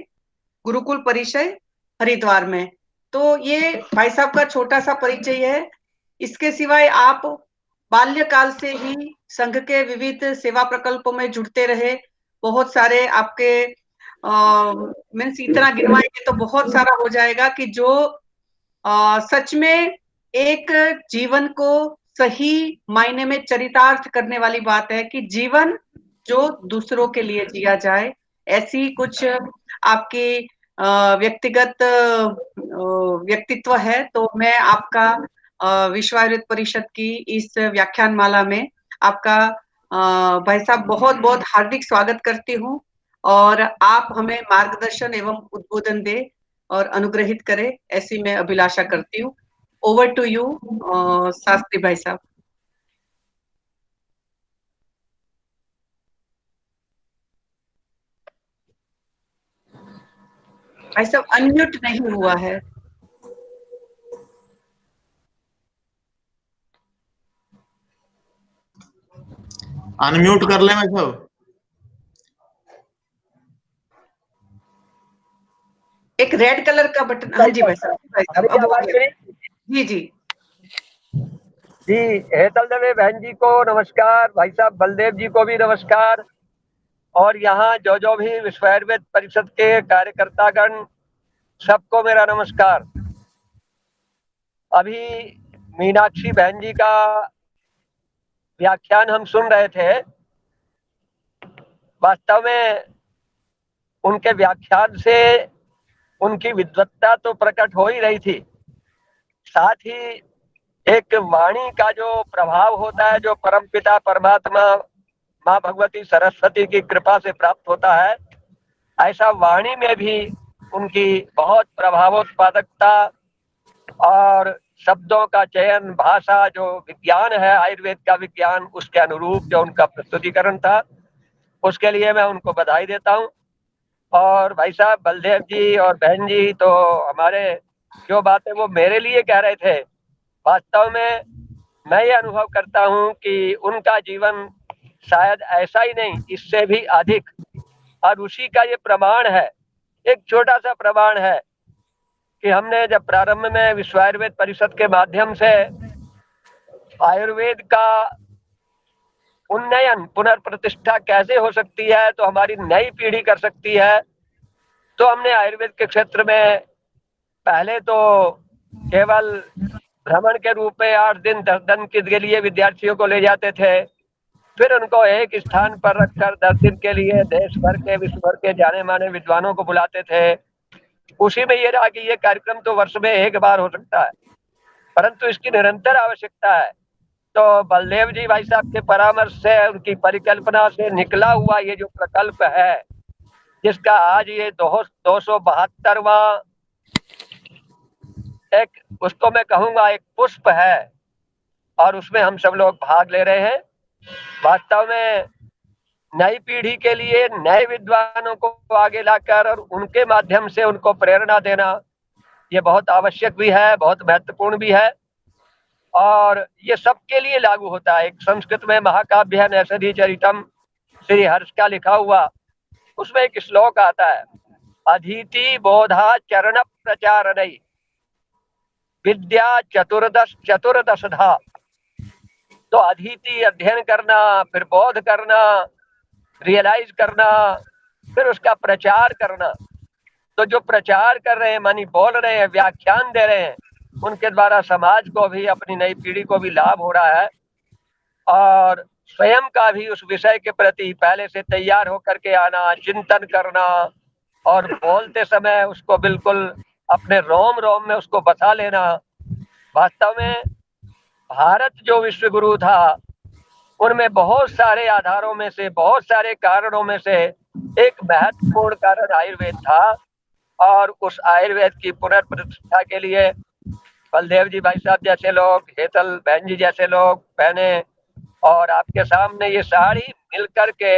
गुरुकुल परिषद हरिद्वार में। तो ये भाई साहब का छोटा सा परिचय है। इसके सिवाय आप बाल्यकाल से ही संघ के विविध सेवा प्रकल्पों में जुड़ते रहे। बहुत सारे आपके मीन्स इतना गिनवाएंगे तो बहुत सारा हो जाएगा कि जो सच में एक जीवन को सही मायने में चरितार्थ करने वाली बात है कि जीवन जो दूसरों के लिए जिया जाए, ऐसी कुछ आपकी व्यक्तिगत व्यक्तित्व है। तो मैं आपका विश्व आयुर्वेद परिषद की इस व्याख्यान माला में आपका भाई साहब बहुत बहुत हार्दिक स्वागत करती हूँ, और आप हमें मार्गदर्शन एवं उद्बोधन दे और अनुग्रहित करे, ऐसी मैं अभिलाषा करती हूँ। ओवर टू यू शास्त्री भाई साहब। भाई साहब अनम्यूट नहीं हुआ है। अनम्यूट कर ले मैं सब। एक रेड कलर का बटन। हाँ जी भाई साहब अब हो गया। जी जी जी, हेतल दवे बहन जी को नमस्कार, भाई साहब बलदेव जी को भी नमस्कार, और यहाँ जो भी विश्व आयुर्वेद परिषद के कार्यकर्तागण सबको मेरा नमस्कार। अभी मीनाक्षी बहन जी का व्याख्यान हम सुन रहे थे। वास्तव में उनके व्याख्यान से उनकी विद्वत्ता तो प्रकट हो ही रही थी, साथ ही एक वाणी का जो प्रभाव होता है, जो परमपिता परमात्मा माँ भगवती सरस्वती की कृपा से प्राप्त होता है, ऐसा वाणी में भी उनकी बहुत प्रभावोत्पादकता और शब्दों का चयन, भाषा जो विज्ञान है आयुर्वेद का विज्ञान, उसके अनुरूप जो उनका प्रस्तुतिकरण था, उसके लिए मैं उनको बधाई देता हूँ। और भाई साहब बलदेव जी और बहन जी तो हमारे जो बातें वो मेरे लिए कह रहे थे, वास्तव में मैं ये अनुभव करता हूँ कि उनका जीवन शायद ऐसा ही नहीं, इससे भी अधिक, और उसी का ये प्रमाण है। एक छोटा सा प्रमाण है कि हमने जब प्रारंभ में विश्व आयुर्वेद परिषद के माध्यम से आयुर्वेद का उन्नयन पुनर्प्रतिष्ठा कैसे हो सकती है, तो हमारी नई पीढ़ी कर सकती है, तो हमने आयुर्वेद के क्षेत्र में पहले तो केवल भ्रमण के रूप में 8 दिन 10 दिन के लिए विद्यार्थियों को ले जाते थे, फिर उनको एक स्थान पर रखकर 10 दिन के लिए देश भर के विश्व भर के जाने माने विद्वानों को बुलाते थे। उसी में ये रहा कि ये कार्यक्रम तो वर्ष में एक बार हो सकता है, परंतु इसकी निरंतर आवश्यकता है। तो बलदेव जी भाई साहब के परामर्श से, उनकी परिकल्पना से निकला हुआ ये जो प्रकल्प है, जिसका आज ये 272वां एक, उसको मैं कहूँगा एक पुष्प है, और उसमें हम सब लोग भाग ले रहे हैं। वास्तव में नई पीढ़ी के लिए नए विद्वानों को आगे लाकर और उनके माध्यम से उनको प्रेरणा देना, ये बहुत आवश्यक भी है, बहुत महत्वपूर्ण भी है, और ये सबके लिए लागू होता है। एक संस्कृत में महाकाव्य नैषधि चरितम श्री हर्ष का लिखा हुआ, उसमें एक श्लोक आता है, अधीति बोधा चरण प्रचारणै विद्या चतुर्दशधा। तो अधीति अध्ययन करना, फिर बोध करना, रियलाइज करना, फिर उसका प्रचार करना। तो जो प्रचार कर रहे हैं, मानी बोल रहे हैं, व्याख्यान दे रहे हैं, उनके द्वारा समाज को भी, अपनी नई पीढ़ी को भी लाभ हो रहा है, और स्वयं का भी उस विषय के प्रति पहले से तैयार होकर के आना, चिंतन करना, और बोलते समय उसको बिल्कुल अपने रोम रोम में उसको बसा लेना, वास्तव में भारत जो विश्व गुरु था, उनमें बहुत सारे आधारों में से, बहुत सारे कारणों में से एक महत्वपूर्ण कारण आयुर्वेद था। और उस आयुर्वेद की पुनर्प्रतिष्ठा के लिए बलदेव जी भाई साहब जैसे लोग, हेतल बहन जी जैसे लोग, बहनें और आपके सामने ये सारी मिल करके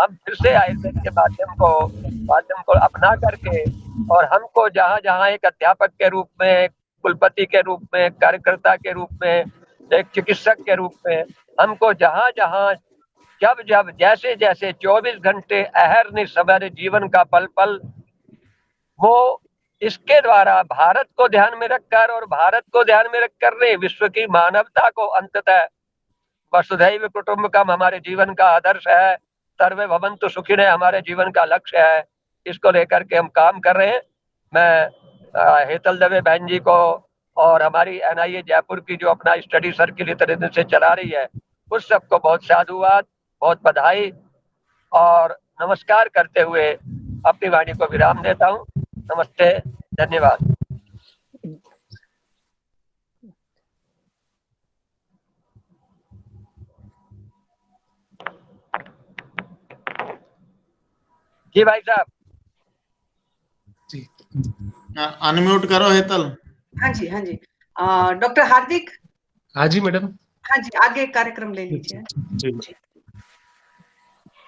हम फिर से आयुर्वेद के माध्यम को अपना करके, और हमको जहाँ जहाँ एक अध्यापक के रूप में, कुलपति के रूप में, कार्यकर्ता के रूप में, एक चिकित्सक के रूप में, हमको जहाँ जहाँ जब जब जैसे जैसे 24 घंटे अहरनिश हमारे जीवन का पल पल, वो इसके द्वारा भारत को ध्यान में रखकर, और भारत को ध्यान में रखकर नहीं, विश्व की मानवता को अंततः वसुधैव कुटुंबकम हमारे जीवन का आदर्श है, सर्वे भवन्तु सुखिनः हमारे जीवन का लक्ष्य है। इसको लेकर के हम काम कर रहे हैं। मैं हेतल दवे बहन जी को और हमारी NIA जयपुर की जो अपना स्टडी सर्किल इतने दिन से चला रही है, उस सबको बहुत साधुवाद, बहुत बधाई और नमस्कार करते हुए अपनी वाणी को विराम देता हूँ। नमस्ते, धन्यवाद। जी भाई साहब। जी अनम्यूट करो हेतल। हाँ जी, हाँ जी। डॉक्टर हार्दिक। हाँ जी मैडम। हाँ जी, आगे कार्यक्रम ले लीजिए। जी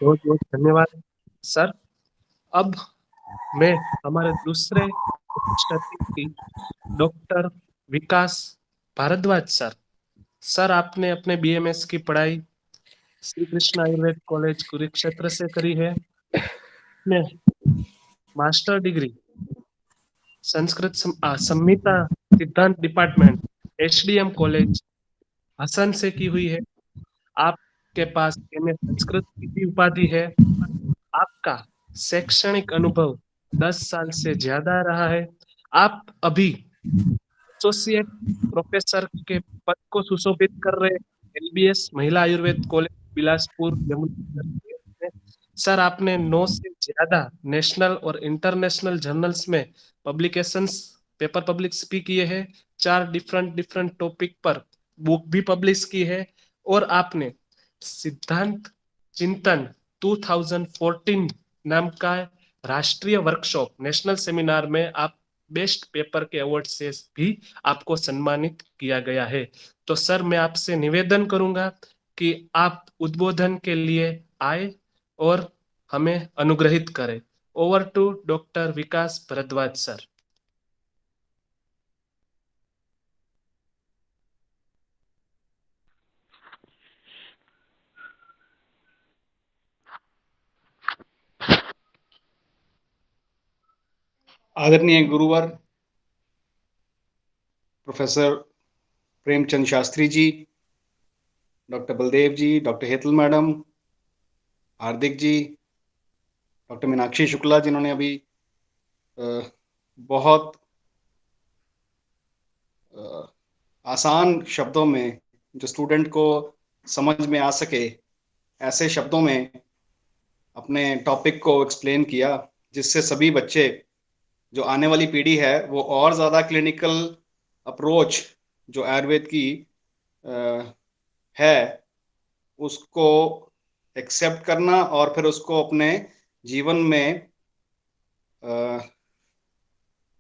बहुत बहुत धन्यवाद सर। अब मैं हमारे दूसरे डॉक्टर विकास भारद्वाज सर आपने अपने BMS की पढ़ाई श्री कृष्ण आयुर्वेद कॉलेज कुरुक्षेत्र से करी है। मैं मास्टर डिग्री संस्कृत संहिता सिद्धांत डिपार्टमेंट HDM कॉलेज हसन से की हुई है। आपके पास MA संस्कृत की भी उपाधि है। आपका शैक्षणिक अनुभव 10 साल से ज्यादा रहा है। आप अभी एसोसिएट प्रोफेसर के पद को सुशोभित कर रहे LBS महिला आयुर्वेद कॉलेज बिलासपुर जमुना। सर आपने 9 से ज्यादा नेशनल और इंटरनेशनल जर्नल्स में पब्लिकेशंस पेपर पब्लिश भी किए हैं। 4 डिफरेंट टॉपिक पर बुक भी पब्लिश की है। और आपने सिद्धांत चिंतन 2014 नाम का राष्ट्रीय वर्कशॉप नेशनल सेमिनार में आप बेस्ट पेपर के अवार्ड से भी आपको सम्मानित किया गया है। तो सर मैं आपसे निवेदन करूंगा कि आप उद्बोधन के लिए आए और हमें अनुग्रहित करें। Over to doctor Vikas Bhardwaj sir. आदरणीय गुरुवर professor Premchand Shastri ji, doctor Baldev ji, doctor Hetal madam, Hardik ji, doctor Meenakshi Shukla जिन्होंने अभी बहुत आसान शब्दों में जो स्टूडेंट को समझ में आ सके ऐसे शब्दों में अपने टॉपिक को एक्सप्लेन किया, जिससे सभी बच्चे जो आने वाली पीढ़ी है वो और ज़्यादा क्लिनिकल अप्रोच जो आयुर्वेद की है उसको एक्सेप्ट करना और फिर उसको अपने जीवन में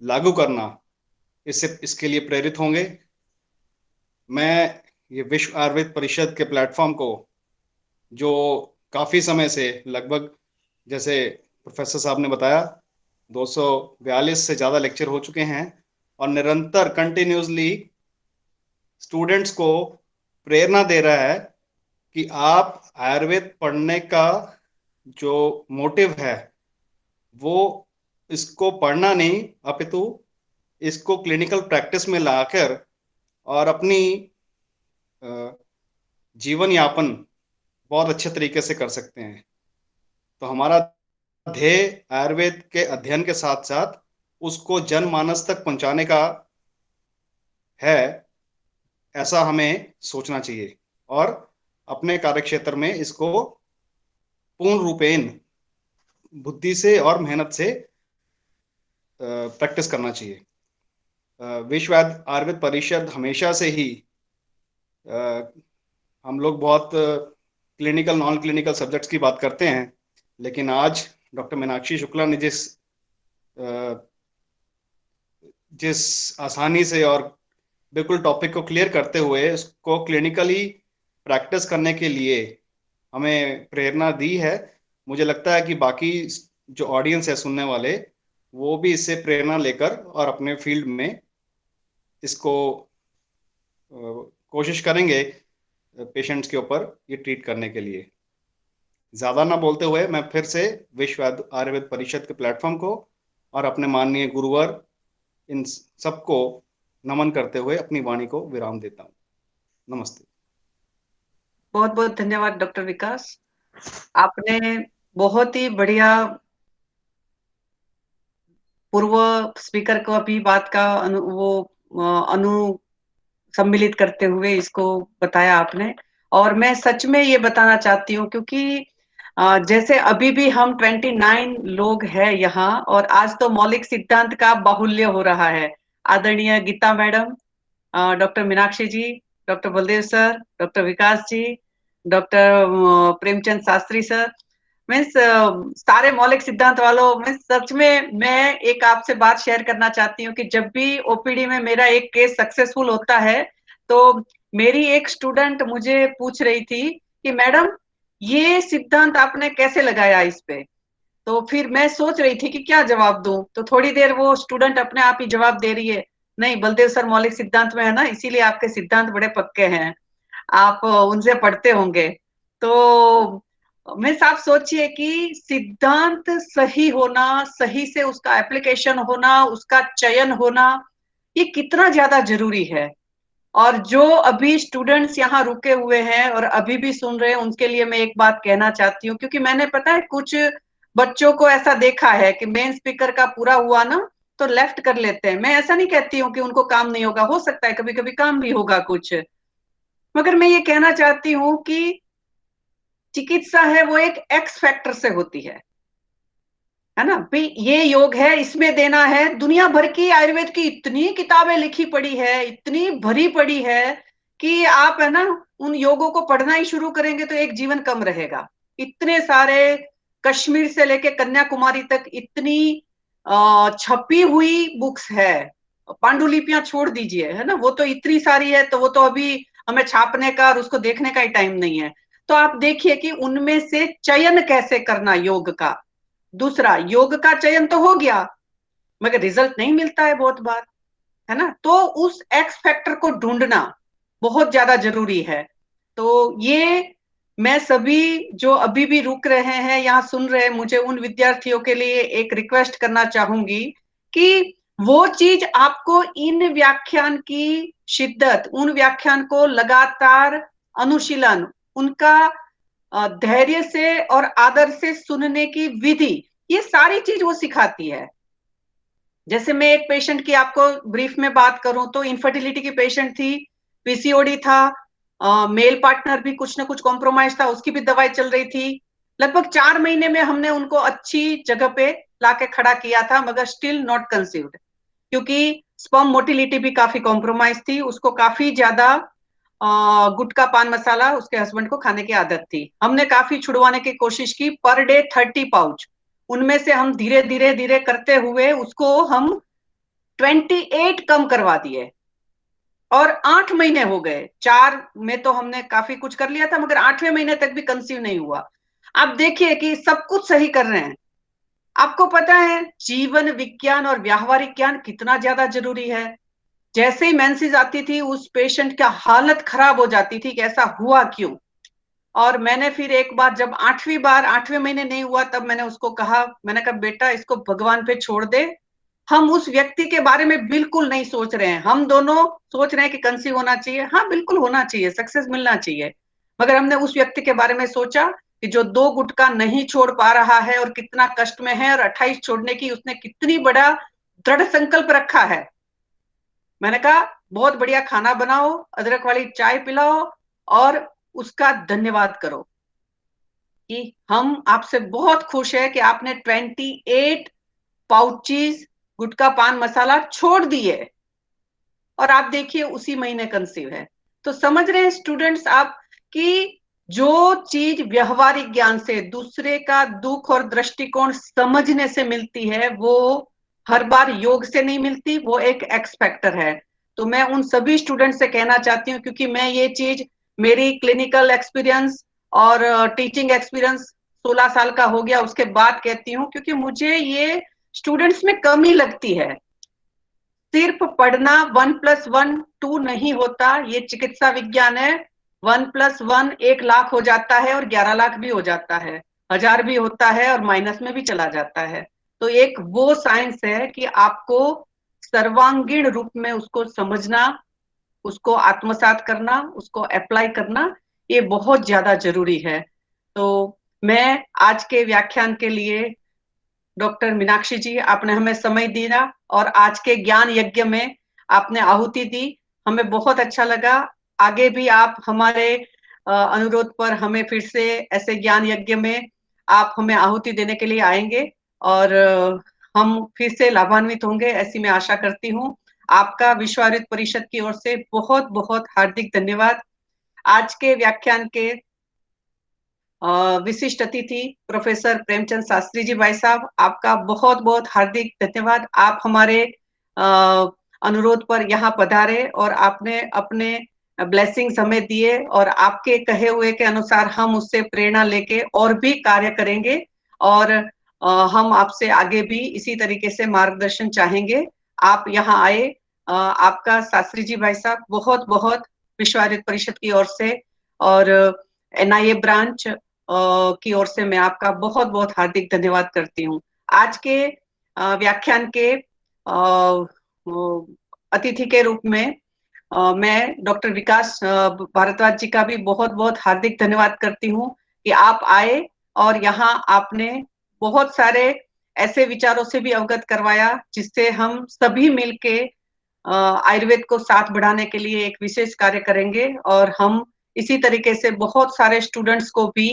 लागू करना, इसके लिए प्रेरित होंगे। मैं ये विश्व आयुर्वेद परिषद के प्लेटफॉर्म को जो काफ़ी समय से लगभग जैसे प्रोफेसर साहब ने बताया 242 से ज़्यादा लेक्चर हो चुके हैं और निरंतर कंटिन्यूसली स्टूडेंट्स को प्रेरणा दे रहा है कि आप आयुर्वेद पढ़ने का जो मोटिव है वो इसको पढ़ना नहीं अपितु इसको क्लिनिकल प्रैक्टिस में लाकर और अपनी जीवन यापन बहुत अच्छे तरीके से कर सकते हैं। तो हमारा ध्येय आयुर्वेद के अध्ययन के साथ साथ उसको जनमानस तक पहुंचाने का है, ऐसा हमें सोचना चाहिए और अपने कार्यक्षेत्र में इसको पूर्ण रूपेण बुद्धि से और मेहनत से प्रैक्टिस करना चाहिए। विश्व आयुर्वेद परिषद हमेशा से ही हम लोग बहुत क्लिनिकल नॉन क्लिनिकल सब्जेक्ट्स की बात करते हैं, लेकिन आज डॉक्टर मीनाक्षी शुक्ला ने जिस आसानी से और बिल्कुल टॉपिक को क्लियर करते हुए उसको क्लिनिकली प्रैक्टिस करने के लिए हमें प्रेरणा दी है, मुझे लगता है कि बाकी जो ऑडियंस है सुनने वाले, वो भी इससे प्रेरणा लेकर और अपने फील्ड में इसको कोशिश करेंगे पेशेंट्स के ऊपर ये ट्रीट करने के लिए। ज्यादा ना बोलते हुए मैं फिर से विश्व आयुर्वेद परिषद के प्लेटफॉर्म को और अपने माननीय गुरुवर इन सबको नमन करते हुए अपनी वाणी को विराम देता हूँ। नमस्ते। बहुत बहुत धन्यवाद डॉक्टर विकास। आपने बहुत ही बढ़िया पूर्व स्पीकर को अभी बात का अनु सम्मिलित करते हुए इसको बताया आपने। और मैं सच में ये बताना चाहती हूँ, क्योंकि जैसे अभी भी हम 29 लोग हैं यहाँ, और आज तो मौलिक सिद्धांत का बाहुल्य हो रहा है। आदरणीय Gita madam, doctor Meenakshi ji, doctor Baldev sir, doctor Vikas ji, doctor Premchand Shastri sir, means सारे मौलिक सिद्धांत वालों, मीन्स सच में मैं एक आपसे बात शेयर करना चाहती हूँ कि जब भी ओपीडी में मेरा एक केस सक्सेसफुल होता है तो मेरी एक स्टूडेंट मुझे पूछ रही थी कि मैडम ये सिद्धांत आपने कैसे लगाया इस पे। तो फिर मैं सोच रही थी कि क्या जवाब दूं, तो थोड़ी देर वो स्टूडेंट अपने आप ही जवाब दे रही है, नहीं बलदेव सर मौलिक सिद्धांत में है ना, इसीलिए आपके सिद्धांत बड़े पक्के हैं, आप उनसे पढ़ते होंगे। तो मैं साफ सोचिए कि सिद्धांत सही होना, सही से उसका एप्लीकेशन होना, उसका चयन होना, ये कितना ज्यादा जरूरी है। और जो अभी स्टूडेंट्स यहाँ रुके हुए हैं और अभी भी सुन रहे हैं, उनके लिए मैं एक बात कहना चाहती हूँ, क्योंकि मैंने पता है कुछ बच्चों को ऐसा देखा है कि मेन स्पीकर का पूरा हुआ ना तो लेफ्ट कर लेते हैं। मैं ऐसा नहीं कहती हूँ कि उनको काम नहीं होगा, हो सकता है कभी कभी काम भी होगा कुछ, मगर मैं ये कहना चाहती हूँ कि चिकित्सा है वो एक एक्स फैक्टर से होती है ना भाई। ये योग है, इसमें देना है। दुनिया भर की आयुर्वेद की इतनी किताबें लिखी पड़ी है, इतनी भरी पड़ी है कि आप है ना उन योगों को पढ़ना ही शुरू करेंगे तो एक जीवन कम रहेगा। इतने सारे कश्मीर से लेके कन्याकुमारी तक इतनी छपी हुई बुक्स है, पांडुलिपियां छोड़ दीजिए, है ना, वो तो इतनी सारी है, तो वो तो अभी हमें छापने का और उसको देखने का ही टाइम नहीं है। तो आप देखिए कि उनमें से चयन कैसे करना योग का। दूसरा, योग का चयन तो हो गया मगर रिजल्ट नहीं मिलता है बहुत बार, है ना, तो उस एक्स फैक्टर को ढूंढना बहुत ज्यादा जरूरी है। तो ये मैं सभी जो अभी भी रुक रहे हैं यहाँ सुन रहे हैं, मुझे उन विद्यार्थियों के लिए एक रिक्वेस्ट करना चाहूंगी कि वो चीज आपको इन व्याख्यान की शिद्दत, उन व्याख्यान को लगातार अनुशीलन, उनका धैर्य से और आदर से सुनने की विधि, ये सारी चीज वो सिखाती है। जैसे मैं एक पेशेंट की आपको ब्रीफ में बात करूं तो इनफर्टिलिटी की पेशेंट थी, पीसीओडी था, मेल पार्टनर भी कुछ ना कुछ कॉम्प्रोमाइज था, उसकी भी दवाई चल रही थी। लगभग 4 महीने में हमने उनको अच्छी जगह पे लाके खड़ा किया था, मगर स्टिल नॉट कंसीव्ड, क्योंकि स्पर्म मोटिलिटी भी काफी कॉम्प्रोमाइज थी। उसको काफी ज्यादा गुटखा पान मसाला उसके हस्बैंड को खाने की आदत थी। हमने काफी छुड़वाने की कोशिश की, पर डे 30 पाउच, उनमें से हम धीरे धीरे धीरे करते हुए उसको हम 28 कम करवा दिए और 8 महीने हो गए। 4 में तो हमने काफी कुछ कर लिया था, मगर 8वें महीने तक भी कंसीव नहीं हुआ। आप देखिए कि सब कुछ सही कर रहे हैं। आपको पता है जीवन विज्ञान और व्यावहारिक ज्ञान कितना ज्यादा जरूरी है। जैसे ही मेंसेस आती थी उस पेशेंट का हालत खराब हो जाती थी कि ऐसा हुआ क्यों। और मैंने फिर एक बार जब 8वें महीने नहीं हुआ तब मैंने उसको कहा, मैंने कहा बेटा इसको भगवान पे छोड़ दे, हम उस व्यक्ति के बारे में बिल्कुल नहीं सोच रहे हैं। हम दोनों सोच रहे हैं कि कंसीव होना चाहिए, हाँ बिल्कुल होना चाहिए, सक्सेस मिलना चाहिए, मगर हमने उस व्यक्ति के बारे में सोचा कि जो 2 गुटखा नहीं छोड़ पा रहा है और कितना कष्ट में है, और 28 छोड़ने की उसने कितनी बड़ा दृढ़ संकल्प रखा है। मैंने कहा बहुत बढ़िया खाना बनाओ, अदरक वाली चाय पिलाओ और उसका धन्यवाद करो कि हम आपसे बहुत खुश है कि आपने 28 पाउचेस गुटखा पान मसाला छोड़ दिए। और आप देखिए उसी महीने कंसीव है। तो समझ रहे हैं स्टूडेंट्स आप कि जो चीज व्यवहारिक ज्ञान से, दूसरे का दुख और दृष्टिकोण समझने से मिलती है, वो हर बार योग से नहीं मिलती, वो एक एक्स फैक्टर है। तो मैं उन सभी स्टूडेंट से कहना चाहती हूँ, क्योंकि मैं ये चीज, मेरी क्लिनिकल एक्सपीरियंस और टीचिंग एक्सपीरियंस 16 साल का हो गया, उसके बाद कहती हूँ, क्योंकि मुझे ये स्टूडेंट्स में कमी लगती है। सिर्फ पढ़ना 1+1 2 नहीं होता, ये चिकित्सा विज्ञान है। 1+1 1 लाख हो जाता है और 11 लाख भी हो जाता है, 1000 भी होता है और माइनस में भी चला जाता है। तो एक वो साइंस है कि आपको सर्वांगीण रूप में उसको समझना, उसको आत्मसात करना, उसको अप्लाई करना, ये बहुत ज्यादा जरूरी है। तो मैं आज के व्याख्यान के लिए, डॉक्टर मीनाक्षी जी, आपने हमें समय दिया और आज के ज्ञान यज्ञ में आपने आहुति दी, हमें बहुत अच्छा लगा। आगे भी आप हमारे अनुरोध पर हमें फिर से ऐसे ज्ञान यज्ञ में आप हमें आहुति देने के लिए आएंगे और हम फिर से लाभान्वित होंगे, ऐसी मैं आशा करती हूँ। आपका विश्व आयुर्वेद परिषद की ओर से बहुत बहुत हार्दिक धन्यवाद। आज के व्याख्यान के विशिष्ट अतिथि प्रोफेसर प्रेमचंद शास्त्री जी भाई साहब, आपका बहुत बहुत हार्दिक धन्यवाद। आप हमारे अनुरोध पर यहाँ पधारे और आपने अपने ब्लेसिंग्स हमें दिए और आपके कहे हुए के अनुसार हम उससे प्रेरणा लेके और भी कार्य करेंगे और हम आपसे आगे भी इसी तरीके से मार्गदर्शन चाहेंगे। आप यहाँ आए, आपका शास्त्री जी भाई साहब बहुत बहुत विश्व आयुर्वेद परिषद की ओर से और NIA ब्रांच की ओर से मैं आपका बहुत बहुत हार्दिक धन्यवाद करती हूँ। आज के व्याख्यान के अतिथि के रूप में मैं डॉक्टर विकास भारद्वाज जी का भी बहुत बहुत हार्दिक धन्यवाद करती हूँ कि आप आए और यहाँ आपने बहुत सारे ऐसे विचारों से भी अवगत करवाया जिससे हम सभी मिलके आयुर्वेद को साथ बढ़ाने के लिए एक विशेष कार्य करेंगे और हम इसी तरीके से बहुत सारे स्टूडेंट्स को भी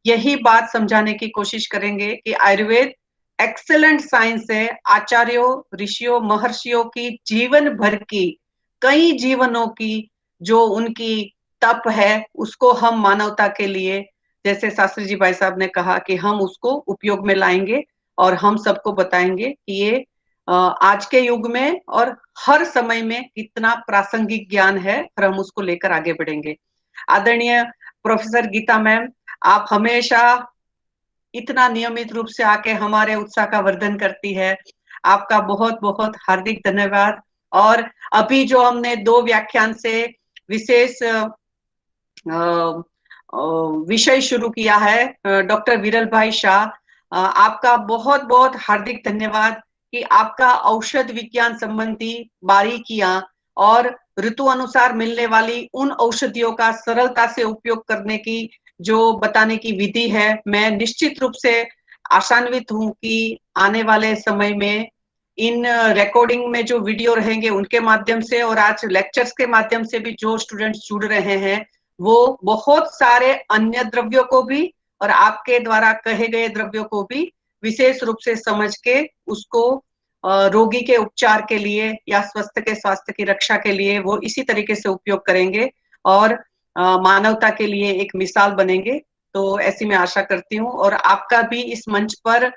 यही बात समझाने की कोशिश करेंगे कि आयुर्वेद एक्सेलेंट साइंस है। आचार्यों, ऋषियों, महर्षियों की जीवन भर की, कई जीवनों की जो उनकी तप है, उसको हम मानवता के लिए, जैसे शास्त्री जी भाई साहब ने कहा, कि हम उसको उपयोग में लाएंगे और हम सबको बताएंगे कि ये आज के युग में और हर समय में कितना प्रासंगिक ज्ञान है और हम उसको लेकर आगे बढ़ेंगे। आदरणीय प्रोफेसर गीता मैम, आप हमेशा इतना नियमित रूप से आके हमारे उत्साह का वर्धन करती है, आपका बहुत बहुत हार्दिक धन्यवाद। और अभी जो हमने 2 व्याख्यान से विशेष विषय शुरू किया है, डॉक्टर विरल भाई शाह, आपका बहुत बहुत हार्दिक धन्यवाद कि आपका औषध विज्ञान संबंधी बारीकियां और ऋतु अनुसार मिलने वाली उन औषधियों का सरलता से उपयोग करने की जो बताने की विधि है, मैं निश्चित रूप से आशान्वित हूँ कि आने वाले समय में इन रिकॉर्डिंग में जो वीडियो रहेंगे उनके माध्यम से और आज लेक्चर्स के माध्यम से भी जो स्टूडेंट्स जुड़ रहे हैं, वो बहुत सारे अन्य द्रव्यों को भी और आपके द्वारा कहे गए द्रव्यों को भी विशेष रूप से समझ के उसको रोगी के उपचार के लिए या स्वास्थ्य की रक्षा के लिए वो इसी तरीके से उपयोग करेंगे और मानवता के लिए एक मिसाल बनेंगे। तो ऐसी मैं आशा करती हूँ और आपका भी इस मंच पर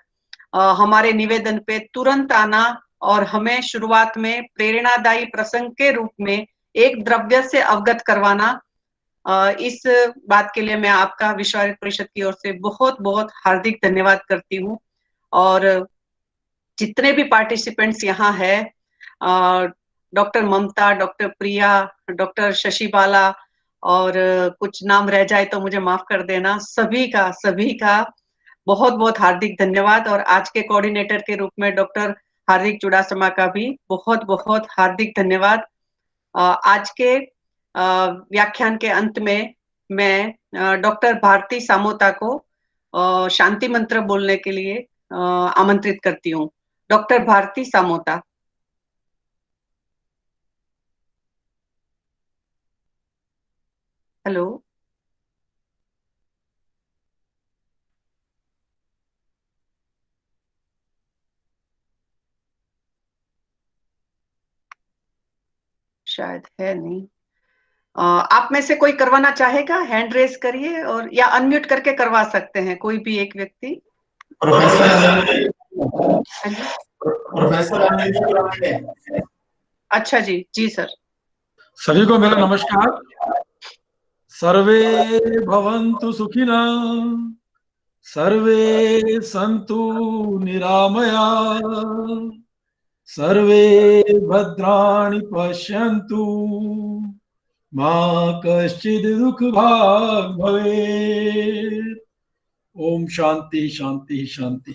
हमारे निवेदन पे तुरंत आना और हमें शुरुआत में प्रेरणादायी प्रसंग के रूप में एक द्रव्य से अवगत करवाना, इस बात के लिए मैं आपका विश्व आयुर्वेद परिषद की ओर से बहुत बहुत हार्दिक धन्यवाद करती हूँ। और जितने भी पार्टिसिपेंट्स यहाँ है, डॉक्टर ममता, डॉक्टर प्रिया, डॉक्टर शशि बाला और कुछ नाम रह जाए तो मुझे माफ कर देना, सभी का बहुत बहुत हार्दिक धन्यवाद। और आज के कोऑर्डिनेटर के रूप में डॉक्टर हार्दिक चुड़ासमा का भी बहुत बहुत हार्दिक धन्यवाद। आज के व्याख्यान के अंत में मैं डॉक्टर भारती सामोता को शांति मंत्र बोलने के लिए आमंत्रित करती हूँ। डॉक्टर भारती सामोता। हेलो। शायद है नहीं। आप में से कोई करवाना चाहेगा? हैंड रेज करिए, और या अनम्यूट करके करवा सकते हैं कोई भी एक व्यक्ति। अच्छा जी, जी सर। सभी को मेरा नमस्कार। सर्वे भवन्तु सुखिनः, सर्वे सन्तु निरामयाः, सर्वे भद्राणि पश्यन्तु, मा कश्चित् दुःखभाग् भवेत्। ओम शांति शांति शांति।